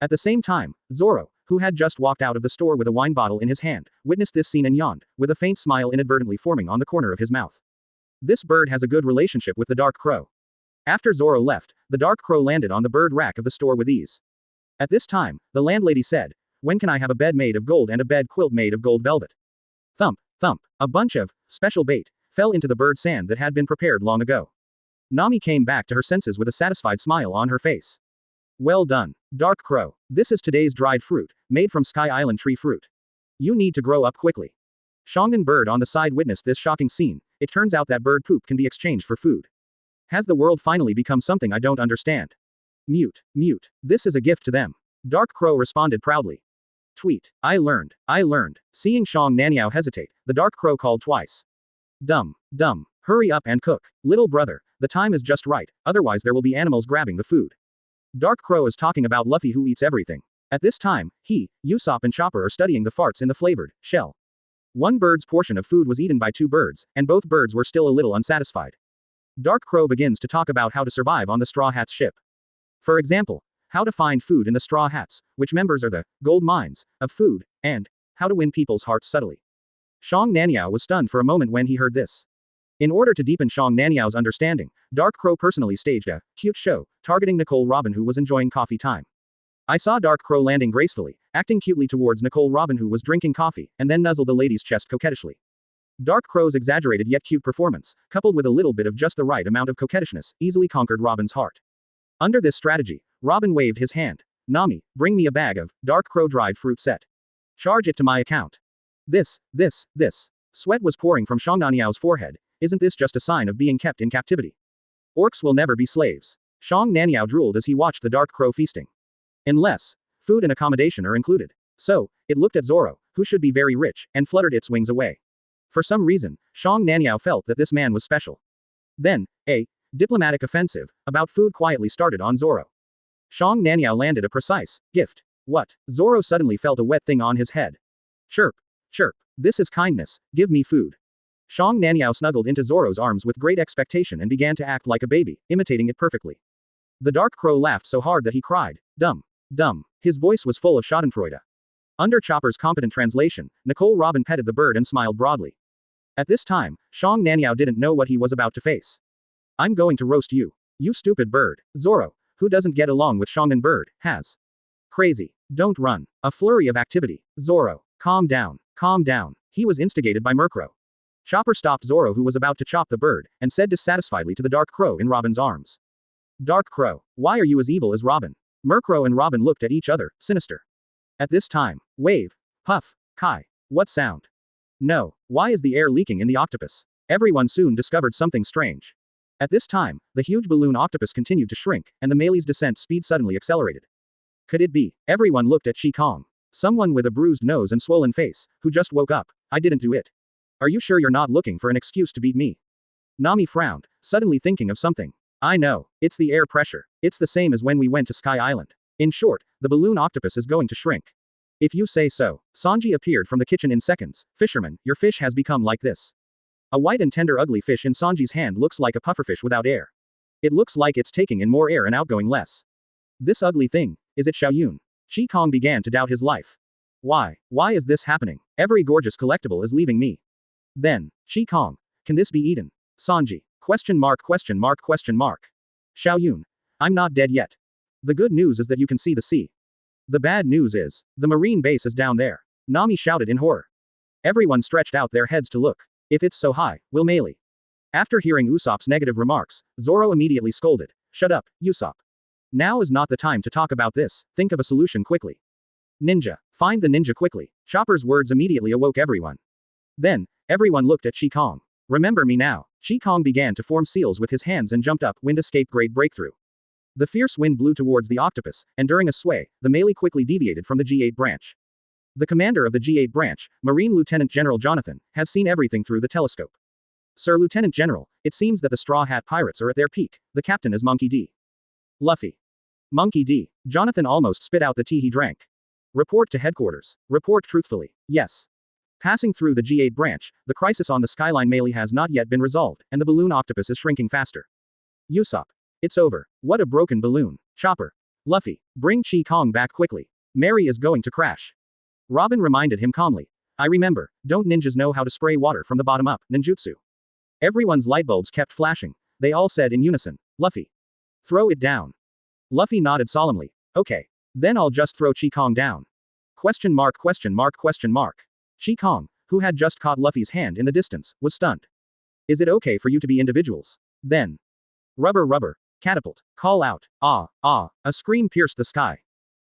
At the same time, Zoro, who had just walked out of the store with a wine bottle in his hand, witnessed this scene and yawned, with a faint smile inadvertently forming on the corner of his mouth. This bird has a good relationship with the dark crow. After Zoro left, the dark crow landed on the bird rack of the store with ease. At this time, the landlady said, When can I have a bed made of gold and a bed quilt made of gold velvet? Thump, thump. A bunch of special bait fell into the bird sand that had been prepared long ago. Nami came back to her senses with a satisfied smile on her face. Well done, Dark Crow. This is today's dried fruit, made from Sky Island tree fruit. You need to grow up quickly. Shongan Bird on the side witnessed this shocking scene. It turns out that bird poop can be exchanged for food. Has the world finally become something I don't understand? Mute, mute. This is a gift to them. Dark Crow responded proudly. Tweet. I learned. Seeing Shang Naniao hesitate, the Dark Crow called twice. Dumb. Hurry up and cook. Little brother, the time is just right, otherwise there will be animals grabbing the food. Dark Crow is talking about Luffy who eats everything. At this time, he, Usopp and Chopper are studying the farts in the flavored shell. One bird's portion of food was eaten by two birds, and both birds were still a little unsatisfied. Dark Crow begins to talk about how to survive on the Straw Hats ship. For example, how to find food in the Straw Hats, which members are the gold mines of food, and how to win people's hearts subtly. Shang Naniao was stunned for a moment when he heard this. In order to deepen Shang Naniao's understanding, Dark Crow personally staged a cute show, targeting Nicole Robin who was enjoying coffee time. I saw Dark Crow landing gracefully, acting cutely towards Nicole Robin who was drinking coffee, and then nuzzled the lady's chest coquettishly. Dark Crow's exaggerated yet cute performance, coupled with a little bit of just the right amount of coquettishness, easily conquered Robin's heart. Under this strategy, Robin waved his hand. Nami, bring me a bag of Dark Crow dried fruit set. Charge it to my account. This. Sweat was pouring from Shang Naniao's forehead. Isn't this just a sign of being kept in captivity? Orcs will never be slaves. Shang Naniao drooled as he watched the Dark Crow feasting. Unless food and accommodation are included. So, it looked at Zoro, who should be very rich, and fluttered its wings away. For some reason, Shang Naniao felt that this man was special. Then, a diplomatic offensive about food quietly started on Zoro. Shang Naniao landed a precise gift. What? Zoro suddenly felt a wet thing on his head. Chirp. This is kindness, give me food. Shang Naniao snuggled into Zoro's arms with great expectation and began to act like a baby, imitating it perfectly. The Dark Crow laughed so hard that he cried. Dumb. His voice was full of schadenfreude. Under Chopper's competent translation, Nicole Robin petted the bird and smiled broadly. At this time, Shang Naniao didn't know what he was about to face. I'm going to roast you. You stupid bird. Zoro, who doesn't get along with Shongan Bird, has. Crazy. Don't run. A flurry of activity. Zoro, calm down. He was instigated by Murkrow. Chopper stopped Zoro who was about to chop the bird, and said dissatisfiedly to the Dark Crow in Robin's arms. Dark Crow, why are you as evil as Robin? Murkrow and Robin looked at each other, sinister. At this time, wave, puff, kai. What sound? No, why is the air leaking in the octopus? Everyone soon discovered something strange. At this time, the huge balloon octopus continued to shrink, and the Melee's descent speed suddenly accelerated. Could it be? Everyone looked at Kang. Someone with a bruised nose and swollen face, who just woke up. I didn't do it. Are you sure you're not looking for an excuse to beat me? Nami frowned, suddenly thinking of something. I know, it's the air pressure. It's the same as when we went to Sky Island. In short, the balloon octopus is going to shrink. If you say so. Sanji appeared from the kitchen in seconds. Fisherman, your fish has become like this. A white and tender ugly fish in Sanji's hand looks like a pufferfish without air. It looks like it's taking in more air and outgoing less. This ugly thing, is it Xiaoyun? Kang began to doubt his life. Why is this happening? Every gorgeous collectible is leaving me. Then, Kang, can this be eaten? Sanji, question mark. Xiaoyun, I'm not dead yet. The good news is that you can see the sea. The bad news is, the marine base is down there. Nami shouted in horror. Everyone stretched out their heads to look. If it's so high, we'll melee. After hearing Usopp's negative remarks, Zoro immediately scolded. Shut up, Usopp. Now is not the time to talk about this, think of a solution quickly. Ninja, find the ninja quickly. Chopper's words immediately awoke everyone. Then, everyone looked at Kang. Remember me now. Kang began to form seals with his hands and jumped up, wind escape great breakthrough. The fierce wind blew towards the octopus, and during a sway, the melee quickly deviated from the G8 branch. The commander of the G8 branch, Marine Lieutenant General Jonathan, has seen everything through the telescope. Sir Lieutenant General, it seems that the Straw Hat Pirates are at their peak. The captain is Monkey D. Luffy. Monkey D. Jonathan almost spit out the tea he drank. Report to headquarters. Report truthfully. Yes. Passing through the G8 branch, the crisis on the Skyline melee has not yet been resolved, and the balloon octopus is shrinking faster. Usopp. It's over. What a broken balloon. Chopper. Luffy. Bring Kang back quickly. Mary is going to crash. Robin reminded him calmly. I remember, don't ninjas know how to spray water from the bottom up, ninjutsu? Everyone's lightbulbs kept flashing. They all said in unison, Luffy. Throw it down. Luffy nodded solemnly. Okay. Then I'll just throw Kang down. Question mark question mark question mark. Kang, who had just caught Luffy's hand in the distance, was stunned. Is it okay for you to be individuals? Then. Rubber rubber. Catapult. Call out. Ah, ah, a scream pierced the sky.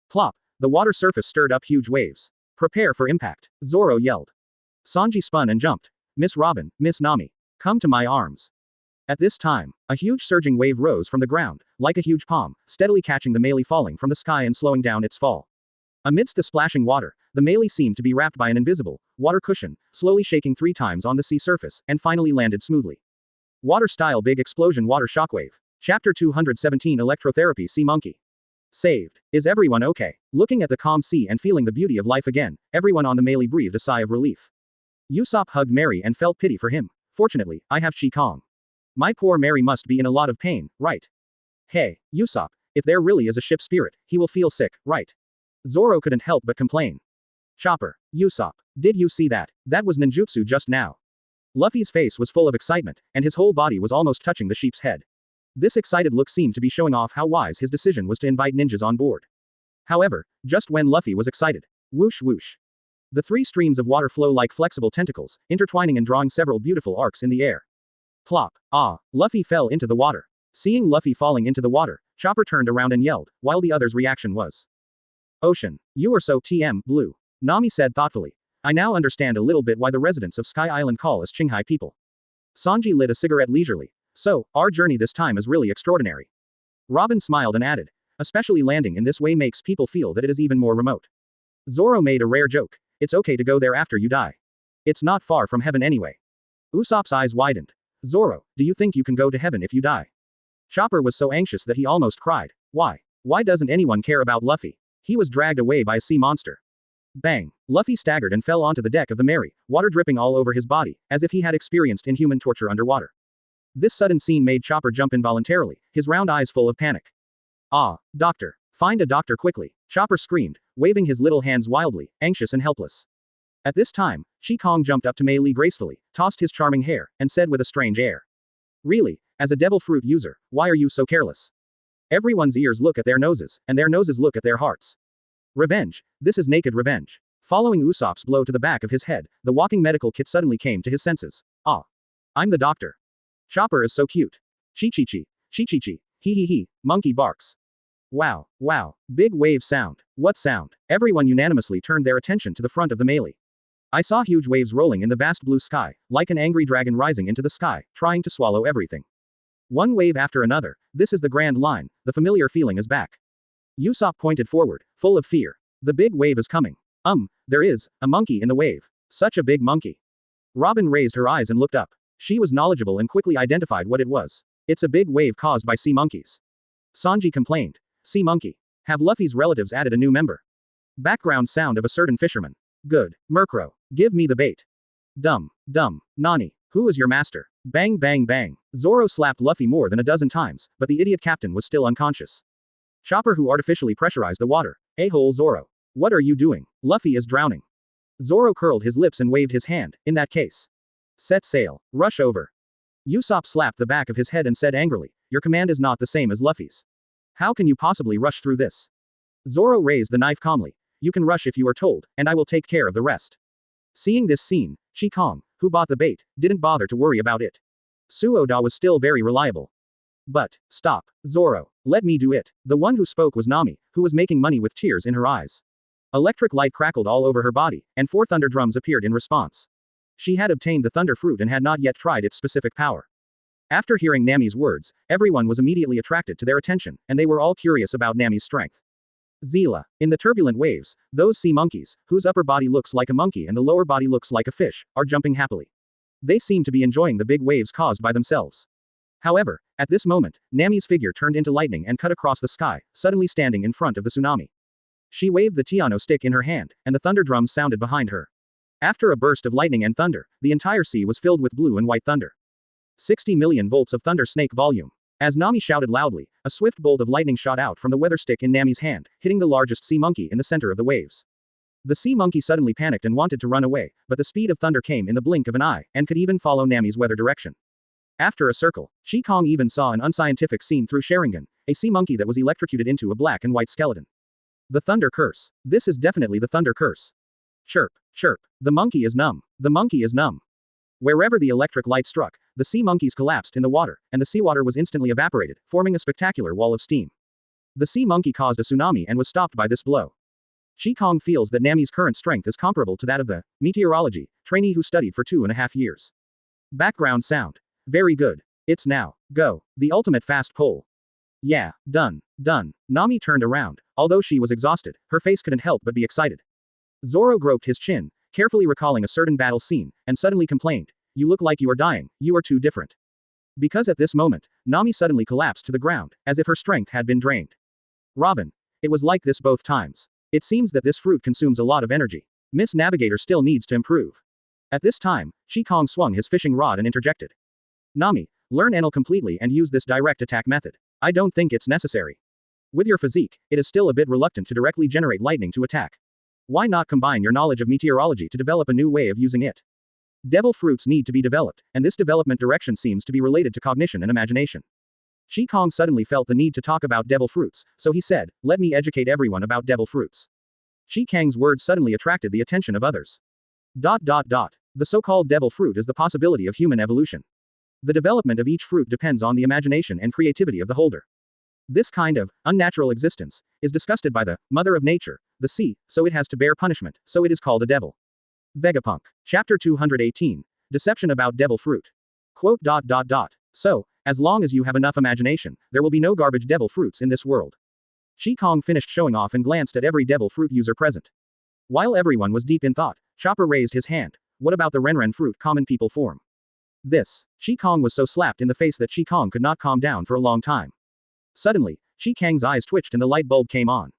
Plop. The water surface stirred up huge waves. Prepare for impact. Zoro yelled. Sanji spun and jumped. Miss Robin, Miss Nami. Come to my arms. At this time, a huge surging wave rose from the ground, like a huge palm, steadily catching the melee falling from the sky and slowing down its fall. Amidst the splashing water, the melee seemed to be wrapped by an invisible, water cushion, slowly shaking 3 times on the sea surface, and finally landed smoothly. Water-style big explosion water shockwave. Chapter 217 Electrotherapy Sea Monkey. Saved. Is everyone okay? Looking at the calm sea and feeling the beauty of life again, everyone on the melee breathed a sigh of relief. Usopp hugged Mary and felt pity for him. Fortunately, I have Kang. My poor Mary must be in a lot of pain, right? Hey, Usopp, if there really is a ship spirit, he will feel sick, right? Zoro couldn't help but complain. Chopper. Usopp. Did you see that? That was ninjutsu just now. Luffy's face was full of excitement, and his whole body was almost touching the sheep's head. This excited look seemed to be showing off how wise his decision was to invite ninjas on board. However, just when Luffy was excited, whoosh whoosh. The 3 streams of water flow like flexible tentacles, intertwining and drawing several beautiful arcs in the air. Plop. Ah, Luffy fell into the water. Seeing Luffy falling into the water, Chopper turned around and yelled, while the other's reaction was. Ocean. You are so blue. Nami said thoughtfully. I now understand a little bit why the residents of Sky Island call us Qinghai people. Sanji lit a cigarette leisurely. So, our journey this time is really extraordinary. Robin smiled and added. Especially landing in this way makes people feel that it is even more remote. Zoro made a rare joke. It's okay to go there after you die. It's not far from heaven anyway. Usopp's eyes widened. Zoro, do you think you can go to heaven if you die? Chopper was so anxious that he almost cried. Why? Why doesn't anyone care about Luffy? He was dragged away by a sea monster. Bang! Luffy staggered and fell onto the deck of the Mary, water dripping all over his body, as if he had experienced inhuman torture underwater. This sudden scene made Chopper jump involuntarily, his round eyes full of panic. Ah, doctor! Find a doctor quickly! Chopper screamed, waving his little hands wildly, anxious and helpless. At this time, Kang jumped up to Mei Li gracefully, tossed his charming hair, and said with a strange air. Really, as a devil fruit user, why are you so careless? Everyone's ears look at their noses, and their noses look at their hearts. Revenge. This is naked revenge. Following Usopp's blow to the back of his head, the walking medical kit suddenly came to his senses. Ah. I'm the doctor. Chopper is so cute. Chi-chi-chi. Chi-chi-chi. Hee-hee-hee. Monkey barks. Wow. Wow. Big wave sound. What sound? Everyone unanimously turned their attention to the front of the melee. I saw huge waves rolling in the vast blue sky, like an angry dragon rising into the sky, trying to swallow everything. One wave after another, this is the grand line, the familiar feeling is back. Usopp pointed forward, full of fear. The big wave is coming. There is a monkey in the wave. Such a big monkey. Robin raised her eyes and looked up. She was knowledgeable and quickly identified what it was. It's a big wave caused by sea monkeys. Sanji complained. Sea monkey. Have Luffy's relatives added a new member? Background sound of a certain fisherman. Good. Murkrow. Give me the bait. Dumb. Nani. Who is your master? Bang bang bang. Zoro slapped Luffy more than a dozen times, but the idiot captain was still unconscious. Chopper who artificially pressurized the water. A-hole Zoro. What are you doing? Luffy is drowning. Zoro curled his lips and waved his hand. In that case. Set sail. Rush over. Usopp slapped the back of his head and said angrily, your command is not the same as Luffy's. How can you possibly rush through this? Zoro raised the knife calmly. You can rush if you are told, and I will take care of the rest. Seeing this scene, Kang, who bought the bait, didn't bother to worry about it. Suoda was still very reliable. But, stop, Zoro, let me do it. The one who spoke was Nami, who was making money with tears in her eyes. Electric light crackled all over her body, and 4 thunder drums appeared in response. She had obtained the thunder fruit and had not yet tried its specific power. After hearing Nami's words, everyone was immediately attracted to their attention, and they were all curious about Nami's strength. Zila. In the turbulent waves, those sea monkeys, whose upper body looks like a monkey and the lower body looks like a fish, are jumping happily. They seem to be enjoying the big waves caused by themselves. However, at this moment, Nami's figure turned into lightning and cut across the sky, suddenly standing in front of the tsunami. She waved the Tiano stick in her hand, and the thunder drums sounded behind her. After a burst of lightning and thunder, the entire sea was filled with blue and white thunder. 60 million volts of thunder snake volume. As Nami shouted loudly, a swift bolt of lightning shot out from the weather stick in Nami's hand, hitting the largest sea monkey in the center of the waves. The sea monkey suddenly panicked and wanted to run away, but the speed of thunder came in the blink of an eye, and could even follow Nami's weather direction. After a circle, Kang even saw an unscientific scene through Sharingan, a sea monkey that was electrocuted into a black and white skeleton. The thunder curse. This is definitely the thunder curse. Chirp, chirp. The monkey is numb. The monkey is numb. Wherever the electric light struck, the sea monkeys collapsed in the water, and the seawater was instantly evaporated, forming a spectacular wall of steam. The sea monkey caused a tsunami and was stopped by this blow. Kang feels that Nami's current strength is comparable to that of the meteorology trainee who studied for 2.5 years. Background sound. Very good. It's now. Go. The ultimate fast pole. Yeah, done. Done. Nami turned around. Although she was exhausted, her face couldn't help but be excited. Zoro groped his chin, carefully recalling a certain battle scene, and suddenly complained, "You look like you are dying, you are too different." Because at this moment, Nami suddenly collapsed to the ground, as if her strength had been drained. Robin. It was like this both times. It seems that this fruit consumes a lot of energy. Miss Navigator still needs to improve. At this time, Kang swung his fishing rod and interjected. Nami, learn Enel completely and use this direct attack method. I don't think it's necessary. With your physique, it is still a bit reluctant to directly generate lightning to attack. Why not combine your knowledge of meteorology to develop a new way of using it? Devil fruits need to be developed, and this development direction seems to be related to cognition and imagination. Kang suddenly felt the need to talk about devil fruits, so he said, "Let me educate everyone about devil fruits." Kang's words suddenly attracted the attention of others. The so-called devil fruit is the possibility of human evolution. The development of each fruit depends on the imagination and creativity of the holder. This kind of unnatural existence is disgusted by the mother of nature, the sea, so it has to bear punishment, so it is called a devil. Vegapunk. Chapter 218. Deception about devil fruit. Quote. So, as long as you have enough imagination, there will be no garbage devil fruits in this world. Kang finished showing off and glanced at every devil fruit user present. While everyone was deep in thought, Chopper raised his hand. What about the Renren fruit common people form? This. Kang was so slapped in the face that Kang could not calm down for a long time. Suddenly, Kang's eyes twitched and the light bulb came on.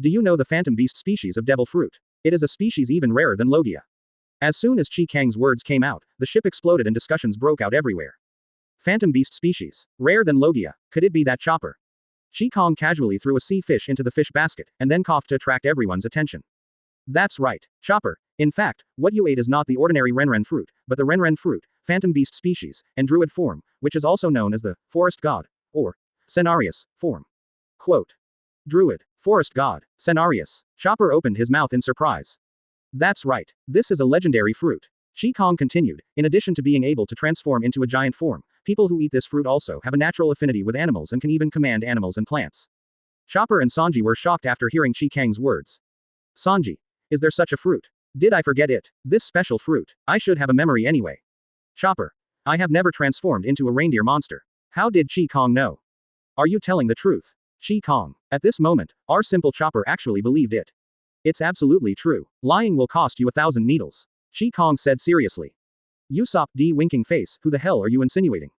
Do you know the phantom beast species of devil fruit? It is a species even rarer than Logia. As soon as Kang's words came out, the ship exploded and discussions broke out everywhere. Phantom beast species. Rare than Logia. Could it be that Chopper? Kang casually threw a sea fish into the fish basket, and then coughed to attract everyone's attention. That's right, Chopper. In fact, what you ate is not the ordinary Renren fruit, but the Renren fruit, phantom beast species, and druid form, which is also known as the forest god, or Cenarius form. Quote. Druid, forest god, Cenarius. Chopper opened his mouth in surprise. That's right. This is a legendary fruit. Kang continued, in addition to being able to transform into a giant form, people who eat this fruit also have a natural affinity with animals and can even command animals and plants. Chopper and Sanji were shocked after hearing Kang's words. Sanji. Is there such a fruit? Did I forget it? This special fruit. I should have a memory anyway. Chopper. I have never transformed into a reindeer monster. How did Kang know? Are you telling the truth? Kang. At this moment, our simple Chopper actually believed it. It's absolutely true. Lying will cost you 1,000 needles. Kang said seriously. Usopp D winking face, who the hell are you insinuating?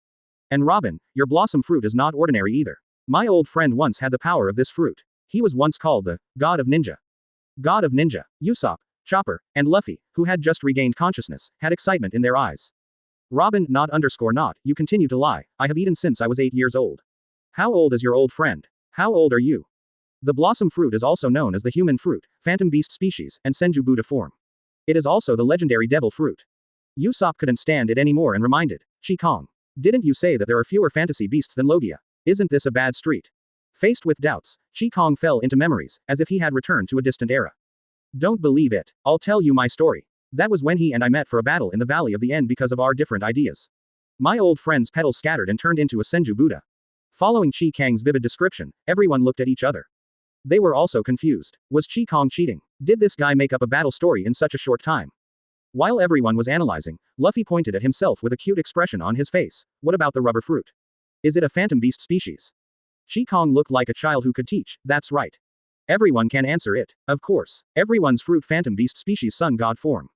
And Robin, your blossom fruit is not ordinary either. My old friend once had the power of this fruit. He was once called the God of Ninja. God of Ninja. Usopp, Chopper, and Luffy, who had just regained consciousness, had excitement in their eyes. Robin, not, you continue to lie. I have eaten since I was 8 years old. How old is your old friend? How old are you? The blossom fruit is also known as the human fruit, phantom beast species, and Senju Buddha form. It is also the legendary devil fruit. Usopp couldn't stand it anymore and reminded, Kang. Didn't you say that there are fewer fantasy beasts than Logia? Isn't this a bad street? Faced with doubts, Kang fell into memories, as if he had returned to a distant era. Don't believe it. I'll tell you my story. That was when he and I met for a battle in the Valley of the End because of our different ideas. My old friend's petals scattered and turned into a Senju Buddha. Following Kang's vivid description, everyone looked at each other. They were also confused. Was Kang cheating? Did this guy make up a battle story in such a short time? While everyone was analyzing, Luffy pointed at himself with a cute expression on his face. What about the rubber fruit? Is it a phantom beast species? Kang looked like a child who could teach. That's right. Everyone can answer it. Of course. Everyone's fruit phantom beast species sun god form.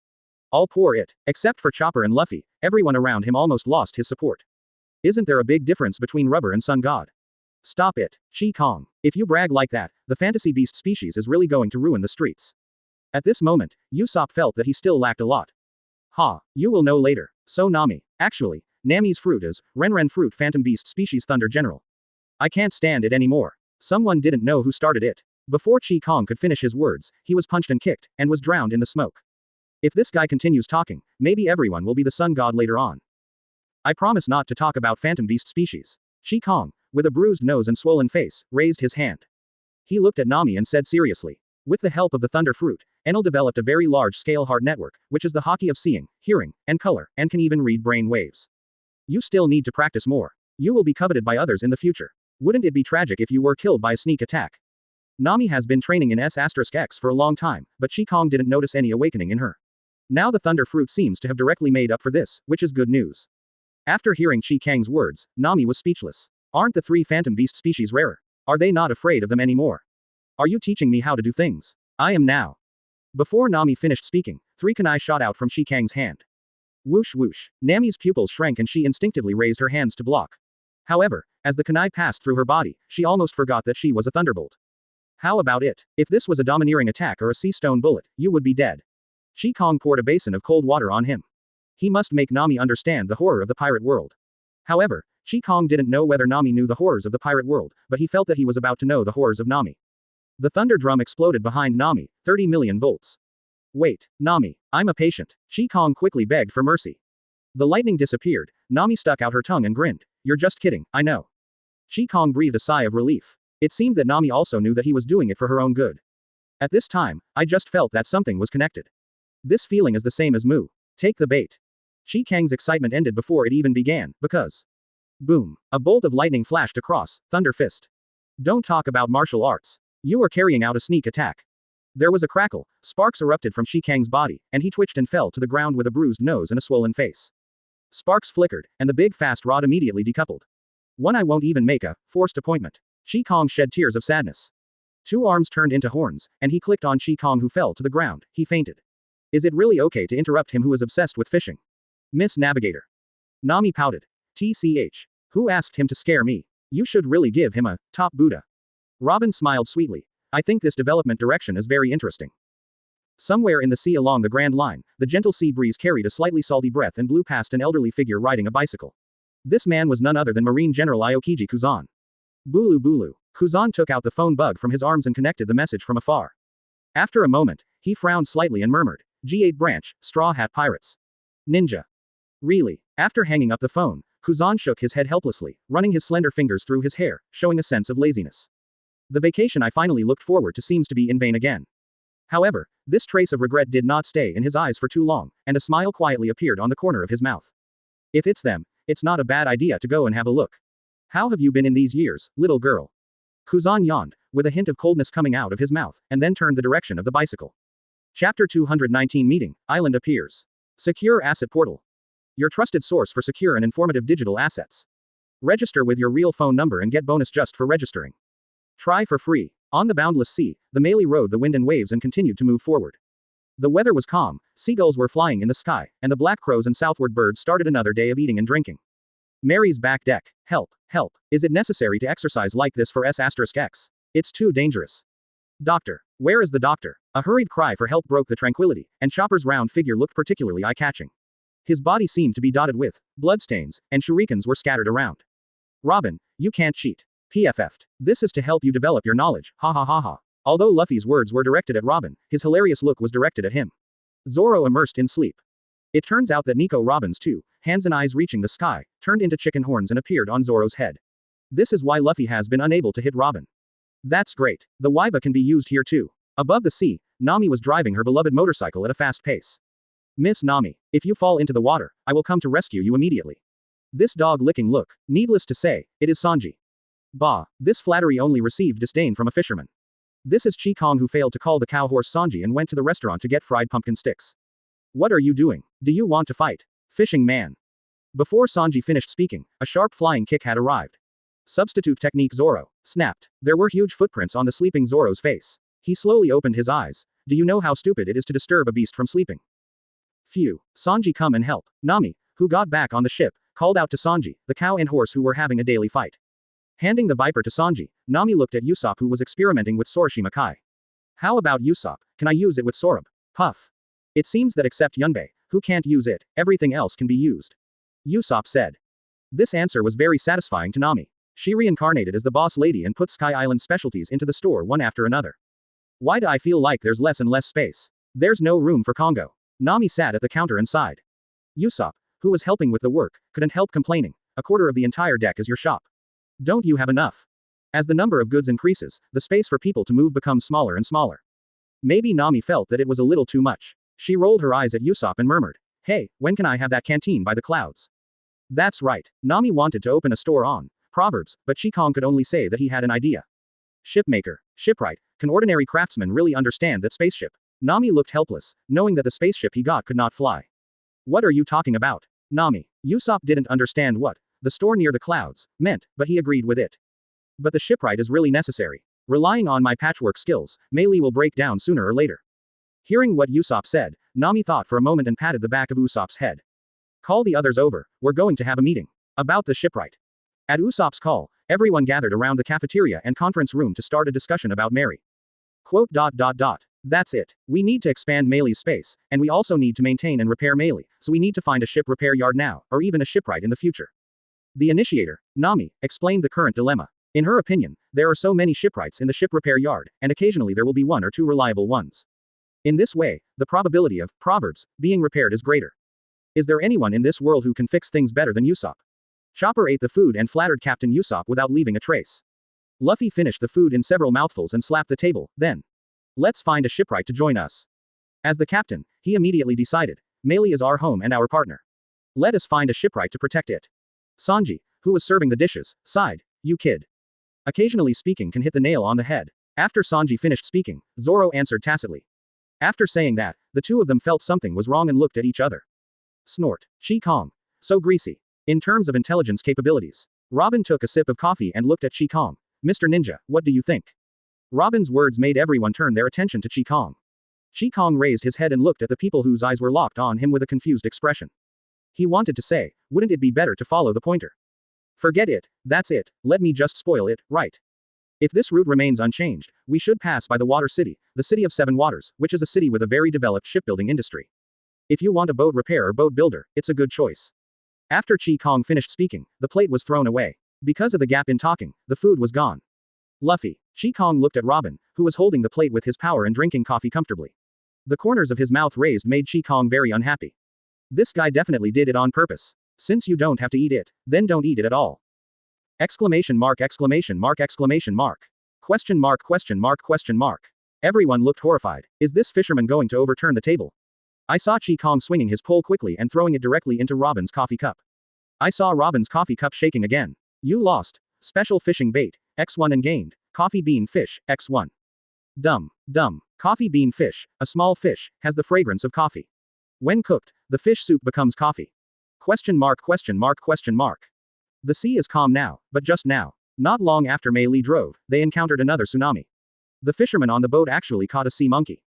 All pour it. Except for Chopper and Luffy, everyone around him almost lost his support. Isn't there a big difference between rubber and sun god? Stop it. Kang. If you brag like that, the fantasy beast species is really going to ruin the streets. At this moment, Usopp felt that he still lacked a lot. Ha, you will know later. So Nami. Actually, Nami's fruit is Renren fruit phantom beast species thunder general. I can't stand it anymore. Someone didn't know who started it. Before Kang could finish his words, he was punched and kicked, and was drowned in the smoke. If this guy continues talking, maybe everyone will be the sun god later on. I promise not to talk about phantom beast species. Kang, with a bruised nose and swollen face, raised his hand. He looked at Nami and said seriously. With the help of the Thunder Fruit, Enel developed a very large-scale heart network, which is the hockey of seeing, hearing, and color, and can even read brain waves. You still need to practice more. You will be coveted by others in the future. Wouldn't it be tragic if you were killed by a sneak attack? Nami has been training in S*X for a long time, but Kang didn't notice any awakening in her. Now the Thunder Fruit seems to have directly made up for this, which is good news. After hearing Kang's words, Nami was speechless. Aren't the 3 phantom beast species rarer? Are they not afraid of them anymore? Are you teaching me how to do things? I am now. Before Nami finished speaking, 3 kunai shot out from Kang's hand. Whoosh whoosh. Nami's pupils shrank and she instinctively raised her hands to block. However, as the kunai passed through her body, she almost forgot that she was a thunderbolt. How about it? If this was a domineering attack or a sea stone bullet, you would be dead. Kang poured a basin of cold water on him. He must make Nami understand the horror of the pirate world. However, Kang didn't know whether Nami knew the horrors of the pirate world, but he felt that he was about to know the horrors of Nami. The thunder drum exploded behind Nami, 30 million volts. Wait, Nami, I'm a patient. Kang quickly begged for mercy. The lightning disappeared. Nami stuck out her tongue and grinned. You're just kidding, I know. Kang breathed a sigh of relief. It seemed that Nami also knew that he was doing it for her own good. At this time, I just felt that something was connected. This feeling is the same as Mu. Take the bait. Kang's excitement ended before it even began, because. Boom. A bolt of lightning flashed across, Thunder Fist. Don't talk about martial arts. You are carrying out a sneak attack. There was a crackle, sparks erupted from Kang's body, and he twitched and fell to the ground with a bruised nose and a swollen face. Sparks flickered, and the big fast rod immediately decoupled. One I won't even make a forced appointment. Kang shed tears of sadness. 2 arms turned into horns, and he clicked on Kang who fell to the ground. He fainted. Is it really okay to interrupt him who is obsessed with fishing? Miss Navigator. Nami pouted. TCH. Who asked him to scare me? You should really give him a top Buddha. Robin smiled sweetly. I think this development direction is very interesting. Somewhere in the sea along the Grand Line, the gentle sea breeze carried a slightly salty breath and blew past an elderly figure riding a bicycle. This man was none other than Marine General Aokiji Kuzan. Bulu Bulu. Kuzan took out the phone bug from his arms and connected the message from afar. After a moment, he frowned slightly and murmured, G8 branch, Straw Hat Pirates. Ninja. Really? After hanging up the phone, Kuzan shook his head helplessly, running his slender fingers through his hair, showing a sense of laziness. The vacation I finally looked forward to seems to be in vain again. However, this trace of regret did not stay in his eyes for too long, and a smile quietly appeared on the corner of his mouth. If it's them, it's not a bad idea to go and have a look. How have you been in these years, little girl? Kuzan yawned, with a hint of coldness coming out of his mouth, and then turned the direction of the bicycle. Chapter 219 Meeting, Island appears. Secure Asset Portal. Your trusted source for secure and informative digital assets. Register with your real phone number and get bonus just for registering. Try for free. On the boundless sea, the Melee rode the wind and waves and continued to move forward. The weather was calm, seagulls were flying in the sky, and the black crows and southward birds started another day of eating and drinking. Mary's back deck. Help, help. Is it necessary to exercise like this for S*X? It's too dangerous. Doctor. Where is the doctor? A hurried cry for help broke the tranquility, and Chopper's round figure looked particularly eye-catching. His body seemed to be dotted with bloodstains, and shurikens were scattered around. Robin, you can't cheat. PFF'd. This is to help you develop your knowledge, ha ha ha ha. Although Luffy's words were directed at Robin, his hilarious look was directed at him. Zoro immersed in sleep. It turns out that Nico Robin's 2 hands and eyes reaching the sky, turned into chicken horns and appeared on Zoro's head. This is why Luffy has been unable to hit Robin. That's great. The Waiba can be used here too. Above the sea, Nami was driving her beloved motorcycle at a fast pace. Miss Nami, if you fall into the water, I will come to rescue you immediately. This dog-licking look. Needless to say, it is Sanji. Bah, this flattery only received disdain from a fisherman. This is Kang who failed to call the cow horse Sanji and went to the restaurant to get fried pumpkin sticks. What are you doing? Do you want to fight? Fishing man. Before Sanji finished speaking, a sharp flying kick had arrived. Substitute technique Zoro. Snapped. There were huge footprints on the sleeping Zoro's face. He slowly opened his eyes. Do you know how stupid it is to disturb a beast from sleeping? Phew. Sanji, come and help. Nami, who got back on the ship, called out to Sanji, the cow and horse who were having a daily fight. Handing the viper to Sanji, Nami looked at Usopp who was experimenting with Sorashima Kai. How about Usopp? Can I use it with Sorab? Puff. It seems that except Yunbei, who can't use it, everything else can be used. Usopp said. This answer was very satisfying to Nami. She reincarnated as the boss lady and put Sky Island specialties into the store one after another. Why do I feel like there's less and less space? There's no room for Congo. Nami sat at the counter and sighed. Usopp, who was helping with the work, couldn't help complaining. A quarter of the entire deck is your shop. Don't you have enough? As the number of goods increases, the space for people to move becomes smaller and smaller. Maybe Nami felt that it was a little too much. She rolled her eyes at Usopp and murmured, "Hey, when can I have that canteen by the clouds?" That's right. Nami wanted to open a store on Proverbs, but Kang could only say that he had an idea. Shipmaker. Shipwright. Can ordinary craftsmen really understand that spaceship? Nami looked helpless, knowing that the spaceship he got could not fly. What are you talking about? Nami. Usopp didn't understand what the store near the clouds meant, but he agreed with it. But the shipwright is really necessary. Relying on my patchwork skills, Meili will break down sooner or later. Hearing what Usopp said, Nami thought for a moment and patted the back of Usopp's head. Call the others over, we're going to have a meeting. About the shipwright. At Usopp's call, everyone gathered around the cafeteria and conference room to start a discussion about Mary. Quote. That's it. We need to expand Meili's space, and we also need to maintain and repair Meili, so we need to find a ship repair yard now, or even a shipwright in the future. The initiator, Nami, explained the current dilemma. In her opinion, there are so many shipwrights in the ship repair yard, and occasionally there will be one or two reliable ones. In this way, the probability of Proverbs being repaired is greater. Is there anyone in this world who can fix things better than Usopp? Chopper ate the food and flattered Captain Usopp without leaving a trace. Luffy finished the food in several mouthfuls and slapped the table, then. Let's find a shipwright to join us. As the captain, he immediately decided, Meili is our home and our partner. Let us find a shipwright to protect it. Sanji, who was serving the dishes, sighed, you kid. Occasionally speaking can hit the nail on the head. After Sanji finished speaking, Zoro answered tacitly. After saying that, the two of them felt something was wrong and looked at each other. Snort. Kang. So greasy. In terms of intelligence capabilities. Robin took a sip of coffee and looked at Kang. Mr. Ninja, what do you think? Robin's words made everyone turn their attention to Kang. Kang raised his head and looked at the people whose eyes were locked on him with a confused expression. He wanted to say, wouldn't it be better to follow the pointer? Forget it, that's it, let me just spoil it, right? If this route remains unchanged, we should pass by the Water City, the City of Seven Waters, which is a city with a very developed shipbuilding industry. If you want a boat repair or boat builder, it's a good choice. After Kang finished speaking, the plate was thrown away. Because of the gap in talking, the food was gone. Luffy. Kang looked at Robin, who was holding the plate with his power and drinking coffee comfortably. The corners of his mouth raised made Kang very unhappy. This guy definitely did it on purpose. Since you don't have to eat it, then don't eat it at all. Exclamation mark exclamation mark exclamation mark. Question mark question mark question mark. Everyone looked horrified. Is this fisherman going to overturn the table? I saw Kang swinging his pole quickly and throwing it directly into Robin's coffee cup. I saw Robin's coffee cup shaking again. You lost. Special fishing bait, X1 and gained. Coffee bean fish, X1. Dumb. Coffee bean fish, a small fish, has the fragrance of coffee. When cooked, the fish soup becomes coffee. Question mark question mark question mark. The sea is calm now, but just now. Not long after Meili drove, they encountered another tsunami. The fisherman on the boat actually caught a sea monkey.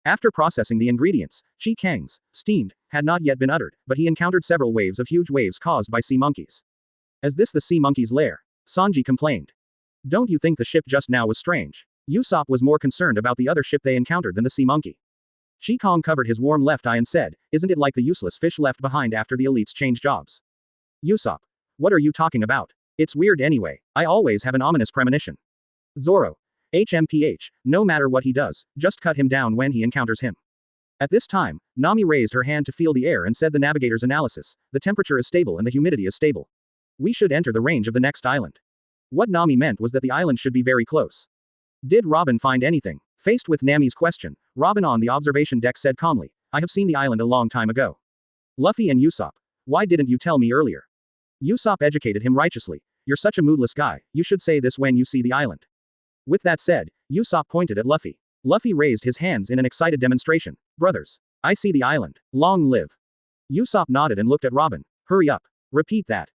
After processing the ingredients, Kang's, steamed, had not yet been uttered, but he encountered several waves of huge waves caused by sea monkeys. Is this the sea monkey's lair? Sanji complained. Don't you think the ship just now was strange? Usopp was more concerned about the other ship they encountered than the sea monkey. Kang covered his warm left eye and said, isn't it like the useless fish left behind after the elites change jobs? Usopp. What are you talking about? It's weird anyway, I always have an ominous premonition. Zoro. HMPH, no matter what he does, just cut him down when he encounters him. At this time, Nami raised her hand to feel the air and said the navigator's analysis, the temperature is stable and the humidity is stable. We should enter the range of the next island. What Nami meant was that the island should be very close. Did Robin find anything? Faced with Nami's question, Robin on the observation deck said calmly, I have seen the island a long time ago. Luffy and Usopp. Why didn't you tell me earlier? Usopp educated him righteously. You're such a moodless guy, you should say this when you see the island. With that said, Usopp pointed at Luffy. Luffy raised his hands in an excited demonstration. Brothers. I see the island. Long live. Usopp nodded and looked at Robin. Hurry up. Repeat that.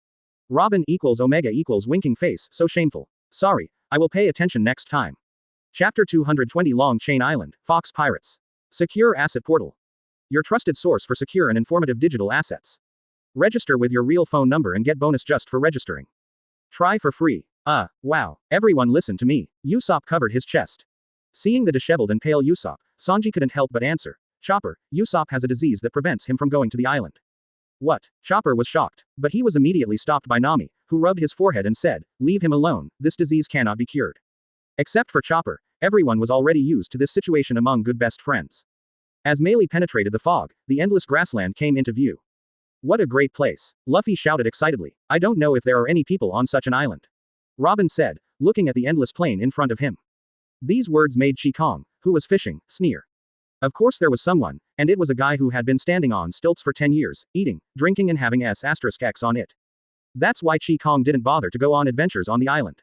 Robin equals Omega equals winking face, so shameful. Sorry, I will pay attention next time. Chapter 220 Long Chain Island, Fox Pirates. Secure Asset Portal. Your trusted source for secure and informative digital assets. Register with your real phone number and get bonus just for registering. Try for free. Wow. Everyone listen to me. Usopp covered his chest. Seeing the disheveled and pale Usopp, Sanji couldn't help but answer. Chopper, Usopp has a disease that prevents him from going to the island. What? Chopper was shocked, but he was immediately stopped by Nami, who rubbed his forehead and said, leave him alone, this disease cannot be cured. Except for Chopper, everyone was already used to this situation among good best friends. As Meili penetrated the fog, the endless grassland came into view. What a great place! Luffy shouted excitedly. I don't know if there are any people on such an island. Robin said, looking at the endless plain in front of him. These words made Kang, who was fishing, sneer. Of course there was someone, and it was a guy who had been standing on stilts for 10 years, eating, drinking and having S**X on it. That's why Kang didn't bother to go on adventures on the island.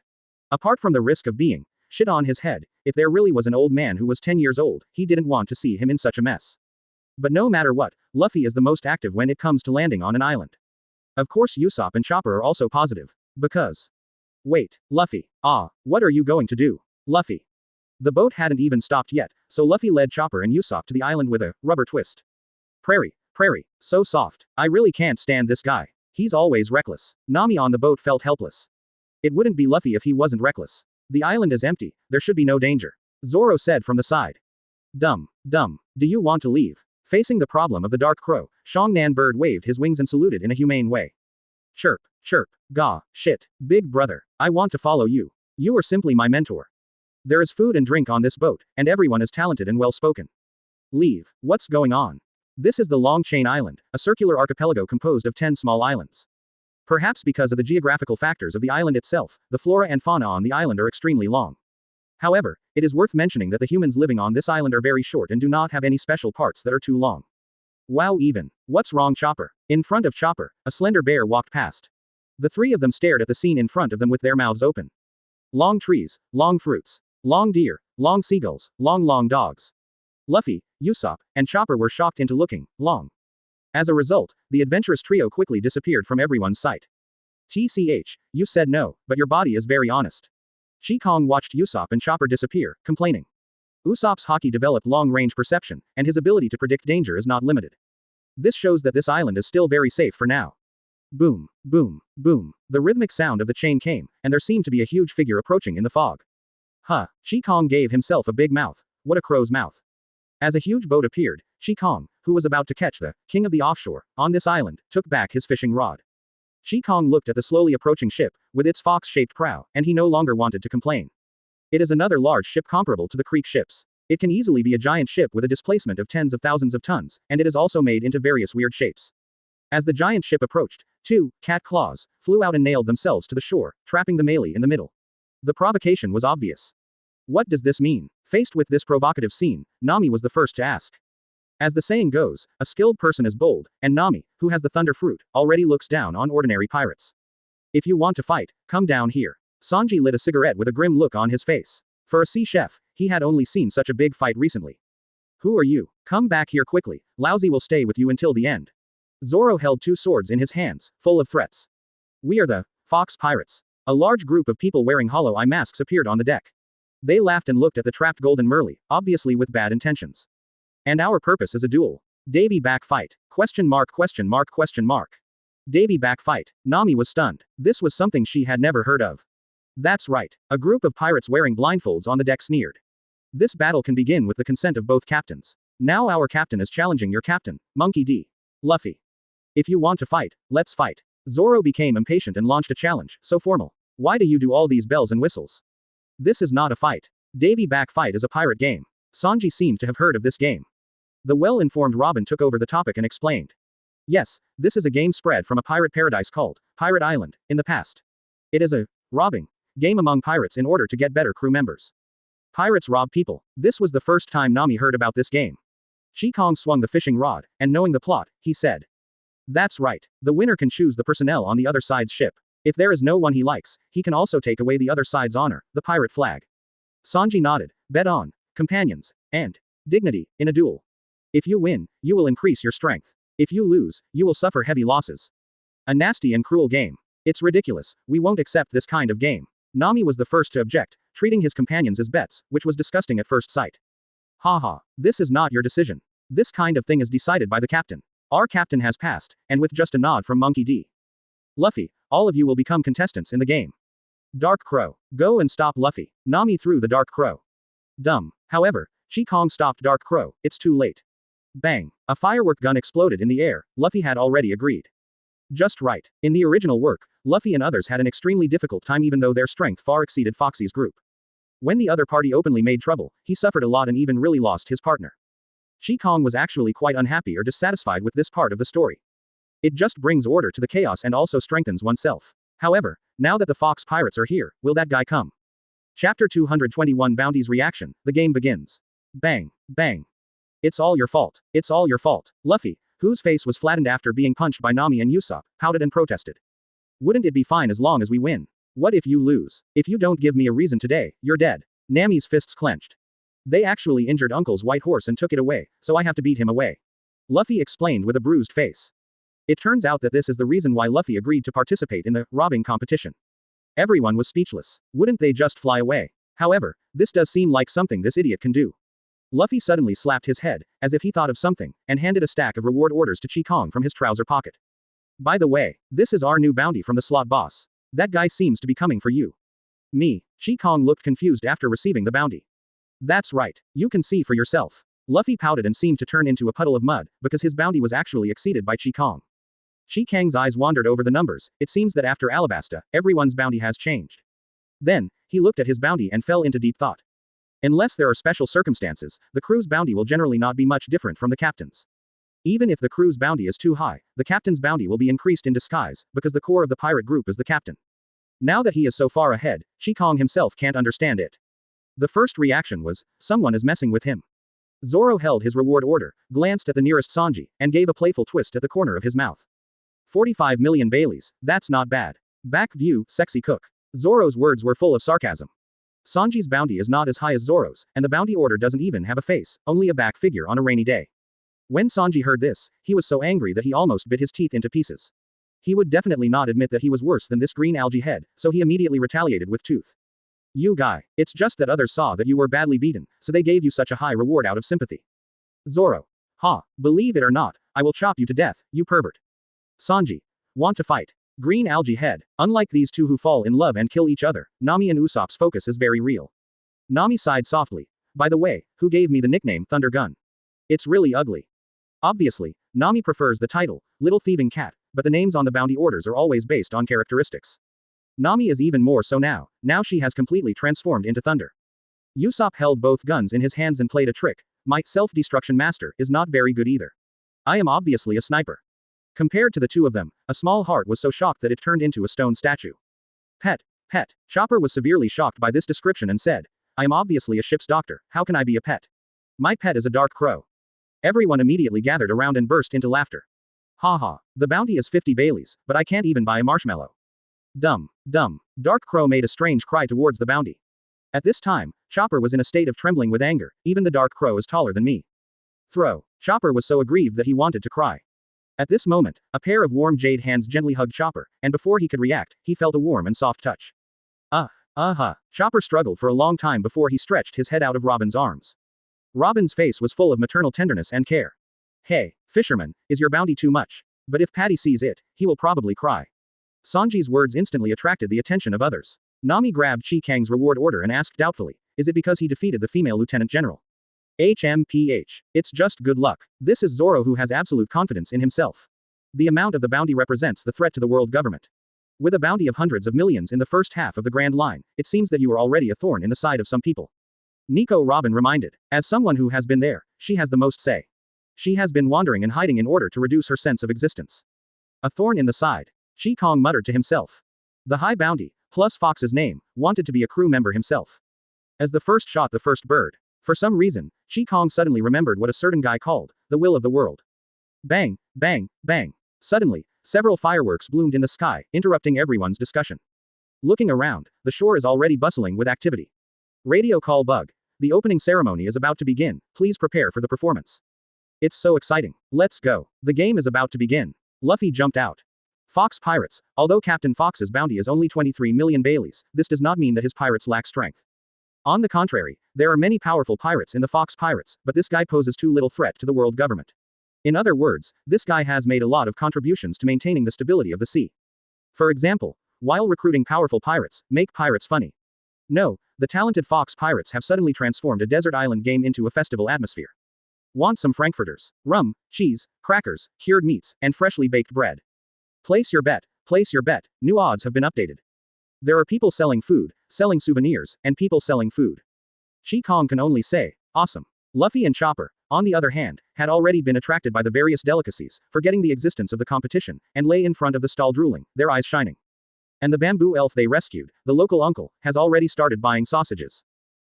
Apart from the risk of being shit on his head, if there really was an old man who was 10 years old, he didn't want to see him in such a mess. But no matter what, Luffy is the most active when it comes to landing on an island. Of course Usopp and Chopper are also positive. Because. Wait, Luffy. What are you going to do? Luffy. The boat hadn't even stopped yet, so Luffy led Chopper and Usopp to the island with a rubber twist. Prairie, so soft. I really can't stand this guy. He's always reckless. Nami on the boat felt helpless. It wouldn't be Luffy if he wasn't reckless. The island is empty, there should be no danger. Zoro said from the side. Dumb. Do you want to leave? Facing the problem of the Dark Crow, Shangnan Bird waved his wings and saluted in a humane way. Chirp. Gah, shit. Big brother. I want to follow you. You are simply my mentor. There is food and drink on this boat, and everyone is talented and well spoken. Leave. What's going on? This is the Long Chain Island, a circular archipelago composed of 10 small islands. Perhaps because of the geographical factors of the island itself, the flora and fauna on the island are extremely long. However, it is worth mentioning that the humans living on this island are very short and do not have any special parts that are too long. Wow, even. What's wrong, Chopper? In front of Chopper, a slender bear walked past. The three of them stared at the scene in front of them with their mouths open. Long trees, long fruits, long deer, long seagulls, long dogs. Luffy, Usopp, and Chopper were shocked into looking long. As a result, the adventurous trio quickly disappeared from everyone's sight. TCH, you said no, but your body is very honest. Kang watched Usopp and Chopper disappear, complaining. Usopp's haki developed long-range perception, and his ability to predict danger is not limited. This shows that this island is still very safe for now. Boom. The rhythmic sound of the chain came, and there seemed to be a huge figure approaching in the fog. Kang gave himself a big mouth. What a crow's mouth. As a huge boat appeared, Kang, who was about to catch the king of the offshore on this island, took back his fishing rod. Kang looked at the slowly approaching ship, with its fox-shaped prow, and he no longer wanted to complain. It is another large ship comparable to the Creek ships. It can easily be a giant ship with a displacement of tens of thousands of tons, and it is also made into various weird shapes. As the giant ship approached, 2 cat claws flew out and nailed themselves to the shore, trapping the melee in the middle. The provocation was obvious. What does this mean? Faced with this provocative scene, Nami was the first to ask. As the saying goes, a skilled person is bold, and Nami, who has the thunder fruit, already looks down on ordinary pirates. If you want to fight, come down here. Sanji lit a cigarette with a grim look on his face. For a sea chef, he had only seen such a big fight recently. Who are you? Come back here quickly, Lousy will stay with you until the end. Zoro held 2 swords in his hands, full of threats. We are the Fox Pirates. A large group of people wearing hollow eye masks appeared on the deck. They laughed and looked at the trapped Golden Merly, obviously with bad intentions. And our purpose is a duel. Davy back fight. ? Davy back fight. Nami was stunned. This was something she had never heard of. That's right. A group of pirates wearing blindfolds on the deck sneered. This battle can begin with the consent of both captains. Now our captain is challenging your captain, Monkey D. Luffy. If you want to fight, let's fight. Zoro became impatient and launched a challenge, so formal. Why do you do all these bells and whistles? This is not a fight. Davy back fight is a pirate game. Sanji seemed to have heard of this game. The well-informed Robin took over the topic and explained. Yes, this is a game spread from a pirate paradise called Pirate Island, in the past. It is a robbing game among pirates in order to get better crew members. Pirates rob people. This was the first time Nami heard about this game. Kang swung the fishing rod, and knowing the plot, he said. That's right. The winner can choose the personnel on the other side's ship. If there is no one he likes, he can also take away the other side's honor, the pirate flag. Sanji nodded. Bet on companions and dignity in a duel. If you win, you will increase your strength. If you lose, you will suffer heavy losses. A nasty and cruel game. It's ridiculous. We won't accept this kind of game. Nami was the first to object, treating his companions as bets, which was disgusting at first sight. Haha, this is not your decision. This kind of thing is decided by the captain. Our captain has passed, and with just a nod from Monkey D. Luffy, all of you will become contestants in the game. Dark Crow. Go and stop Luffy. Nami threw the Dark Crow. Dumb. However, Kang stopped Dark Crow. It's too late. Bang. A firework gun exploded in the air. Luffy had already agreed. Just right. In the original work, Luffy and others had an extremely difficult time even though their strength far exceeded Foxy's group. When the other party openly made trouble, he suffered a lot and even really lost his partner. Kang was actually quite unhappy or dissatisfied with this part of the story. It just brings order to the chaos and also strengthens oneself. However, now that the Fox Pirates are here, will that guy come? Chapter 221 Bounty's Reaction, the game begins. Bang, bang. It's all your fault. It's all your fault. Luffy, whose face was flattened after being punched by Nami and Usopp, pouted and protested. Wouldn't it be fine as long as we win? What if you lose? If you don't give me a reason today, you're dead. Nami's fists clenched. They actually injured Uncle's white horse and took it away, so I have to beat him away. Luffy explained with a bruised face. It turns out that this is the reason why Luffy agreed to participate in the robbing competition. Everyone was speechless. Wouldn't they just fly away? However, this does seem like something this idiot can do. Luffy suddenly slapped his head, as if he thought of something, and handed a stack of reward orders to Kang from his trouser pocket. By the way, this is our new bounty from the slot boss. That guy seems to be coming for you. Me. Kang looked confused after receiving the bounty. That's right, you can see for yourself. Luffy pouted and seemed to turn into a puddle of mud, because his bounty was actually exceeded by Kang. Kang's eyes wandered over the numbers. It seems that after Alabasta, everyone's bounty has changed. Then, he looked at his bounty and fell into deep thought. Unless there are special circumstances, the crew's bounty will generally not be much different from the captain's. Even if the crew's bounty is too high, the captain's bounty will be increased in disguise, because the core of the pirate group is the captain. Now that he is so far ahead, Kang himself can't understand it. The first reaction was, someone is messing with him. Zoro held his reward order, glanced at the nearest Sanji, and gave a playful twist at the corner of his mouth. 45 million Baileys, that's not bad. Back view, sexy cook. Zoro's words were full of sarcasm. Sanji's bounty is not as high as Zoro's, and the bounty order doesn't even have a face, only a back figure on a rainy day. When Sanji heard this, he was so angry that he almost bit his teeth into pieces. He would definitely not admit that he was worse than this green algae head, so he immediately retaliated with tooth. You guy, it's just that others saw that you were badly beaten, so they gave you such a high reward out of sympathy. Zoro. Ha, believe it or not, I will chop you to death, you pervert. Sanji. Want to fight? Green algae head. Unlike these two who fall in love and kill each other, Nami and Usopp's focus is very real. Nami sighed softly. By the way, who gave me the nickname Thunder Gun? It's really ugly. Obviously, Nami prefers the title, Little Thieving Cat, but the names on the bounty orders are always based on characteristics. Nami is even more so now she has completely transformed into Thunder. Usopp held both guns in his hands and played a trick. My self-destruction master is not very good either. I am obviously a sniper. Compared to the two of them, a small heart was so shocked that it turned into a stone statue. Pet. Chopper was severely shocked by this description and said, I am obviously a ship's doctor, how can I be a pet? My pet is a dark crow. Everyone immediately gathered around and burst into laughter. Ha ha, the bounty is 50 Baileys, but I can't even buy a marshmallow. Dumb. Dark Crow made a strange cry towards the bounty. At this time, Chopper was in a state of trembling with anger, even the Dark Crow is taller than me. Throw. Chopper was so aggrieved that he wanted to cry. At this moment, a pair of warm jade hands gently hugged Chopper, and before he could react, he felt a warm and soft touch. Chopper struggled for a long time before he stretched his head out of Robin's arms. Robin's face was full of maternal tenderness and care. Hey, fisherman, is your bounty too much? But if Patty sees it, he will probably cry. Sanji's words instantly attracted the attention of others. Nami grabbed Kang's reward order and asked doubtfully, is it because he defeated the female lieutenant general? HMPH. It's just good luck. This is Zoro who has absolute confidence in himself. The amount of the bounty represents the threat to the world government. With a bounty of hundreds of millions in the first half of the Grand Line, it seems that you are already a thorn in the side of some people. Nico Robin reminded. As someone who has been there, she has the most say. She has been wandering and hiding in order to reduce her sense of existence. A thorn in the side. Kang muttered to himself. The high bounty, plus Fox's name, wanted to be a crew member himself. As the first shot the first bird. For some reason, Kang suddenly remembered what a certain guy called, the will of the world. Bang, bang, bang. Suddenly, several fireworks bloomed in the sky, interrupting everyone's discussion. Looking around, the shore is already bustling with activity. Radio call bug. The opening ceremony is about to begin, please prepare for the performance. It's so exciting. Let's go. The game is about to begin. Luffy jumped out. Fox Pirates. Although Captain Fox's bounty is only 23 million Baileys, this does not mean that his pirates lack strength. On the contrary, there are many powerful pirates in the Fox Pirates, but this guy poses too little threat to the world government. In other words, this guy has made a lot of contributions to maintaining the stability of the sea. For example, while recruiting powerful pirates, make pirates funny. No, the talented Fox Pirates have suddenly transformed a desert island game into a festival atmosphere. Want some frankfurters, rum, cheese, crackers, cured meats, and freshly baked bread. Place your bet, new odds have been updated. There are people selling food, selling souvenirs, and people selling food. Kang can only say, awesome. Luffy and Chopper, on the other hand, had already been attracted by the various delicacies, forgetting the existence of the competition, and lay in front of the stall drooling, their eyes shining. And the bamboo elf they rescued, the local uncle, has already started buying sausages.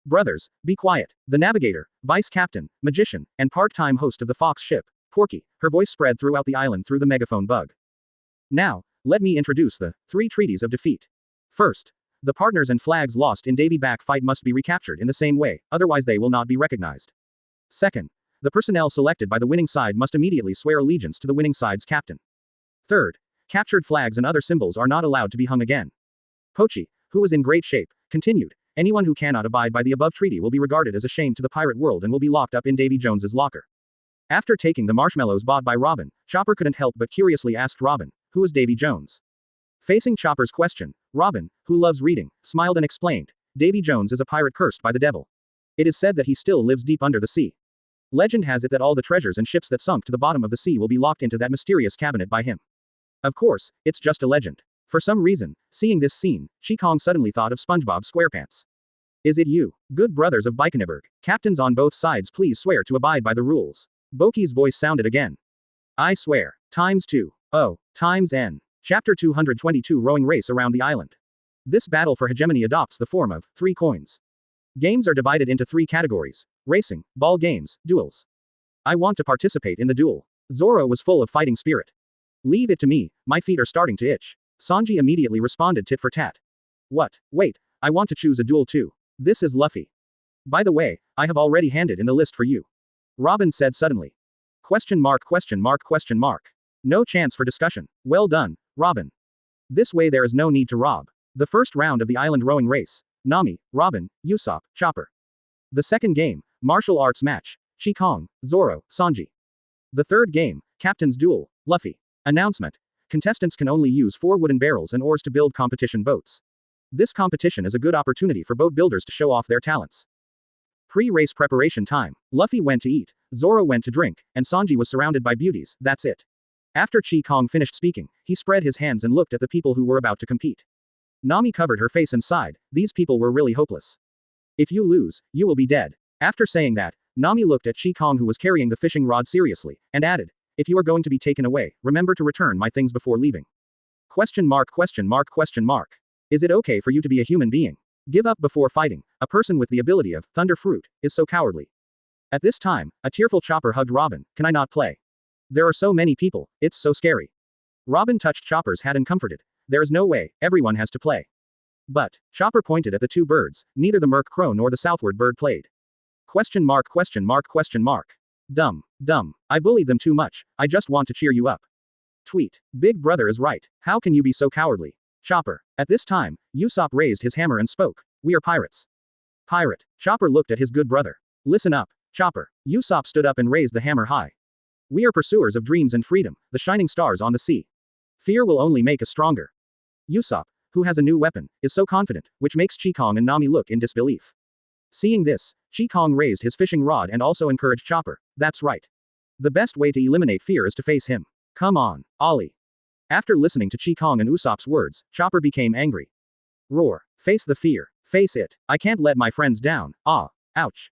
Brothers, be quiet. The navigator, vice captain, magician, and part-time host of the Fox ship, Porky, her voice spread throughout the island through the megaphone bug. Now, let me introduce the 3 treaties of defeat. First, the partners and flags lost in Davy Back fight must be recaptured in the same way, otherwise they will not be recognized. Second, the personnel selected by the winning side must immediately swear allegiance to the winning side's captain. Third, captured flags and other symbols are not allowed to be hung again. Pochi, who was in great shape, continued, anyone who cannot abide by the above treaty will be regarded as a shame to the pirate world and will be locked up in Davy Jones's locker. After taking the marshmallows bought by Robin, Chopper couldn't help but curiously asked Robin, who is Davy Jones? Facing Chopper's question, Robin, who loves reading, smiled and explained, Davy Jones is a pirate cursed by the devil. It is said that he still lives deep under the sea. Legend has it that all the treasures and ships that sunk to the bottom of the sea will be locked into that mysterious cabinet by him. Of course, it's just a legend. For some reason, seeing this scene, Kong suddenly thought of SpongeBob SquarePants. Is it you? Good brothers of Bikiniberg, captains on both sides please swear to abide by the rules. Boki's voice sounded again. I swear. ×2. Oh, times N. Chapter 222 Rowing Race Around the Island. This battle for hegemony adopts the form of 3 coins. Games are divided into 3 categories: racing, ball games, duels. I want to participate in the duel. Zoro was full of fighting spirit. Leave it to me, my feet are starting to itch. Sanji immediately responded tit for tat. What? Wait, I want to choose a duel too. This is Luffy. By the way, I have already handed in the list for you. Robin said suddenly. ? No chance for discussion. Well done, Robin. This way there is no need to rob. The first round of the island rowing race. Nami, Robin, Usopp, Chopper. The second game, martial arts match. Kong, Zoro, Sanji. The third game, captain's duel, Luffy. Announcement. Contestants can only use 4 wooden barrels and oars to build competition boats. This competition is a good opportunity for boat builders to show off their talents. Pre-race preparation time. Luffy went to eat, Zoro went to drink, and Sanji was surrounded by beauties, that's it. After Kong finished speaking, he spread his hands and looked at the people who were about to compete. Nami covered her face and sighed, these people were really hopeless. If you lose, you will be dead. After saying that, Nami looked at Kong who was carrying the fishing rod seriously, and added, if you are going to be taken away, remember to return my things before leaving. ? Is it okay for you to be a human being? Give up before fighting. A person with the ability of Thunder Fruit is so cowardly. At this time, a tearful Chopper hugged Robin. Can I not play? There are so many people, it's so scary. Robin touched Chopper's hat and comforted. There is no way, everyone has to play. But, Chopper pointed at the 2 birds, neither the Merc Crow nor the Southward Bird played. ? Dumb. I bullied them too much, I just want to cheer you up. Tweet. Big brother is right, how can you be so cowardly? Chopper. At this time, Usopp raised his hammer and spoke. We are pirates. Pirate. Chopper looked at his good brother. Listen up, Chopper. Usopp stood up and raised the hammer high. We are pursuers of dreams and freedom, the shining stars on the sea. Fear will only make us stronger. Usopp, who has a new weapon, is so confident, which makes Kong and Nami look in disbelief. Seeing this, Kong raised his fishing rod and also encouraged Chopper. That's right. The best way to eliminate fear is to face him. Come on, Ollie. After listening to Kong and Usopp's words, Chopper became angry. Roar. Face the fear. Face it. I can't let my friends down. Ah. Ouch.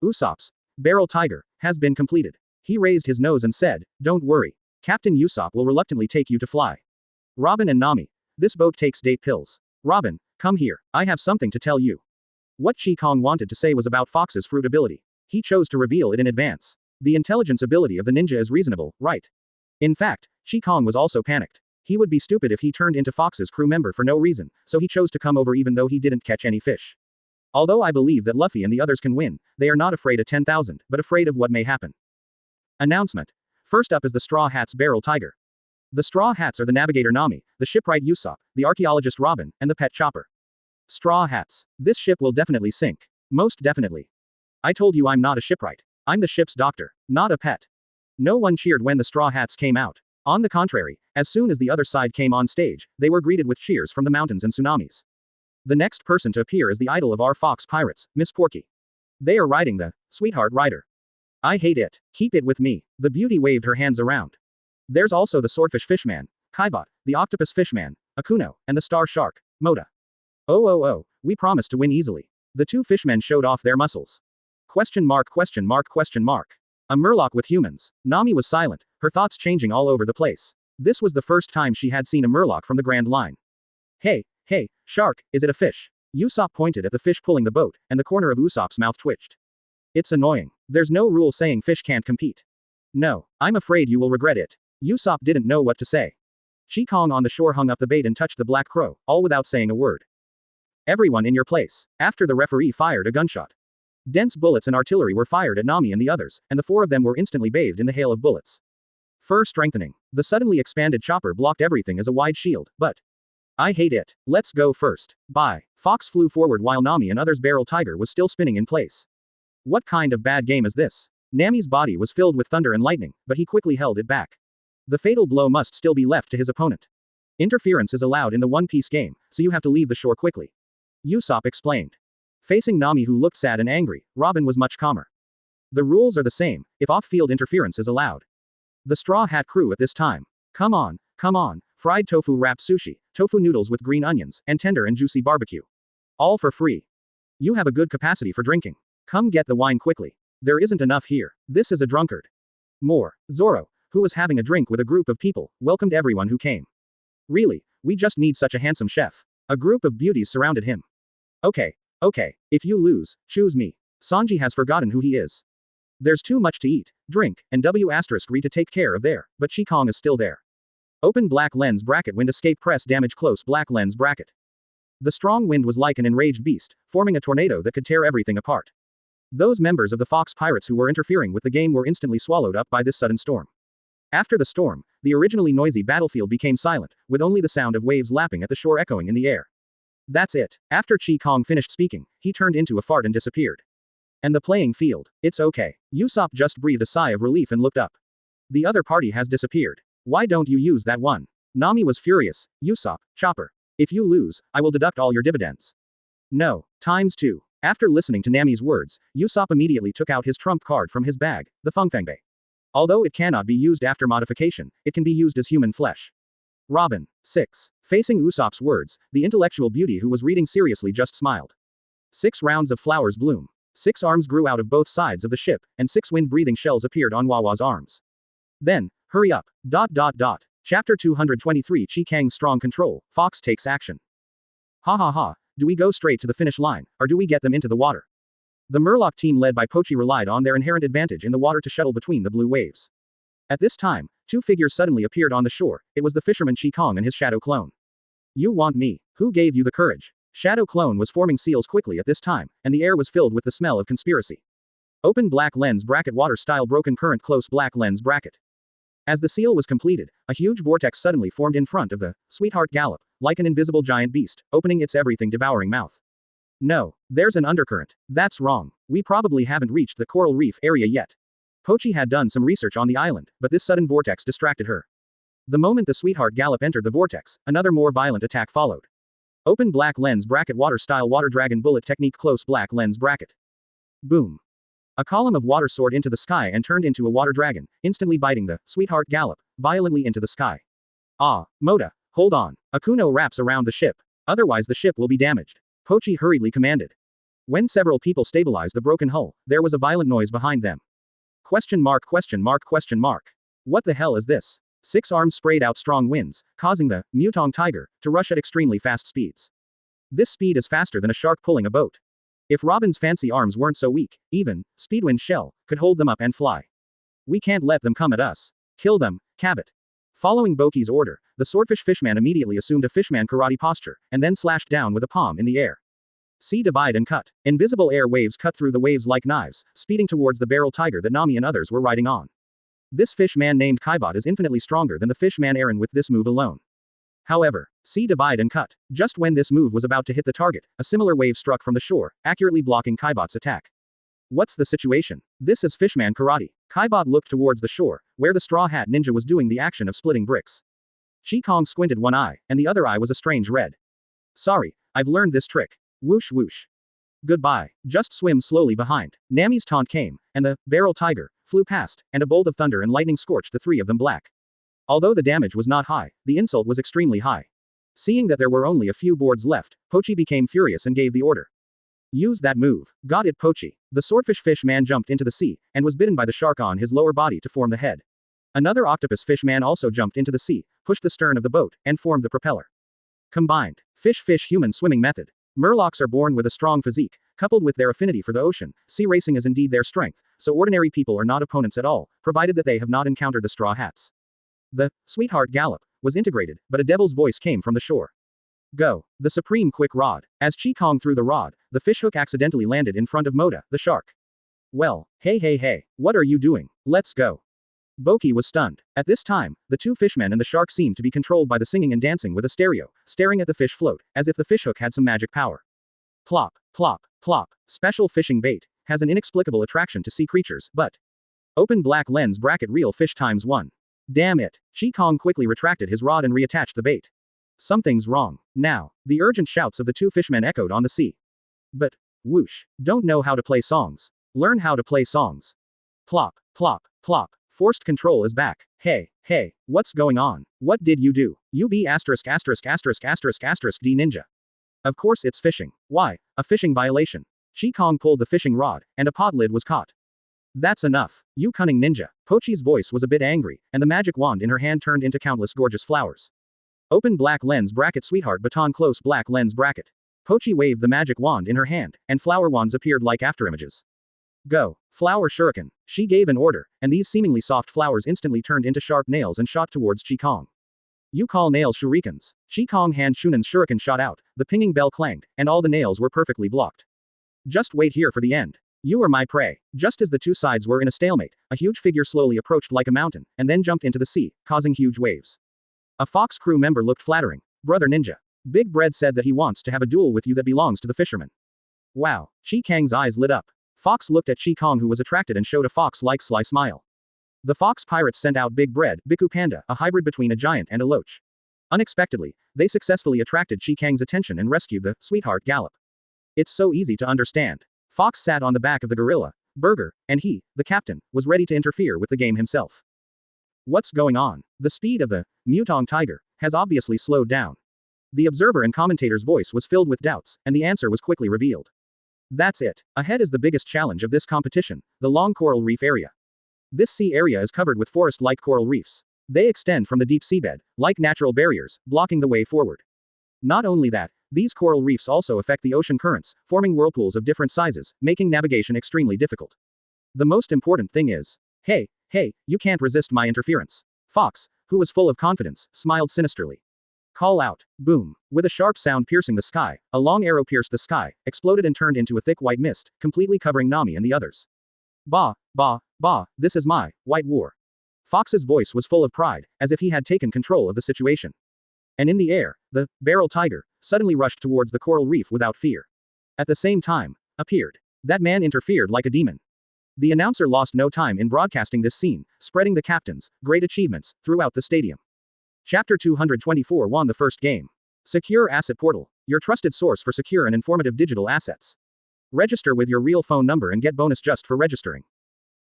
Usopp's barrel tiger has been completed. He raised his nose and said, don't worry. Captain Usopp will reluctantly take you to fly. Robin and Nami. This boat takes date pills. Robin, come here. I have something to tell you. What Kong wanted to say was about Fox's fruit ability. He chose to reveal it in advance. The intelligence ability of the ninja is reasonable, right? In fact, Kong was also panicked. He would be stupid if he turned into Fox's crew member for no reason, so he chose to come over even though he didn't catch any fish. Although I believe that Luffy and the others can win, they are not afraid of 10,000, but afraid of what may happen. Announcement. First up is the Straw Hats Barrel Tiger. The Straw Hats are the navigator Nami, the shipwright Usopp, the archaeologist Robin, and the pet Chopper. Straw Hats. This ship will definitely sink. Most definitely. I told you I'm not a shipwright. I'm the ship's doctor, not a pet. No one cheered when the Straw Hats came out. On the contrary, as soon as the other side came on stage, they were greeted with cheers from the mountains and tsunamis. The next person to appear is the idol of our Fox pirates, Miss Porky. They are riding the Sweetheart Rider. I hate it. Keep it with me. The beauty waved her hands around. There's also the Swordfish Fishman, Kaibot, the Octopus Fishman, Akuno, and the Star Shark, Moda. Oh, we promised to win easily. The 2 fishmen showed off their muscles. ? A murloc with humans. Nami was silent, her thoughts changing all over the place. This was the first time she had seen a murloc from the Grand Line. Hey, shark, is it a fish? Usopp pointed at the fish pulling the boat, and the corner of Usopp's mouth twitched. It's annoying. There's no rule saying fish can't compete. No, I'm afraid you will regret it. Usopp didn't know what to say. Kang on the shore hung up the bait and touched the black crow, all without saying a word. Everyone in your place. After the referee fired a gunshot. Dense bullets and artillery were fired at Nami and the others, and the four of them were instantly bathed in the hail of bullets. Fur strengthening. The suddenly expanded chopper blocked everything as a wide shield, but I hate it. Let's go first. Bye. Fox flew forward while Nami and others' barrel tiger was still spinning in place. What kind of bad game is this? Nami's body was filled with thunder and lightning, but he quickly held it back. The fatal blow must still be left to his opponent. Interference is allowed in the One Piece game, so you have to leave the shore quickly. Usopp explained. Facing Nami, who looked sad and angry, Robin was much calmer. The rules are the same, if off-field interference is allowed. The Straw Hat crew at this time. Come on, fried tofu wrapped sushi, tofu noodles with green onions, and tender and juicy barbecue. All for free. You have a good capacity for drinking. Come get the wine quickly. There isn't enough here. This is a drunkard. More. Zoro, who was having a drink with a group of people, welcomed everyone who came. Really, we just need such a handsome chef. A group of beauties surrounded him. Okay, if you lose, choose me. Sanji has forgotten who he is. There's too much to eat, drink, and re to take care of there, but Kang is still there. Open black lens bracket wind escape press damage close black lens bracket. The strong wind was like an enraged beast, forming a tornado that could tear everything apart. Those members of the Fox Pirates who were interfering with the game were instantly swallowed up by this sudden storm. After the storm, the originally noisy battlefield became silent, with only the sound of waves lapping at the shore echoing in the air. That's it. After Kang finished speaking, he turned into a fart and disappeared. And the playing field. It's okay. Usopp just breathed a sigh of relief and looked up. The other party has disappeared. Why don't you use that one? Nami was furious. Usopp, Chopper. If you lose, I will deduct all your dividends. No, ×2. After listening to Nami's words, Usopp immediately took out his trump card from his bag, the Fengfengbei. Although it cannot be used after modification, it can be used as human flesh. Robin. 6. Facing Usopp's words, the intellectual beauty who was reading seriously just smiled. 6 rounds of flowers bloom. 6 arms grew out of both sides of the ship, and 6 wind-breathing shells appeared on Wawa's arms. Then, hurry up. Chapter 223 Kang's strong control, Fox takes action. Ha, do we go straight to the finish line, or do we get them into the water? The Murloc team led by Pochi relied on their inherent advantage in the water to shuttle between the blue waves. At this time, 2 figures suddenly appeared on the shore. It was the fisherman Kang and his shadow clone. You want me? Who gave you the courage? Shadow clone was forming seals quickly at this time, and the air was filled with the smell of conspiracy. Open black lens bracket water style broken current close black lens bracket. As the seal was completed, a huge vortex suddenly formed in front of the Sweetheart Gallop, like an invisible giant beast, opening its everything devouring mouth. No, there's an undercurrent. That's wrong. We probably haven't reached the coral reef area yet. Pochi had done some research on the island, but this sudden vortex distracted her. The moment the Sweetheart Gallop entered the vortex, another more violent attack followed. Open black lens bracket water style water dragon bullet technique close black lens bracket. Boom. A column of water soared into the sky and turned into a water dragon, instantly biting the Sweetheart Gallop violently into the sky. Ah, Moda, hold on. Akuno wraps around the ship. Otherwise the ship will be damaged. Pochi hurriedly commanded. When several people stabilized the broken hull, there was a violent noise behind them. Question mark. What the hell is this? 6 arms sprayed out strong winds, causing the Mutong Tiger to rush at extremely fast speeds. This speed is faster than a shark pulling a boat. If Robin's fancy arms weren't so weak, even Speedwind Shell could hold them up and fly. We can't let them come at us. Kill them, Cabot. Following Boki's order, the swordfish fishman immediately assumed a fishman karate posture, and then slashed down with a palm in the air. See divide and cut. Invisible air waves cut through the waves like knives, speeding towards the barrel tiger that Nami and others were riding on. This fish man named Kaibot is infinitely stronger than the fish man Aaron with this move alone. However, see divide and cut. Just when this move was about to hit the target, a similar wave struck from the shore, accurately blocking Kaibot's attack. What's the situation? This is fishman karate. Kaibot looked towards the shore, where the Straw Hat Ninja was doing the action of splitting bricks. Kang squinted one eye, and the other eye was a strange red. Sorry, I've learned this trick. Whoosh whoosh. Goodbye. Just swim slowly behind. Nami's taunt came, and the barrel tiger flew past, and a bolt of thunder and lightning scorched the 3 of them black. Although the damage was not high, the insult was extremely high. Seeing that there were only a few boards left, Pochi became furious and gave the order. Use that move. Got it, Pochi. The swordfish fish man jumped into the sea, and was bitten by the shark on his lower body to form the head. Another octopus fish man also jumped into the sea, pushed the stern of the boat, and formed the propeller. Combined. Fish human swimming method. Murlocs are born with a strong physique, coupled with their affinity for the ocean. Sea racing is indeed their strength, so ordinary people are not opponents at all, provided that they have not encountered the Straw Hats. The Sweetheart Gallop was integrated, but a devil's voice came from the shore. Go. The supreme quick rod. As Kang threw the rod, the fishhook accidentally landed in front of Moda, the shark. Well, hey, what are you doing? Let's go. Boki was stunned. At this time, the two fishmen and the shark seemed to be controlled by the singing and dancing with a stereo, staring at the fish float, as if the fishhook had some magic power. Plop, plop, plop. Special fishing bait has an inexplicable attraction to sea creatures, but open black lens bracket real fish times 1. Damn it. Kang quickly retracted his rod and reattached the bait. Something's wrong. Now, the urgent shouts of the two fishmen echoed on the sea. But, whoosh, don't know how to play songs. Learn how to play songs. Plop, plop, plop. Forced control is back. Hey, what's going on? What did you do? You be asterisk D ninja. Of course it's fishing. Why? A fishing violation. Kang pulled the fishing rod, and a pod lid was caught. That's enough. You cunning ninja. Pochi's voice was a bit angry, and the magic wand in her hand turned into countless gorgeous flowers. Open black lens bracket sweetheart baton close black lens bracket. Pochi waved the magic wand in her hand, and flower wands appeared like afterimages. Go. Flower shuriken. She gave an order, and these seemingly soft flowers instantly turned into sharp nails and shot towards Kang. You call nails shurikens. Kang hand Shunan's shuriken shot out, the pinging bell clanged, and all the nails were perfectly blocked. Just wait here for the end. You are my prey. Just as the two sides were in a stalemate, a huge figure slowly approached like a mountain, and then jumped into the sea, causing huge waves. A Fox crew member looked flattering. Brother Ninja. Big Bread said that he wants to have a duel with you that belongs to the fisherman. Wow. Kang's eyes lit up. Fox looked at Kang, who was attracted and showed a fox-like sly smile. The Fox Pirates sent out Big Bread, Biku Panda, a hybrid between a giant and a loach. Unexpectedly, they successfully attracted Kang's attention and rescued the Sweetheart Gallop. It's so easy to understand. Fox sat on the back of the gorilla, Burger, and he, the captain, was ready to interfere with the game himself. What's going on? The speed of the Mutong Tiger has obviously slowed down. The observer and commentator's voice was filled with doubts, and the answer was quickly revealed. That's it. Ahead is the biggest challenge of this competition, the Long Coral Reef area. This sea area is covered with forest-like coral reefs. They extend from the deep seabed, like natural barriers, blocking the way forward. Not only that, these coral reefs also affect the ocean currents, forming whirlpools of different sizes, making navigation extremely difficult. The most important thing is, hey, you can't resist my interference. Fox, who was full of confidence, smiled sinisterly. Call out. Boom. With a sharp sound piercing the sky, a long arrow pierced the sky, exploded and turned into a thick white mist, completely covering Nami and the others. Bah, this is my white war. Fox's voice was full of pride, as if he had taken control of the situation. And in the air, the barrel tiger suddenly rushed towards the coral reef without fear. At the same time, appeared. That man interfered like a demon. The announcer lost no time in broadcasting this scene, spreading the captain's great achievements throughout the stadium. Chapter 224 won the first game. Secure Asset Portal, your trusted source for secure and informative digital assets. Register with your real phone number and get bonus just for registering.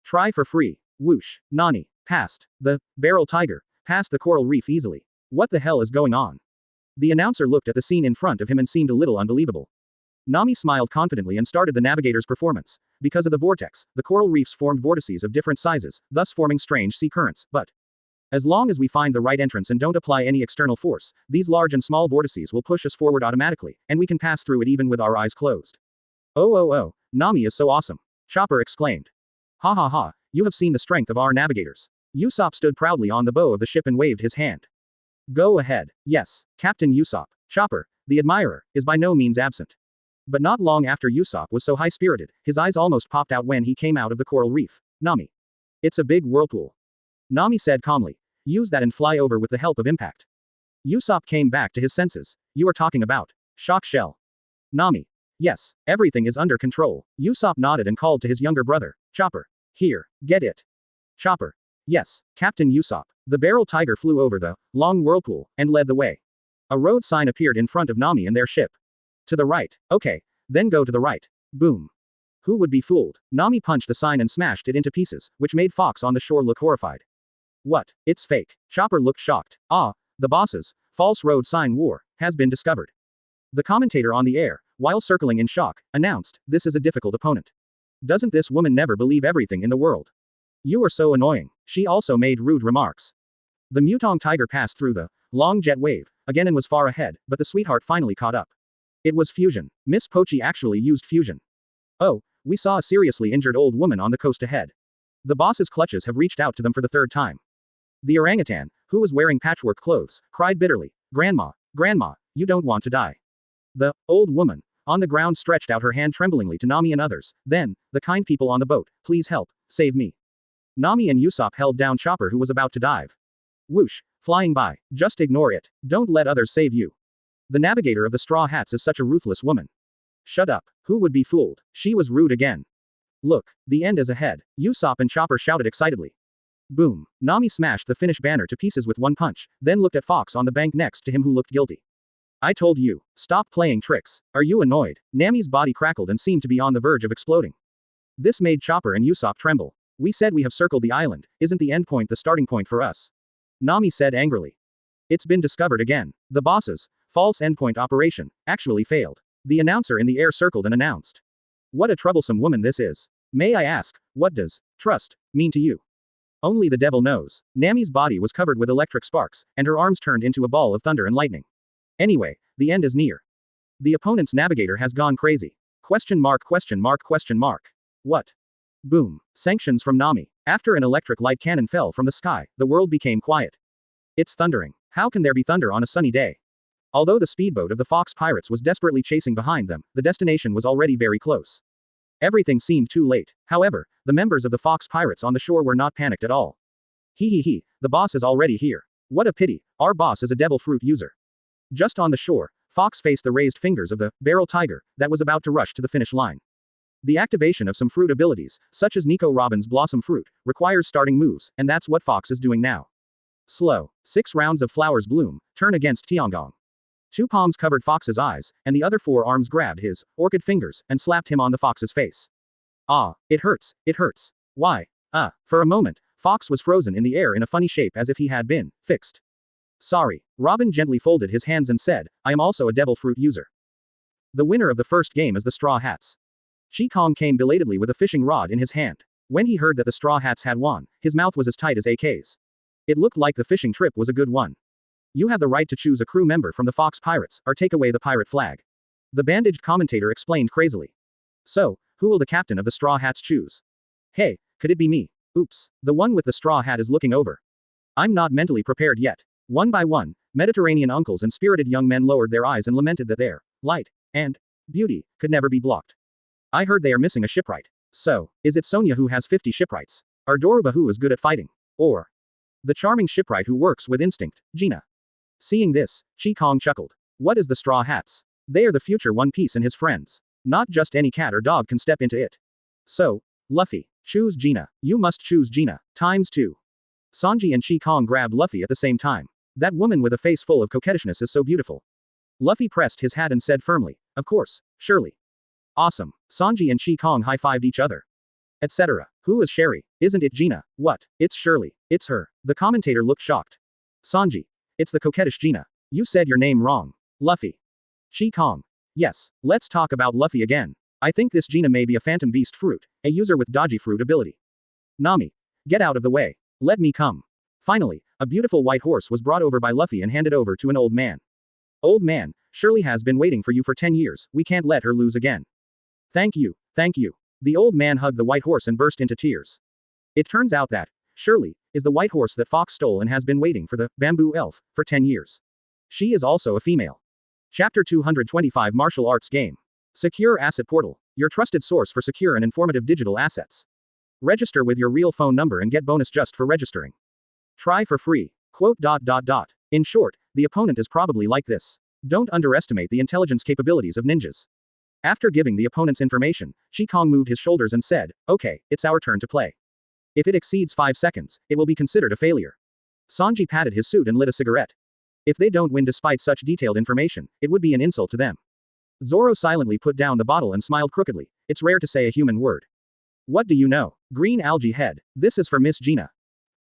Try for free. Whoosh. Nani. Passed. The barrel tiger passed the coral reef easily. What the hell is going on? The announcer looked at the scene in front of him and seemed a little unbelievable. Nami smiled confidently and started the navigator's performance. Because of the vortex, the coral reefs formed vortices of different sizes, thus forming strange sea currents, but as long as we find the right entrance and don't apply any external force, these large and small vortices will push us forward automatically, and we can pass through it even with our eyes closed. Oh, Nami is so awesome. Chopper exclaimed. Ha, you have seen the strength of our navigators. Usopp stood proudly on the bow of the ship and waved his hand. Go ahead. Yes, Captain Usopp. Chopper, the admirer, is by no means absent. But not long after Usopp was so high-spirited, his eyes almost popped out when he came out of the coral reef. Nami. It's a big whirlpool. Nami said calmly. Use that and fly over with the help of impact. Usopp came back to his senses. You are talking about shock shell. Nami. Yes, everything is under control. Usopp nodded and called to his younger brother, Chopper. Here, get it. Chopper. Yes, Captain Usopp. The barrel tiger flew over the long whirlpool and led the way. A road sign appeared in front of Nami and their ship. To the right. Okay, then go to the right. Boom. Who would be fooled? Nami punched the sign and smashed it into pieces, which made Fox on the shore look horrified. What? It's fake. Chopper looked shocked. Ah, the boss's false road sign war has been discovered. The commentator on the air, while circling in shock, announced, this is a difficult opponent. Doesn't this woman never believe everything in the world? You are so annoying. She also made rude remarks. The Mutong Tiger passed through the long jet wave, again and was far ahead, but the sweetheart finally caught up. It was fusion. Miss Pochi actually used fusion. Oh, we saw a seriously injured old woman on the coast ahead. The boss's clutches have reached out to them for the third time. The orangutan, who was wearing patchwork clothes, cried bitterly, Grandma, Grandma, you don't want to die. The old woman, on the ground stretched out her hand tremblingly to Nami and others, then, the kind people on the boat, please help, save me. Nami and Usopp held down Chopper who was about to dive. Whoosh, flying by, just ignore it, don't let others save you. The navigator of the Straw Hats is such a ruthless woman. Shut up, who would be fooled, she was rude again. Look, the end is ahead, Usopp and Chopper shouted excitedly. Boom, Nami smashed the finish banner to pieces with one punch, then looked at Fox on the bank next to him who looked guilty. I told you, stop playing tricks, are you annoyed? Nami's body crackled and seemed to be on the verge of exploding. This made Chopper and Usopp tremble. We said we have circled the island, isn't the endpoint the starting point for us? Nami said angrily. It's been discovered again. The boss's false endpoint operation actually failed. The announcer in the air circled and announced. What a troublesome woman this is. May I ask, what does trust mean to you? Only the devil knows. Nami's body was covered with electric sparks, and her arms turned into a ball of thunder and lightning. Anyway, the end is near. The opponent's navigator has gone crazy. Question mark question mark question mark. What? Boom. Sanctions from Nami. After an electric light cannon fell from the sky, the world became quiet. It's thundering. How can there be thunder on a sunny day? Although the speedboat of the Fox Pirates was desperately chasing behind them, the destination was already very close. Everything seemed too late. However, the members of the Fox Pirates on the shore were not panicked at all. He, the boss is already here. What a pity, our boss is a devil fruit user. Just on the shore, Fox faced the raised fingers of the Barrel Tiger that was about to rush to the finish line. The activation of some fruit abilities, such as Nico Robin's Blossom Fruit, requires starting moves, and that's what Fox is doing now. Slow. 6 rounds of Flowers Bloom, turn against Tiangong. 2 palms covered Fox's eyes, and the other 4 arms grabbed his orchid fingers and slapped him on the Fox's face. Ah, it hurts, it hurts. Why? For a moment, Fox was frozen in the air in a funny shape as if he had been fixed. Sorry. Robin gently folded his hands and said, I am also a devil fruit user. The winner of the first game is the Straw Hats. Kang came belatedly with a fishing rod in his hand. When he heard that the Straw Hats had won, his mouth was as tight as AK's. It looked like the fishing trip was a good one. You have the right to choose a crew member from the Fox Pirates, or take away the pirate flag. The bandaged commentator explained crazily. So, who will the captain of the Straw Hats choose? Hey, could it be me? Oops, the one with the straw hat is looking over. I'm not mentally prepared yet. One by one, Mediterranean uncles and spirited young men lowered their eyes and lamented that their light and beauty could never be blocked. I heard they are missing a shipwright. So, is it Sonia who has 50 shipwrights? Or Doruba who is good at fighting? Or the charming shipwright who works with instinct, Gina? Seeing this, Kang chuckled. What is the Straw Hats? They are the future One Piece and his friends. Not just any cat or dog can step into it. So, Luffy, choose Gina. You must choose Gina, ×2. Sanji and Kang grabbed Luffy at the same time. That woman with a face full of coquettishness is so beautiful. Luffy pressed his hat and said firmly, of course, surely. Awesome. Sanji and Kang high-fived each other. Etc. Who is Sherry? Isn't it Gina? What? It's Shirley. It's her. The commentator looked shocked. Sanji. It's the coquettish Gina. You said your name wrong. Luffy. Kang. Yes, let's talk about Luffy again. I think this Gina may be a phantom beast fruit, a user with dodgy fruit ability. Nami. Get out of the way. Let me come. Finally, a beautiful white horse was brought over by Luffy and handed over to an old man. Old man, Shirley has been waiting for you for 10 years, we can't let her lose again. Thank you, thank you. The old man hugged the white horse and burst into tears. It turns out that Shirley is the white horse that Fox stole and has been waiting for the bamboo elf for 10 years. She is also a female. Chapter 225 Martial Arts Game. Secure Asset Portal, your trusted source for secure and informative digital assets. Register with your real phone number and get bonus just for registering. Try for free. Quote. In short, the opponent is probably like this. Don't underestimate the intelligence capabilities of ninjas. After giving the opponent's information, Kang moved his shoulders and said, okay, it's our turn to play. If it exceeds 5 seconds, it will be considered a failure. Sanji patted his suit and lit a cigarette. If they don't win despite such detailed information, it would be an insult to them. Zoro silently put down the bottle and smiled crookedly. It's rare to say a human word. What do you know? Green algae head. This is for Miss Gina.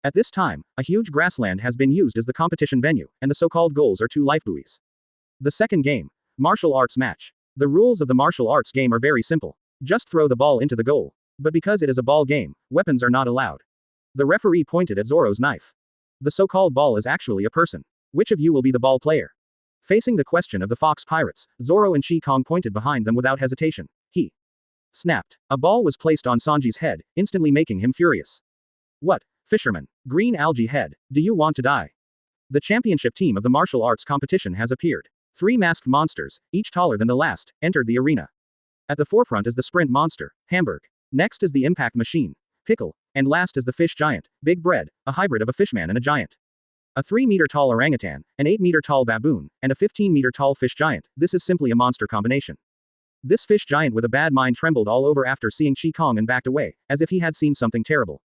At this time, a huge grassland has been used as the competition venue, and the so-called goals are 2 life buoys. The second game. Martial arts match. The rules of the martial arts game are very simple. Just throw the ball into the goal. But because it is a ball game, weapons are not allowed. The referee pointed at Zoro's knife. The so-called ball is actually a person. Which of you will be the ball player? Facing the question of the Fox Pirates, Zoro and Kang pointed behind them without hesitation. He snapped. A ball was placed on Sanji's head, instantly making him furious. What, fisherman? Green algae head, do you want to die? The championship team of the martial arts competition has appeared. 3 masked monsters, each taller than the last, entered the arena. At the forefront is the sprint monster, Hamburg. Next is the impact machine, Pickle, and last is the fish giant, Big Bread, a hybrid of a fishman and a giant. A 3-meter-tall orangutan, an 8-meter-tall baboon, and a 15-meter-tall fish giant. This is simply a monster combination. This fish giant with a bad mind trembled all over after seeing Kang and backed away, as if he had seen something terrible.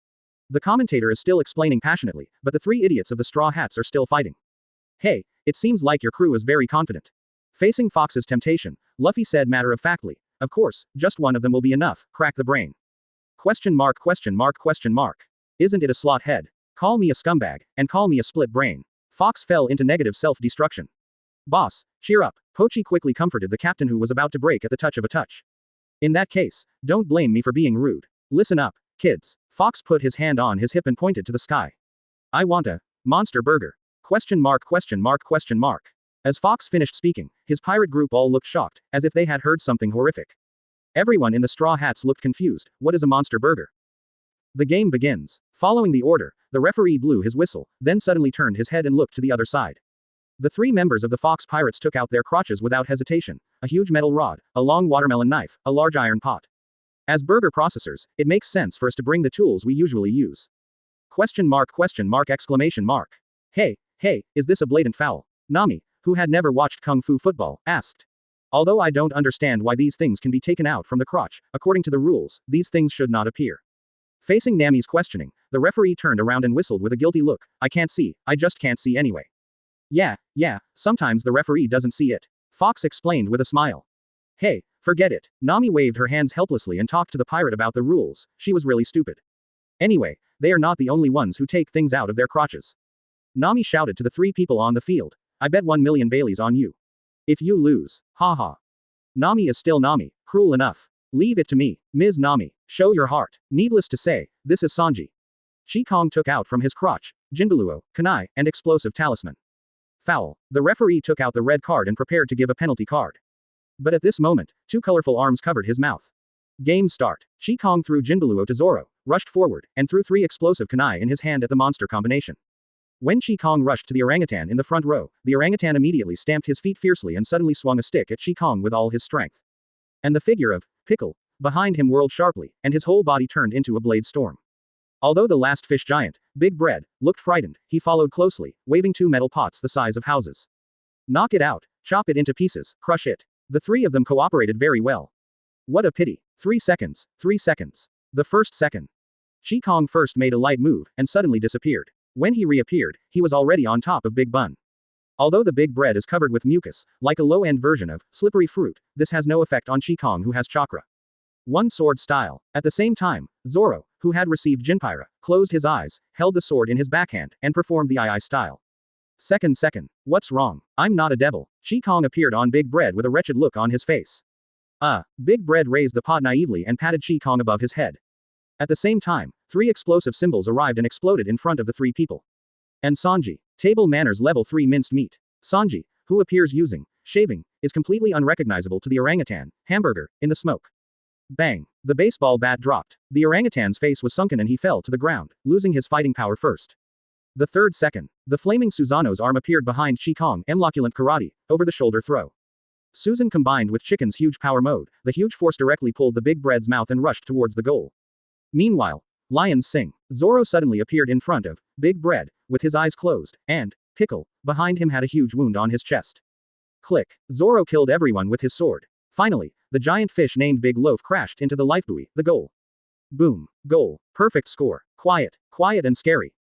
The commentator is still explaining passionately, but the 3 idiots of the straw hats are still fighting. Hey, it seems like your crew is very confident. Facing Fox's temptation, Luffy said matter-of-factly, of course, just one of them will be enough, crack the brain. Question mark question mark question mark. Isn't it a slot head? Call me a scumbag, and call me a split brain. Fox fell into negative self-destruction. Boss, cheer up, Pochi quickly comforted the captain who was about to break at the touch of a touch. In that case, don't blame me for being rude. Listen up, kids. Fox put his hand on his hip and pointed to the sky. I want a monster burger. Question mark question mark question mark. As Fox finished speaking, his pirate group all looked shocked, as if they had heard something horrific. Everyone in the straw hats looked confused. What is a monster burger? The game begins. Following the order, the referee blew his whistle, then suddenly turned his head and looked to the other side. The 3 members of the Fox Pirates took out their crotches without hesitation, a huge metal rod, a long watermelon knife, a large iron pot. As burger processors, it makes sense for us to bring the tools we usually use. Question mark exclamation mark. Hey, is this a blatant foul? Nami, who had never watched Kung Fu football, asked. Although I don't understand why these things can be taken out from the crotch, according to the rules, these things should not appear. Facing Nami's questioning, the referee turned around and whistled with a guilty look. I can't see, I just can't see anyway. Yeah, sometimes the referee doesn't see it. Fox explained with a smile. Hey, forget it. Nami waved her hands helplessly and talked to the pirate about the rules. She was really stupid. Anyway, they are not the only ones who take things out of their crotches. Nami shouted to the 3 people on the field. I bet 1 million Baileys on you. If you lose. Haha. Nami is still Nami, cruel enough. Leave it to me, Ms. Nami. Show your heart. Needless to say, this is Sanji. Kang took out from his crotch, Jinbaluo, kunai, and explosive talisman. Foul. The referee took out the red card and prepared to give a penalty card. But at this moment, 2 colorful arms covered his mouth. Game start. Kang threw Jinbaluo to Zoro, rushed forward, and threw 3 explosive kunai in his hand at the monster combination. When Kang rushed to the orangutan in the front row, the orangutan immediately stamped his feet fiercely and suddenly swung a stick at Kang with all his strength. And the figure of Pickle behind him whirled sharply, and his whole body turned into a blade storm. Although the last fish giant, Big Bread, looked frightened, he followed closely, waving 2 metal pots the size of houses. Knock it out, chop it into pieces, crush it. The 3 of them cooperated very well. What a pity. 3 seconds, 3 seconds. The first second. Kang first made a light move, and suddenly disappeared. When he reappeared, he was already on top of Big Bun. Although the Big Bread is covered with mucus, like a low-end version of slippery fruit, this has no effect on Kang who has chakra. One sword style. At the same time, Zoro, who had received Jinpyra, closed his eyes, held the sword in his backhand, and performed the II style. Second. What's wrong? I'm not a devil. Kang appeared on Big Bread with a wretched look on his face. Big Bread raised the pot naively and patted Kang above his head. At the same time, 3 explosive symbols arrived and exploded in front of the 3 people. And Sanji. Table manners level 3 minced meat. Sanji, who appears using shaving, is completely unrecognizable to the orangutan, hamburger, in the smoke. Bang. The baseball bat dropped. The orangutan's face was sunken and he fell to the ground, losing his fighting power first. The third second. The flaming Susano's arm appeared behind Kang, Emloculent Karate, over the shoulder throw. Susan combined with Chicken's huge power mode, the huge force directly pulled the Big Bread's mouth and rushed towards the goal. Meanwhile, lions sing. Zoro suddenly appeared in front of Big Bread, with his eyes closed, and Pickle, behind him had a huge wound on his chest. Click. Zoro killed everyone with his sword. Finally, the giant fish named Big Loaf crashed into the lifebuoy, the goal. Boom. Goal. Perfect score. Quiet and scary.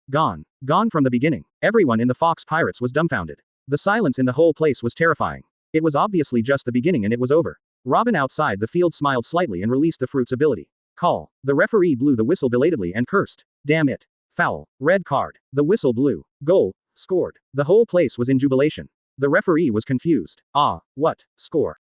Gone from the beginning. Everyone in the Fox Pirates was dumbfounded. The silence in the whole place was terrifying. It was obviously just the beginning and it was over. Robin outside the field smiled slightly and released the fruit's ability. Call. The referee blew the whistle belatedly and cursed. Damn it. Foul. Red card. The whistle blew. Goal. Scored. The whole place was in jubilation. The referee was confused. What? Score.